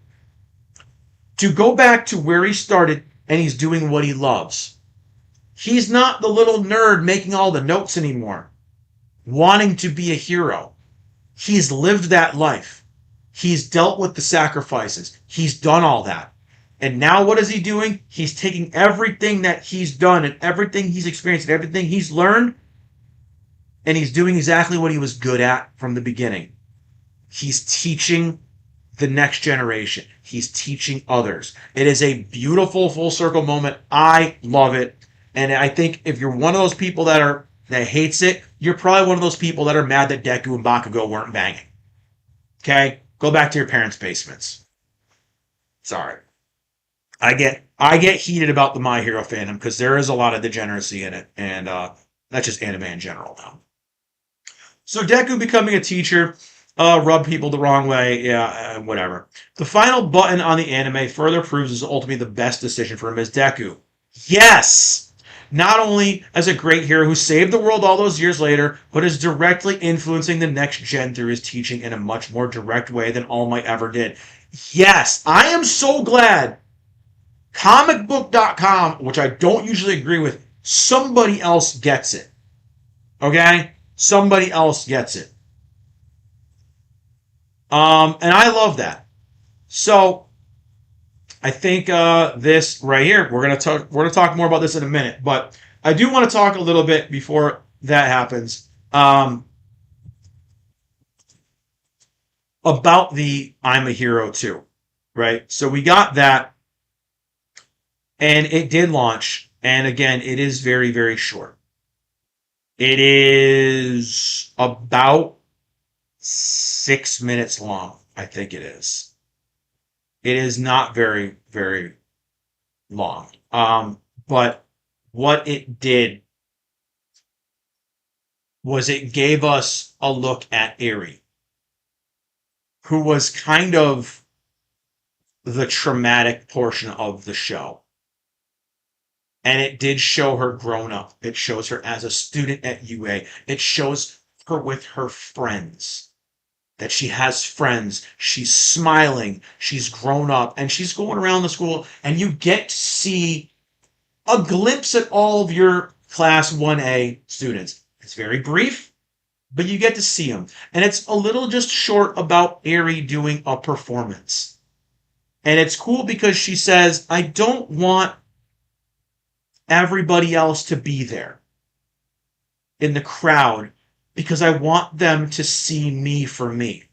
To go back to where he started and he's doing what he loves. He's not the little nerd making all the notes anymore, wanting to be a hero. He's lived that life. He's dealt with the sacrifices. He's done all that. And now what is he doing? He's taking everything that he's done and everything he's experienced and everything he's learned, and he's doing exactly what he was good at from the beginning. He's teaching the next generation. He's teaching others. It is a beautiful full circle moment. I love it. And I think if you're one of those people that hates it, you're probably one of those people that are mad that Deku and Bakugo weren't banging. Okay? Go back to your parents' basements. Sorry. I get heated about the My Hero fandom because there is a lot of degeneracy in it, and that's just anime in general now. So Deku becoming a teacher rubbed people the wrong way, yeah, whatever. The final button on the anime further proves is ultimately the best decision for him as Deku. Yes! Not only as a great hero who saved the world all those years later, but is directly influencing the next gen through his teaching in a much more direct way than All Might ever did. Yes, I am so glad comicbook.com, which I don't usually agree with, somebody else gets it. Okay? Somebody else gets it. And I love that. So I think this right here, we're gonna talk more about this in a minute, but I do want to talk a little bit before that happens about the I'm a Hero too, right? So we got that, and it did launch, and again, it is very, very short. It is about 6 minutes long, I think it is. It is not very, very long. But what it did was it gave us a look at Eri, who was kind of the traumatic portion of the show. And it did show her grown up. It shows her as a student at UA. It shows her with her friends. That she has friends, she's smiling, she's grown up, and she's going around the school, and you get to see a glimpse at all of your Class 1A students. It's very brief, but you get to see them. And it's a little just short about Eri doing a performance. And it's cool because she says, I don't want everybody else to be there in the crowd because I want them to see me for me.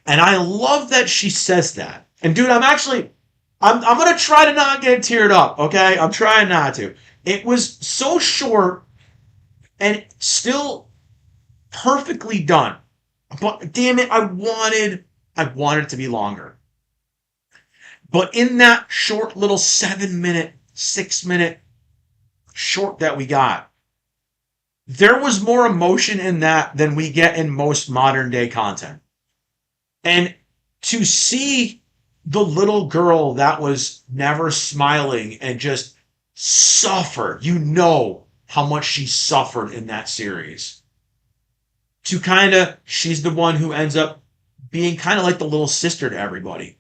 And I love that she says that. And dude, I'm gonna try to not get teared up, okay? I'm trying not to. It was so short and still perfectly done. But damn it, I wanted it to be longer. But in that short little 7 minute, 6 minute short that we got, there was more emotion in that than we get in most modern day content. And to see the little girl that was never smiling and just suffered, you know how much she suffered in that series. To kind of, she's the one who ends up being kind of like the little sister to everybody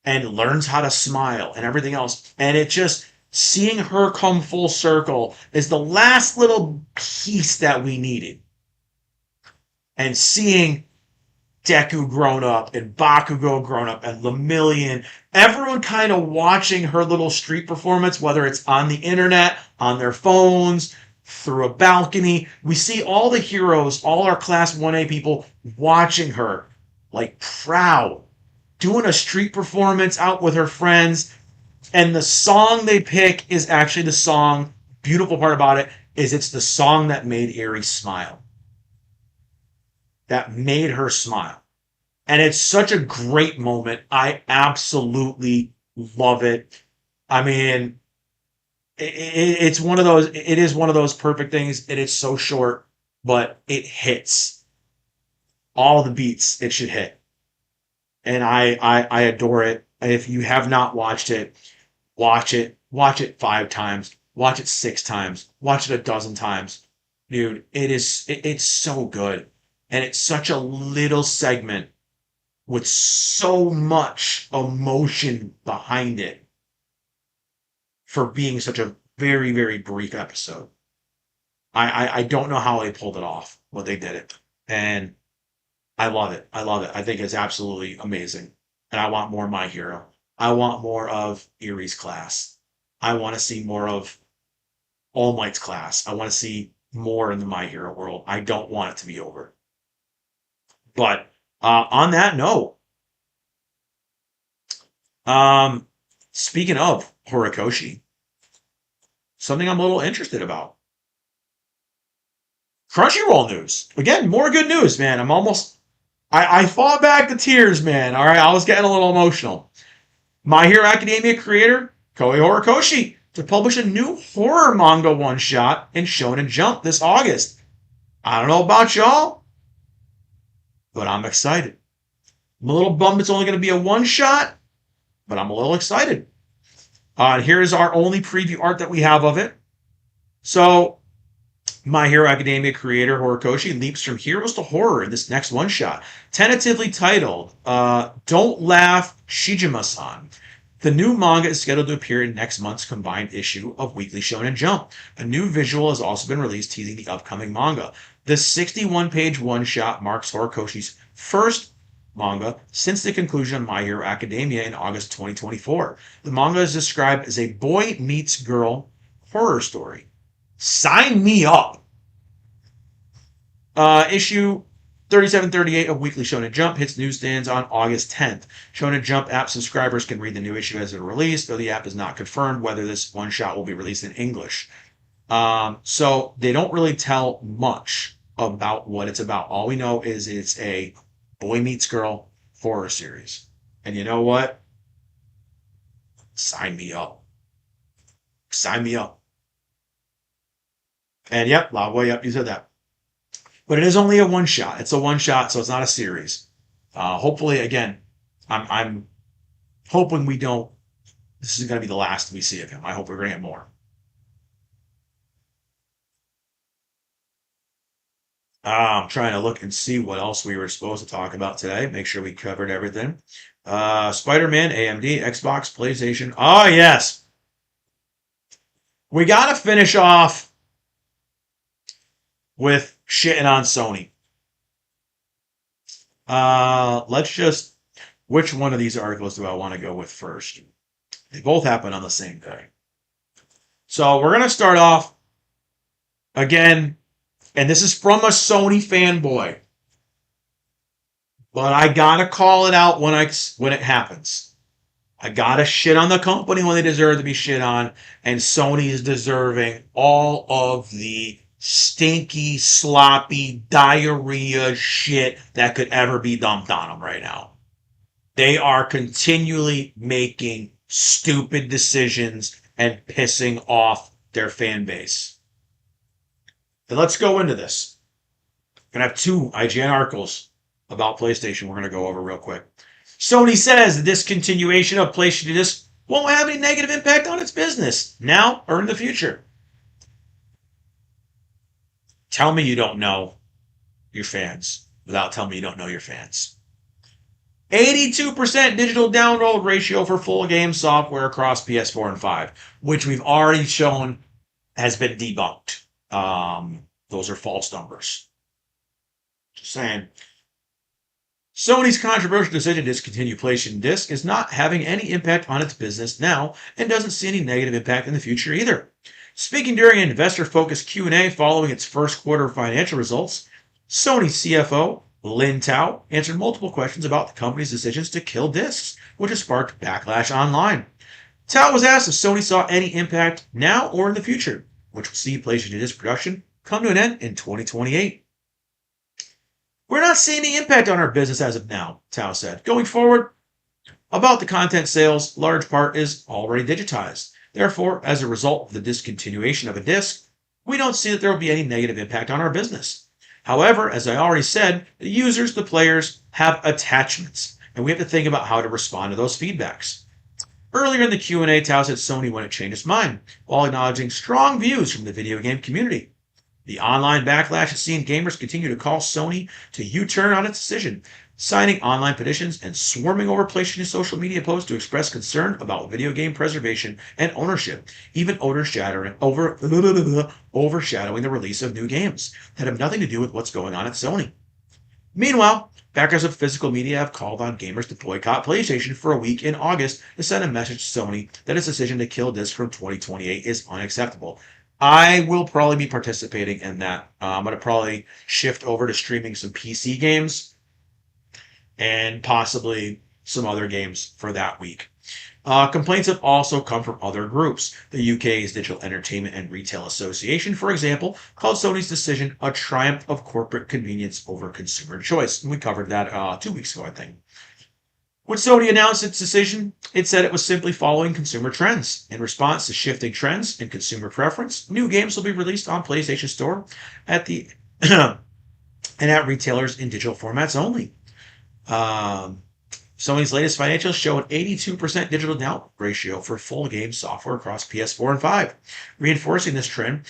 and learns how to smile and everything else. And it just, seeing her come full circle is the last little piece that we needed. And seeing Deku grown up and Bakugo grown up and Lemillion, everyone kind of watching her little street performance, whether it's on the internet, on their phones, through a balcony. We see all the heroes, all our Class 1A people watching her, like proud, doing a street performance out with her friends. And the song they pick is actually the song, beautiful part about it, is it's the song that made Eri smile. That made her smile. And it's such a great moment. I absolutely love it. I mean, it's one of those, it is one of those perfect things. It is so short, but it hits all the beats it should hit. And I adore it. If you have not watched it, watch it. Watch it 5 times. Watch it 6 times. Watch it a dozen times. Dude, it's so good. And it's such a little segment with so much emotion behind it for being such a very, very brief episode. I don't know how they pulled it off, but they did it. And I love it. I love it. I think it's absolutely amazing. And I want more My Hero. I want more of Erie's class. I want to see more of All Might's class. I want to see more in the My Hero world. I don't want it to be over. But on that note, speaking of Horikoshi, something I'm a little interested about. Crunchyroll news. Again, more good news, man. I fought back the tears, man. All right, I was getting a little emotional. My Hero Academia creator, Koei Horikoshi, to publish a new horror manga one-shot in Shonen Jump this August. I don't know about y'all, but I'm excited. I'm a little bummed it's only going to be a one-shot, but I'm a little excited. Here's our only preview art that we have of it. So, My Hero Academia creator Horikoshi leaps from heroes to horror in this next one-shot, tentatively titled Don't Laugh, Shijima-san. The new manga is scheduled to appear in next month's combined issue of Weekly Shonen Jump. A new visual has also been released teasing the upcoming manga. This 61-page one-shot marks Horikoshi's first manga since the conclusion of My Hero Academia in August 2024. The manga is described as a boy meets girl horror story. Sign me up! Issue 3738 of Weekly Shonen Jump hits newsstands on August 10th. Shonen Jump app subscribers can read the new issue as it released, though the app is not confirmed whether this one-shot will be released in English. So they don't really tell much about what it's about. All we know is it's a boy meets girl horror series. And you know what? Sign me up. Sign me up. And yep, Loudboy, yep, you said that. But it is only a one shot. It's a one shot, so it's not a series. Hopefully, again, I'm hoping we don't. This is going to be the last we see of him. I hope we're going to get more. I'm trying to look and see what else we were supposed to talk about today. Make sure we covered everything. Spider-Man, AMD, Xbox, PlayStation. Oh, yes. We got to finish off with shitting on Sony. Let's just... Which one of these articles do I want to go with first? They both happen on the same day. So we're going to start off, again, and this is from a Sony fanboy. but I gotta call it out when it happens. I gotta shit on the company when they deserve to be shit on, and Sony is deserving all of the stinky, sloppy, diarrhea shit that could ever be dumped on them right now. They are continually making stupid decisions and pissing off their fan base. And let's go into this. I'm going to have two IGN articles about PlayStation we're going to go over real quick. Sony says the discontinuation of PlayStation Disc won't have any negative impact on its business now or in the future. Tell me you don't know your fans without telling me you don't know your fans. 82% digital download ratio for full game software across PS4 and 5, which we've already shown has been debunked. Those are false numbers. Just saying. Sony's controversial decision to discontinue PlayStation Disc is not having any impact on its business now and doesn't see any negative impact in the future either. Speaking during an investor-focused Q&A following its first quarter financial results, Sony CFO Lin Tao answered multiple questions about the company's decisions to kill discs, which has sparked backlash online. Tao was asked if Sony saw any impact now or in the future, which will see PlayStation Disc production come to an end in 2028. We're not seeing any impact on our business as of now, Tao said. Going forward, about the content sales, large part is already digitized. Therefore, as a result of the discontinuation of a disc, we don't see that there will be any negative impact on our business. However, as I already said, the users, the players, have attachments, and we have to think about how to respond to those feedbacks. Earlier in the Q&A, Tao said Sony wouldn't change its mind, while acknowledging strong views from the video game community. The online backlash has seen gamers continue to call Sony to U-turn on its decision, signing online petitions and swarming over PlayStation social media posts to express concern about video game preservation and ownership, even overshadowing the release of new games that have nothing to do with what's going on at Sony. Meanwhile, backers of physical media have called on gamers to boycott PlayStation for a week in August to send a message to Sony that its decision to kill discs from 2028 is unacceptable. I will probably be participating in that. I'm going to probably shift over to streaming some PC games and possibly some other games for that week. Complaints have also come from other groups. The UK's Digital Entertainment and Retail Association, for example, called Sony's decision a triumph of corporate convenience over consumer choice. And we covered that 2 weeks ago, I think. When Sony announced its decision, it said it was simply following consumer trends. In response to shifting trends and consumer preference, new games will be released on PlayStation Store at the and at retailers in digital formats only. Sony's latest financials show an 82% digital download ratio for full game software across PS4 and 5. Reinforcing this trend,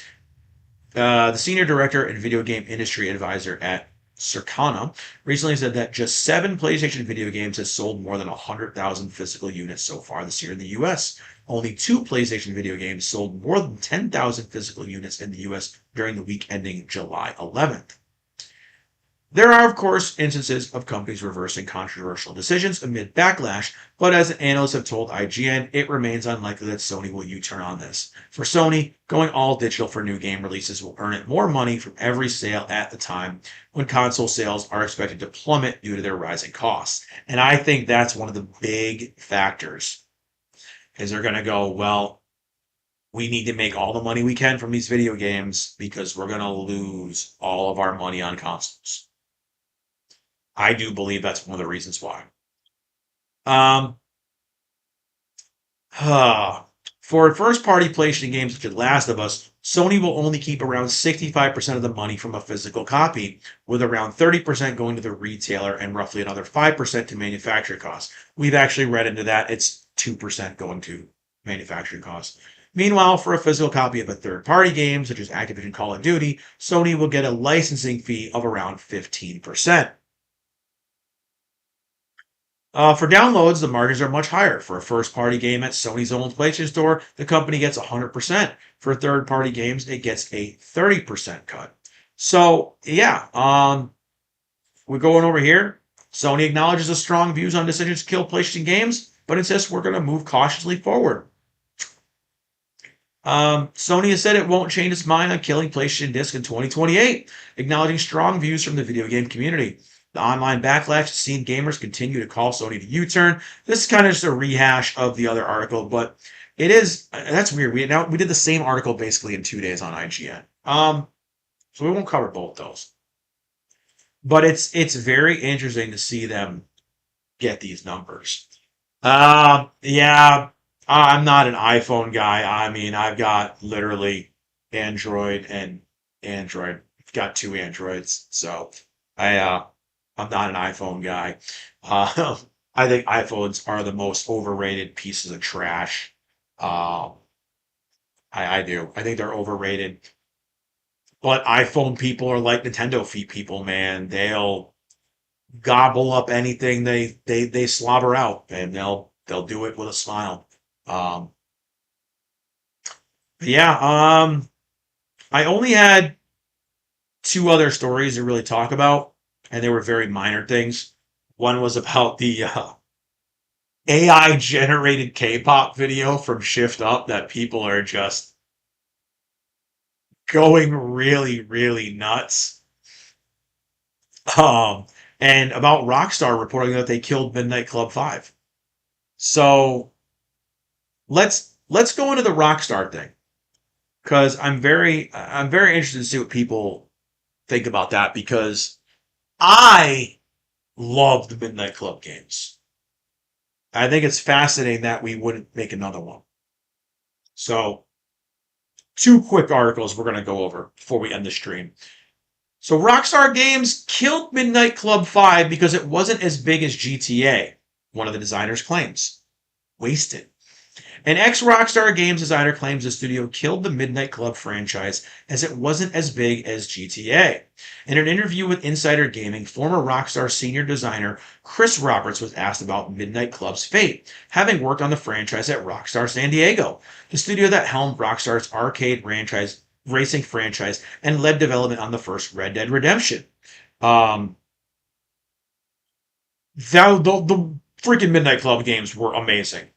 the senior director and video game industry advisor at Circana recently said that just 7 PlayStation video games has sold more than 100,000 physical units so far this year in the US. Only 2 PlayStation video games sold more than 10,000 physical units in the US during the week ending July 11th. There are, of course, instances of companies reversing controversial decisions amid backlash, but as analysts have told IGN, it remains unlikely that Sony will U-turn on this. For Sony, going all digital for new game releases will earn it more money from every sale at the time, when console sales are expected to plummet due to their rising costs. And I think that's one of the big factors, is they're going to go, well, we need to make all the money we can from these video games because we're going to lose all of our money on consoles. I do believe that's one of the reasons why. For first-party PlayStation games such as Last of Us, Sony will only keep around 65% of the money from a physical copy, with around 30% going to the retailer and roughly another 5% to manufacturing costs. We've actually read into that. It's 2% going to manufacturing costs. Meanwhile, for a physical copy of a third-party game, such as Activision Call of Duty, Sony will get a licensing fee of around 15%. For downloads, the margins are much higher. For a first-party game at Sony's own PlayStation Store, the company gets 100%. For third-party games, it gets a 30% cut. So, yeah, we're going over here. Sony acknowledges the strong views on decisions to kill PlayStation games, but insists we're going to move cautiously forward. Sony has said it won't change its mind on killing PlayStation Disc in 2028, acknowledging strong views from the video game community. The online backlash has seen gamers continue to call Sony to U-turn. This is kind of just a rehash of the other article, but it is that's weird. We did the same article basically in 2 days on IGN. So we won't cover both those, but it's very interesting to see them get these numbers. Yeah, I'm not an iPhone guy. I mean, I've got literally Android and Android. I've got two Androids, so I I'm not an iPhone guy. Uh, I think iPhones are the most overrated pieces of trash. Um, I do. I think they're overrated. But iPhone people are like Nintendo feet people, man. They'll gobble up anything they slobber out, and they'll do it with a smile. Um, but yeah, I only had two other stories to really talk about, and they were very minor things. One was about the AI generated K-pop video from ShiftUP that people are just going really, really nuts. Um, and about Rockstar reporting that they killed Midnight Club 5. So let's go into the Rockstar thing because I'm very interested to see what people think about that because I love the Midnight Club games. I think it's fascinating that we wouldn't make another one. So two quick articles we're going to go over before we end the stream. So Rockstar Games killed Midnight Club 5 because it wasn't as big as GTA, one of the designers claims. Wasted. An ex-Rockstar Games designer claims the studio killed the Midnight Club franchise as it wasn't as big as GTA. In an interview with Insider Gaming, former Rockstar senior designer Chris Roberts was asked about Midnight Club's fate, having worked on the franchise at Rockstar San Diego, the studio that helmed Rockstar's arcade franchise, racing franchise and led development on the first Red Dead Redemption. Um, the freaking Midnight Club games were amazing.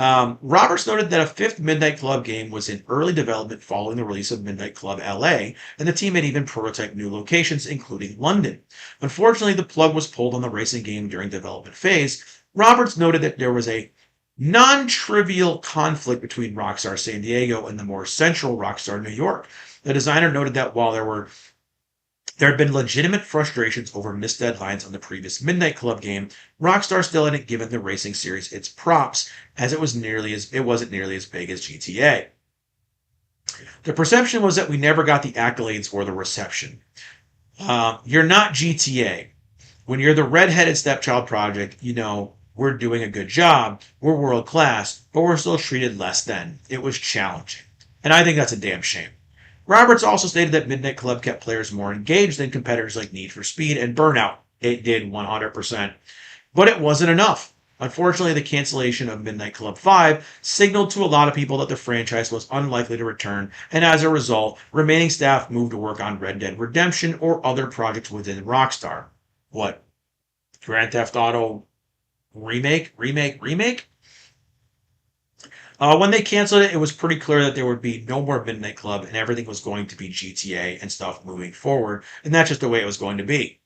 Roberts noted that a fifth Midnight Club game was in early development following the release of Midnight Club LA, and the team had even prototyped new locations, including London. Unfortunately, the plug was pulled on the racing game during development phase. Roberts noted that there was a non-trivial conflict between Rockstar San Diego and the more central Rockstar New York. The designer noted that while there had been legitimate frustrations over missed deadlines on the previous Midnight Club game, Rockstar still hadn't given the racing series its props, as it wasn't nearly as big as GTA. The perception was that we never got the accolades or the reception. You're not GTA. When you're the redheaded stepchild project, we're doing a good job, we're world class, but we're still treated less than. It was challenging. And I think that's a damn shame. Roberts also stated that Midnight Club kept players more engaged than competitors like Need for Speed and Burnout. It did 100%. But it wasn't enough. Unfortunately, the cancellation of Midnight Club 5 signaled to a lot of people that the franchise was unlikely to return, and as a result, remaining staff moved to work on Red Dead Redemption or other projects within Rockstar. What? Grand Theft Auto remake? When they canceled it, it was pretty clear that there would be no more Midnight Club and everything was going to be GTA and stuff moving forward, and that's just the way it was going to be.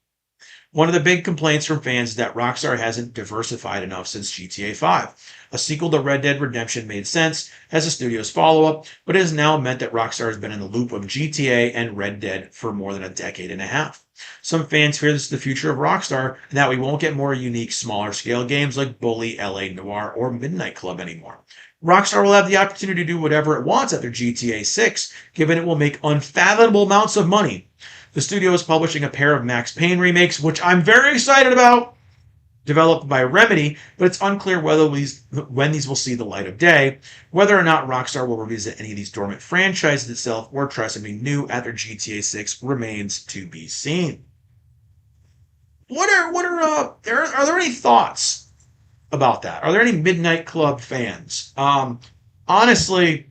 One of the big complaints from fans is that Rockstar hasn't diversified enough since GTA 5. A sequel to Red Dead Redemption made sense as the studio's follow-up, but it has now meant that Rockstar has been in the loop of GTA and Red Dead for more than a decade and a half. Some fans fear this is the future of Rockstar and that we won't get more unique, smaller-scale games like Bully, LA Noire, or Midnight Club anymore. Rockstar will have the opportunity to do whatever it wants after GTA 6, given it will make unfathomable amounts of money. The studio is publishing a pair of Max Payne remakes, which I'm very excited about, developed by Remedy, but it's unclear when these will see the light of day. Whether or not Rockstar will revisit any of these dormant franchises itself or try something new after GTA 6 remains to be seen. Are there any thoughts about that? Are there any Midnight Club fans? Honestly,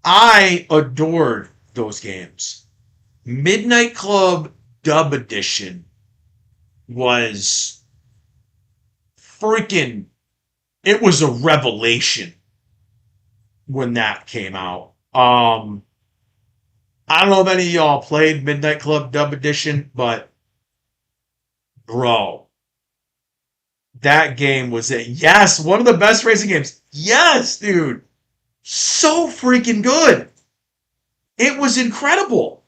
I adored those games. Midnight Club Dub Edition was freaking, it was a revelation when that came out. I don't know if any of y'all played Midnight Club Dub Edition, but bro, that game was it. Yes, one of the best racing games. Yes, dude. So freaking good. It was incredible.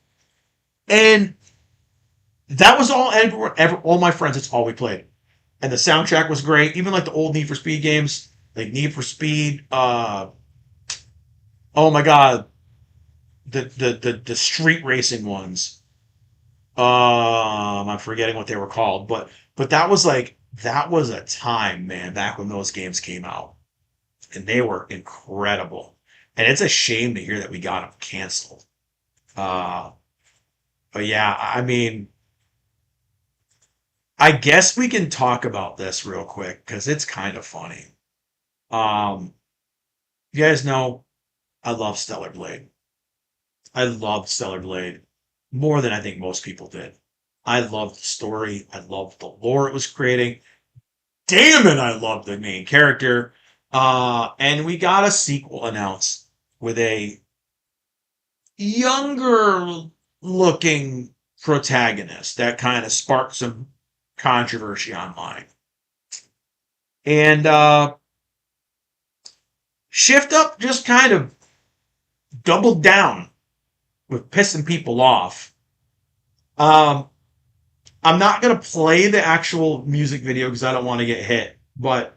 And that was all all my friends, it's all we played. And the soundtrack was great. Even like the old Need for Speed games, like Need for Speed, oh my god, the street racing ones. I'm forgetting what they were called, but that was a time, man, back when those games came out. And they were incredible. And it's a shame to hear that we got them canceled. Uh but yeah, I mean, I guess we can talk about this real quick because it's kind of funny. Um, you guys know I love Stellar Blade. I loved Stellar Blade more than I think most people did. I loved the story. I loved the lore it was creating. Damn it, I loved the main character. And we got a sequel announced with a younger looking protagonist that kind of sparked some controversy online. And Shift Up just kind of doubled down with pissing people off. Um, I'm not gonna play the actual music video because I don't want to get hit. But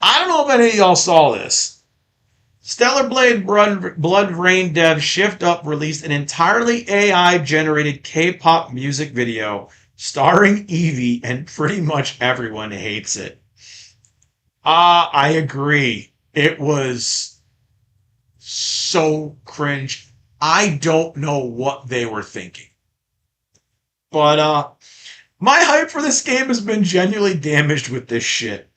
I don't know if any of y'all saw this. Stellar Blade Blood Rain dev Shift Up released an entirely AI generated K-pop music video starring Eevee, and pretty much everyone hates it. I agree. It was so cringe. I don't know what they were thinking. But my hype for this game has been genuinely damaged with this shit.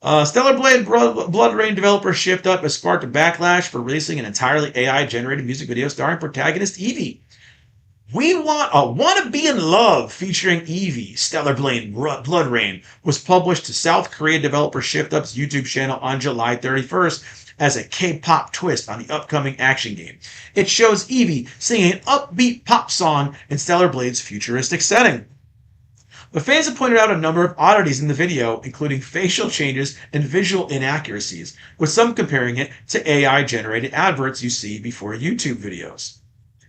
Stellar Blade Blood Rain developer Shift Up has sparked a backlash for releasing an entirely AI generated music video starring protagonist Eevee. We Want a Wanna Be in Love featuring Eevee, Stellar Blade Blood Rain, was published to South Korea developer Shift Up's YouTube channel on July 31st as a K-pop twist on the upcoming action game. It shows Eevee singing an upbeat pop song in Stellar Blade's futuristic setting. The fans have pointed out a number of oddities in the video, including facial changes and visual inaccuracies, with some comparing it to AI-generated adverts you see before YouTube videos.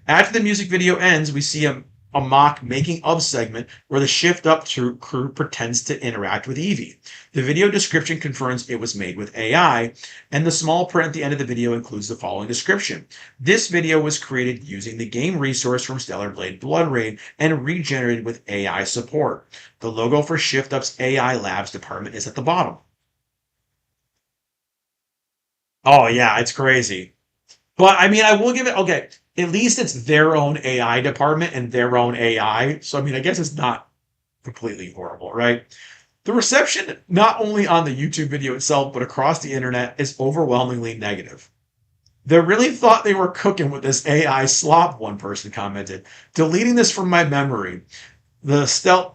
After the music video ends, we see a mock making of segment where the Shift Up crew pretends to interact with Eevee. The video description confirms it was made with AI, and the small print at the end of the video includes the following description. This video was created using the game resource from Stellar Blade Blood Rain and regenerated with AI support. The logo for Shift Up's AI Labs department is at the bottom. Oh yeah, it's crazy. But I mean, I will give it okay. At least it's their own AI department and their own AI. So I mean, I guess it's not completely horrible, right? The reception, not only on the YouTube video itself, but across the internet, is overwhelmingly negative. They really thought they were cooking with this AI slop, one person commented. Deleting this from my memory. The stealth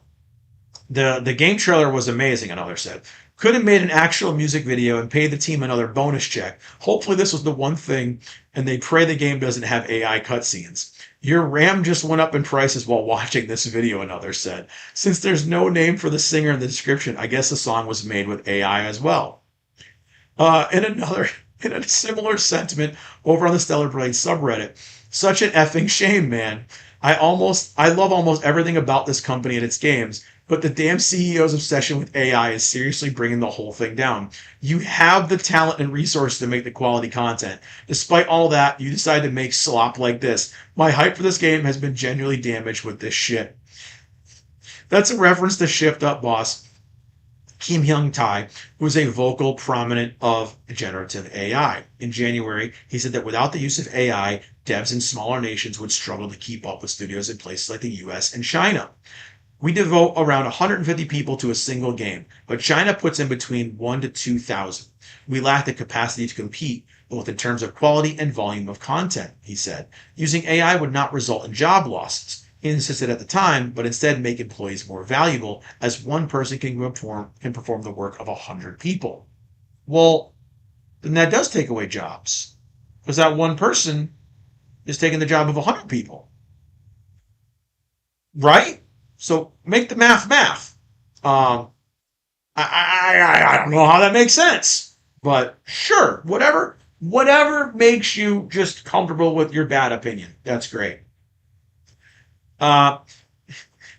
the game trailer was amazing, another said. Could have made an actual music video and paid the team another bonus check. Hopefully this was the one thing, and they pray the game doesn't have AI cutscenes. Your RAM just went up in prices while watching this video, another said. Since there's no name for the singer in the description, I guess the song was made with AI as well. In another, in a similar sentiment over on the Stellar Blade subreddit, such an effing shame, man. I love almost everything about this company and its games, but the damn CEO's obsession with AI is seriously bringing the whole thing down. You have the talent and resources to make the quality content. Despite all that, you decide to make slop like this. My hype for this game has been genuinely damaged with this shit. That's a reference to Shift Up boss Kim Hyung Tai, who is a vocal prominent of generative AI. In January, he said that without the use of AI, devs in smaller nations would struggle to keep up with studios in places like the US and China. We devote around 150 people to a single game, but China puts in between 1 to 2,000. We lack the capacity to compete, both in terms of quality and volume of content, he said. Using AI would not result in job losses, he insisted at the time, but instead make employees more valuable, as one person can perform the work of 100 people. Well, then that does take away jobs, because that one person is taking the job of 100 people, right? So make the math. Um, I don't know how that makes sense, but sure, whatever makes you just comfortable with your bad opinion. That's great. Uh,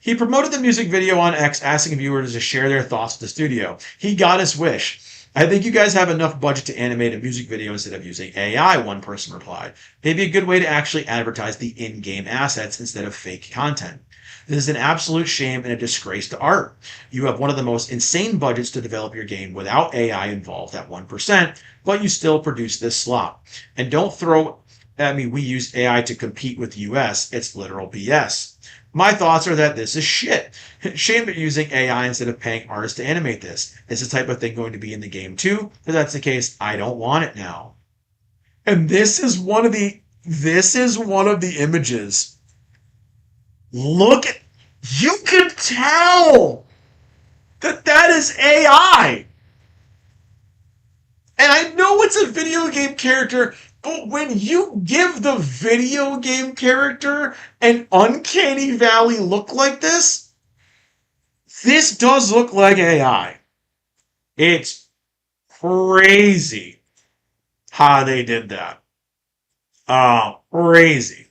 He promoted the music video on X, asking viewers to share their thoughts with the studio. He got his wish. I think you guys have enough budget to animate a music video instead of using AI, one person replied. Maybe a good way to actually advertise the in-game assets instead of fake content. This is an absolute shame and a disgrace to art. You have one of the most insane budgets to develop your game without AI involved at 1%, but you still produce this slop. And don't throw, we use AI to compete with the US. It's literal BS. My thoughts are that this is shit. Shame at using AI instead of paying artists to animate this. Is the type of thing going to be in the game too? If that's the case, I don't want it now. And this is one of the images. Look at, you can tell that is AI. And I know it's a video game character, but when you give the video game character an uncanny valley look like this does look like AI. It's crazy how they did that. Crazy.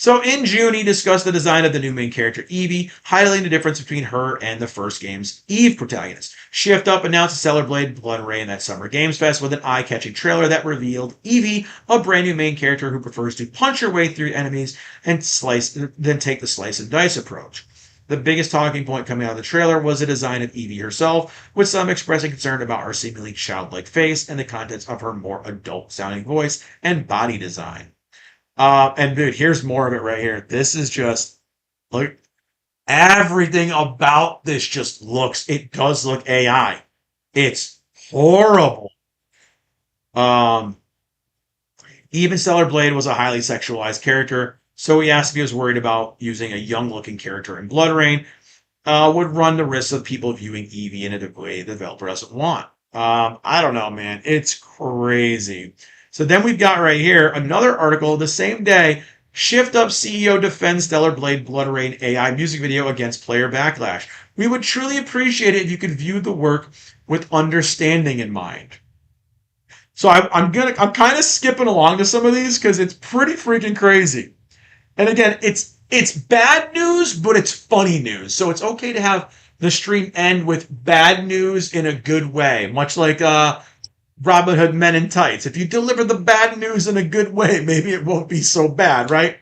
So in June, he discussed the design of the new main character, Evie, highlighting the difference between her and the first game's Eve protagonist. ShiftUP announced Stellar Blade Blood and Rain at Summer Games Fest with an eye-catching trailer that revealed Evie, a brand new main character who prefers to punch her way through enemies and then take the slice and dice approach. The biggest talking point coming out of the trailer was the design of Evie herself, with some expressing concern about her seemingly childlike face and the contents of her more adult-sounding voice and body design. And dude, here's more of it right here. This is just, look, everything about this it does look AI. It's horrible. Um, Even Stellar Blade was a highly sexualized character, so he asked if he was worried about using a young-looking character in Blood Rain would run the risk of people viewing Evie in a way the developer doesn't want. I don't know, man. It's crazy. So then we've got right here another article the same day. ShiftUp CEO defends Stellar Blade Blood Rain AI music video against player backlash. We would truly appreciate it if you could view the work with understanding in mind. So I'm kind of skipping along to some of these because it's pretty freaking crazy. And again, it's bad news, but it's funny news. So it's okay to have the stream end with bad news in a good way, much like Robin Hood Men in Tights. If you deliver the bad news in a good way, maybe it won't be so bad, right?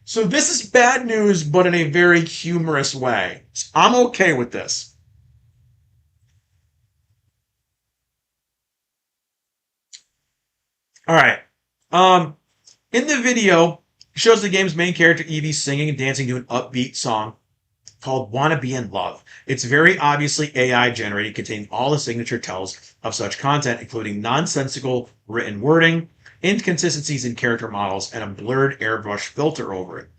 So this is bad news, but in a very humorous way. So I'm okay with this. All right. In the video, it shows the game's main character Evie singing and dancing to an upbeat song called Wanna Be in Love. It's very obviously AI generated, containing all the signature tells of such content, including nonsensical written wording, inconsistencies in character models, and a blurred airbrush filter over it.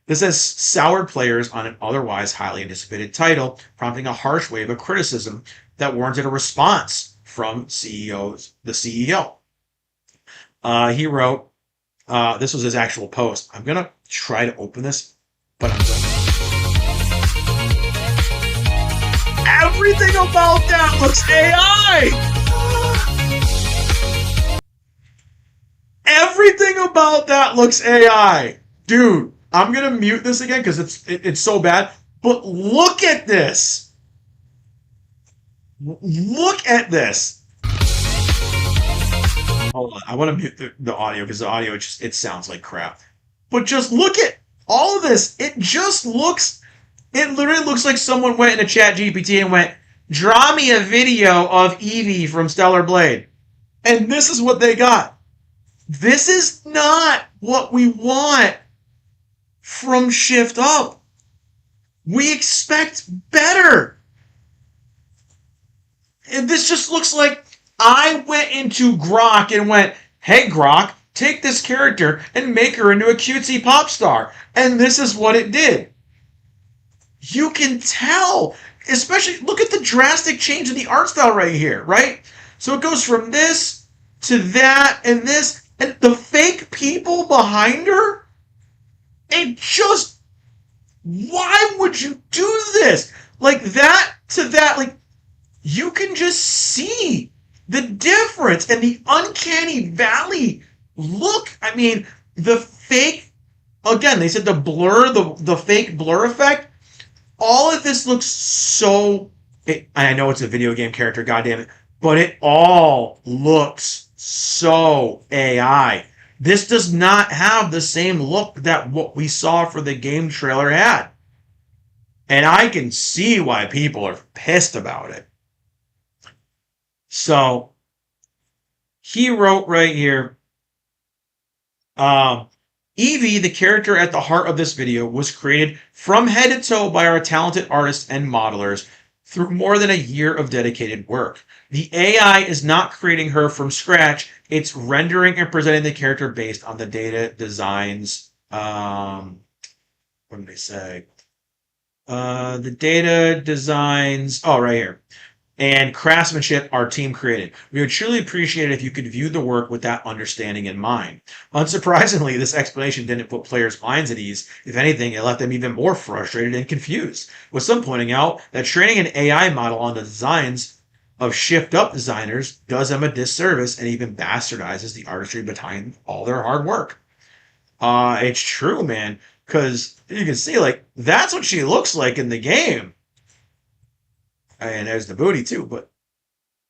This has soured players on an otherwise highly anticipated title, prompting a harsh wave of criticism that warranted a response from the CEO. He wrote, this was his actual post. I'm going to try to open this, but I'm going Everything about that looks AI! Everything about that looks AI! Dude, I'm going to mute this again because it's so bad. But look at this! Look at this! Hold on, I want to mute the audio because the audio it sounds like crap. But just look at all of this. It literally looks like someone went into ChatGPT and went, draw me a video of Evie from Stellar Blade. And this is what they got. This is not what we want from ShiftUp. We expect better. And this just looks like I went into Grok and went, hey Grok, take this character and make her into a cutesy pop star. And this is what it did. You can tell, especially look at the drastic change in the art style right here, right? So it goes from this to that and this. And the fake people behind her, it just, why would you do this? Like that to that, like you can just see the difference and the uncanny valley look. I mean, the fake, again, they said the blur, the fake blur effect, all of this looks so, I know it's a video game character, goddammit, but it all looks so AI. This does not have the same look that what we saw for the game trailer had. And I can see why people are pissed about it. So he wrote right here, Evie, the character at the heart of this video, was created from head to toe by our talented artists and modelers through more than a year of dedicated work. The AI is not creating her from scratch. It's rendering and presenting the character based on the data designs. What did they say? The data designs. Oh, right here. And craftsmanship our team created. We would truly appreciate it if you could view the work with that understanding in mind. Unsurprisingly, this explanation didn't put players' minds at ease. If anything, it left them even more frustrated and confused, with some pointing out that training an AI model on the designs of ShiftUP designers does them a disservice and even bastardizes the artistry behind all their hard work. It's true, man, because you can see, like, that's what she looks like in the game. And there's the booty too, but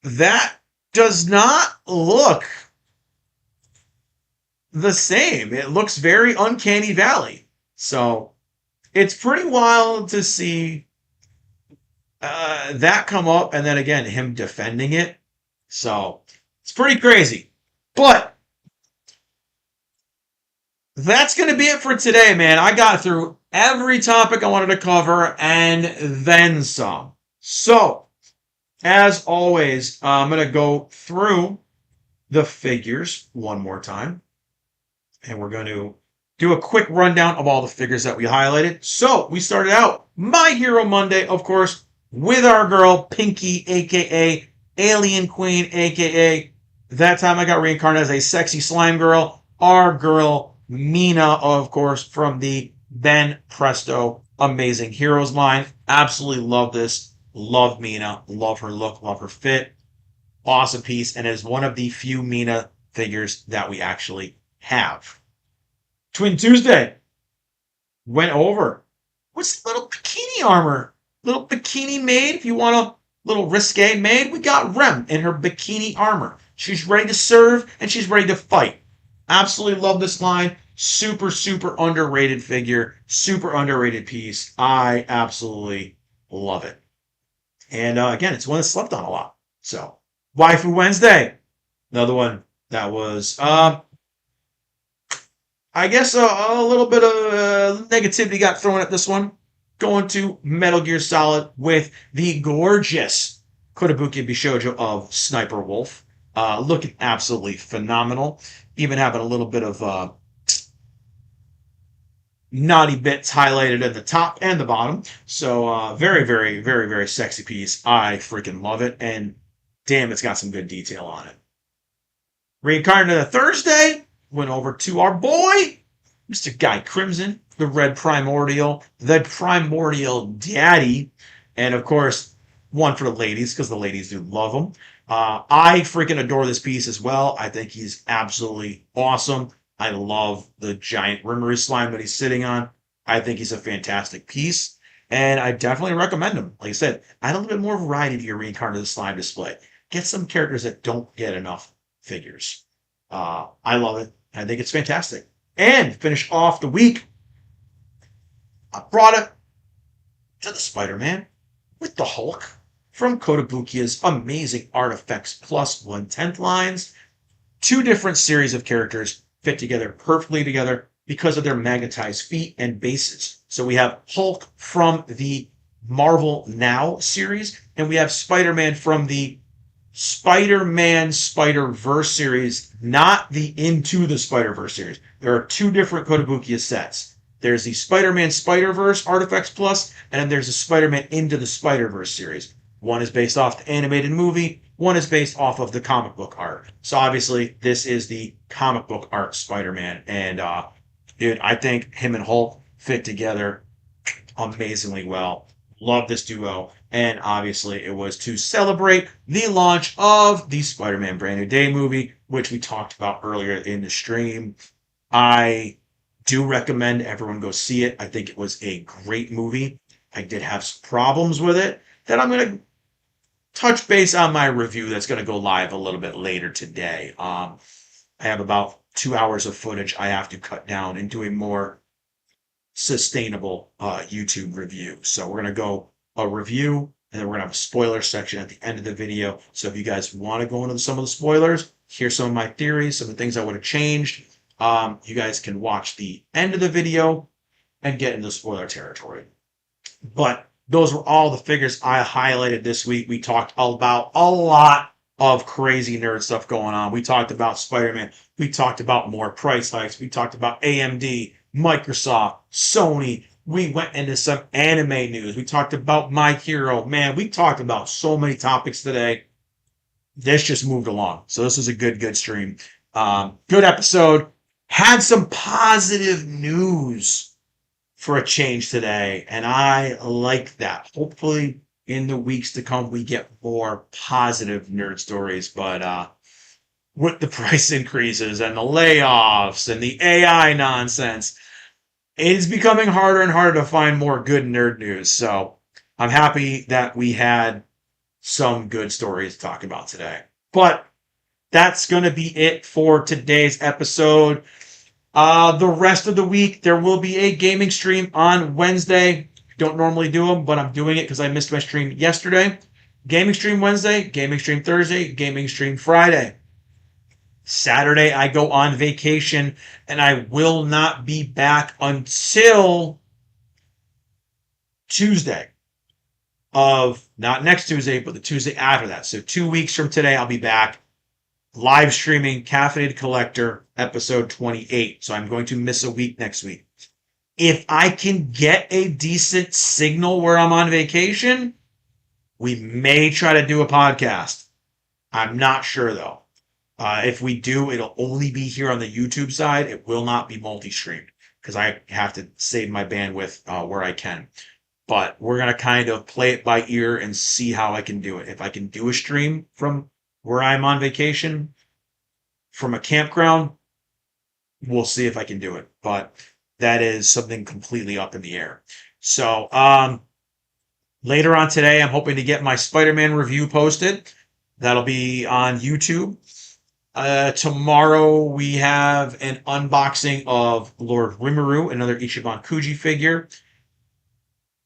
that does not look the same. It looks very uncanny valley. So it's pretty wild to see that come up, and then again him defending it. So it's pretty crazy. But that's going to be it for today, man. I got through every topic I wanted to cover and then some. So, as always, I'm going to go through the figures one more time. And we're going to do a quick rundown of all the figures that we highlighted. So, we started out My Hero Monday, of course, with our girl Pinky, a.k.a. Alien Queen, a.k.a. that time I got reincarnated as a sexy slime girl. Our girl Mina, of course, from the Ben Presto Amazing Heroes line. Absolutely love this. Love Mina. Love her look. Love her fit. Awesome piece. And is one of the few Mina figures that we actually have. Twin Tuesday went over. What's the little bikini armor? Little bikini maid. If you want a little risque maid, we got Rem in her bikini armor. She's ready to serve and she's ready to fight. Absolutely love this line. Super, super underrated figure. Super underrated piece. I absolutely love it. And again, it's one that's slept on a lot. So, Waifu Wednesday. Another one that was, I guess, a little bit of negativity got thrown at this one. Going to Metal Gear Solid with the gorgeous Kotobuki Bishojo of Sniper Wolf. Looking absolutely phenomenal. Even having a little bit of naughty bits highlighted at the top and the bottom. So very, very, very, very sexy piece. I freaking love it. And damn, it's got some good detail on it. Reincarnated Thursday. Went over to our boy, Mr. Guy Crimson, the Red Primordial, the Primordial Daddy. And of course, one for the ladies, because the ladies do love him. I freaking adore this piece as well. I think he's absolutely awesome. I love the giant Rimmery slime that he's sitting on. I think he's a fantastic piece. And I definitely recommend him. Like I said, add a little bit more variety to your reincarnated slime display. Get some characters that don't get enough figures. I love it. I think it's fantastic. And finish off the week, I brought it to the Spider-Man with the Hulk from Kotobukiya's Amazing Artifacts Plus 1/10 lines. Two different series of characters fit together perfectly together because of their magnetized feet and bases. So we have Hulk from the Marvel Now series, and we have Spider-Man from the Spider-Man Spider-Verse series, not the Into the Spider-Verse series. There are two different Kotobukiya sets. There's the Spider-Man Spider-Verse Artifacts Plus, and then there's the Spider-Man Into the Spider-Verse series. One is based off the animated movie, one is based off of the comic book art. So obviously, this is the comic book art Spider-Man. And dude, I think him and Hulk fit together amazingly well. Love this duo. And obviously, it was to celebrate the launch of the Spider Man Brand New Day movie, which we talked about earlier in the stream. I do recommend everyone go see it. I think it was a great movie. I did have some problems with it that I'm going to touch base on my review that's going to go live a little bit later today. I have about 2 hours of footage I have to cut down into a more sustainable YouTube review. So we're going to go a review, and then we're going to have a spoiler section at the end of the video. So if you guys want to go into some of the spoilers, here's some of my theories, some of the things I would have changed. You guys can watch the end of the video and get into spoiler territory. But those were all the figures I highlighted this week. We talked about a lot of crazy nerd stuff going on. We talked about Spider-Man. We talked about more price hikes. We talked about AMD, Microsoft, Sony. We went into some anime news. We talked about My Hero. Man, we talked about so many topics today. This just moved along. So this was a good stream. Good episode. Had some positive news for a change today, and I like that. Hopefully, in the weeks to come, we get more positive nerd stories. But with the price increases and the layoffs and the AI nonsense, it is becoming harder and harder to find more good nerd news. So I'm happy that we had some good stories to talk about today. But that's going to be it for today's episode. The rest of the week, there will be a gaming stream on Wednesday. Don't normally do them, but I'm doing it because I missed my stream yesterday. Gaming stream Wednesday, gaming stream Thursday, gaming stream Friday. Saturday, I go on vacation, and I will not be back until Tuesday of, not next Tuesday, but the Tuesday after that. So 2 weeks from today, I'll be back live streaming Caffeinated Collector episode 28. So I'm going to miss a week next week. If I can get a decent signal where I'm on vacation, we may try to do a podcast. I'm not sure though. If we do, it'll only be here on the YouTube side. It will not be multi-streamed because I have to save my bandwidth where I can. But we're going to kind of play it by ear and see how I can do it. If I can do a stream from where I'm on vacation, from a campground, we'll see if I can do it. But that is something completely up in the air. So later on today, I'm hoping to get my Spider-Man review posted. That'll be on YouTube. Tomorrow we have an unboxing of Lord Rimuru, another Ichiban Kuji figure.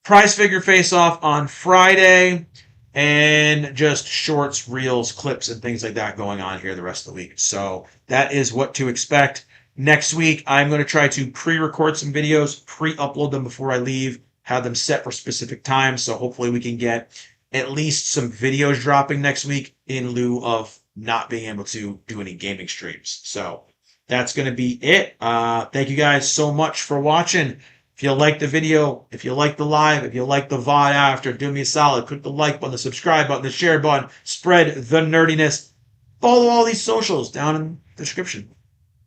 Prize figure face-off on Friday. And just shorts, reels, clips, and things like that going on here the rest of the week. So that is what to expect. Next week, I'm going to try to pre-record some videos, pre-upload them before I leave, have them set for specific times. So hopefully we can get at least some videos dropping next week in lieu of not being able to do any gaming streams. So that's going to be it. Thank you guys so much for watching. If you like the video, if you like the live, if you like the VOD after, do me a solid. Click the like button, the subscribe button, the share button. Spread the nerdiness. Follow all these socials down in the description,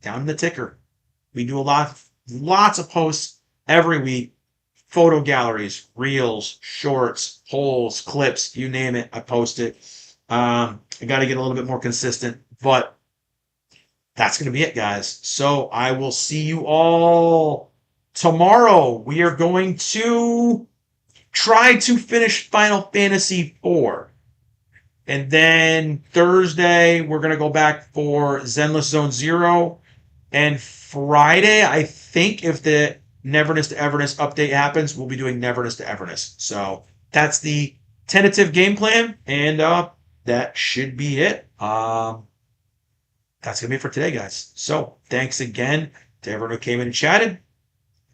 down in the ticker. We do lots of posts every week. Photo galleries, reels, shorts, polls, clips, you name it, I post it. I got to get a little bit more consistent, but that's going to be it, guys. So I will see you all tomorrow. We are going to try to finish Final Fantasy IV. And then Thursday, we're going to go back for Zenless Zone Zero. And Friday, I think if the Neverness to Everness update happens, we'll be doing Neverness to Everness. So that's the tentative game plan. And that should be it. That's going to be it for today, guys. So thanks again to everyone who came in and chatted,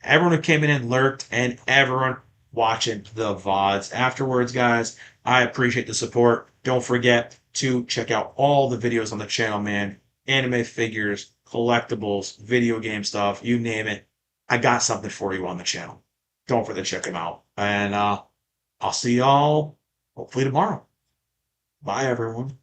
everyone who came in and lurked, and everyone watching the VODs afterwards, guys. I appreciate the support. Don't forget to check out all the videos on the channel, man. Anime figures, collectibles, video game stuff, you name it. I got something for you on the channel. Don't forget to check them out. And I'll see y'all hopefully tomorrow. Bye, everyone.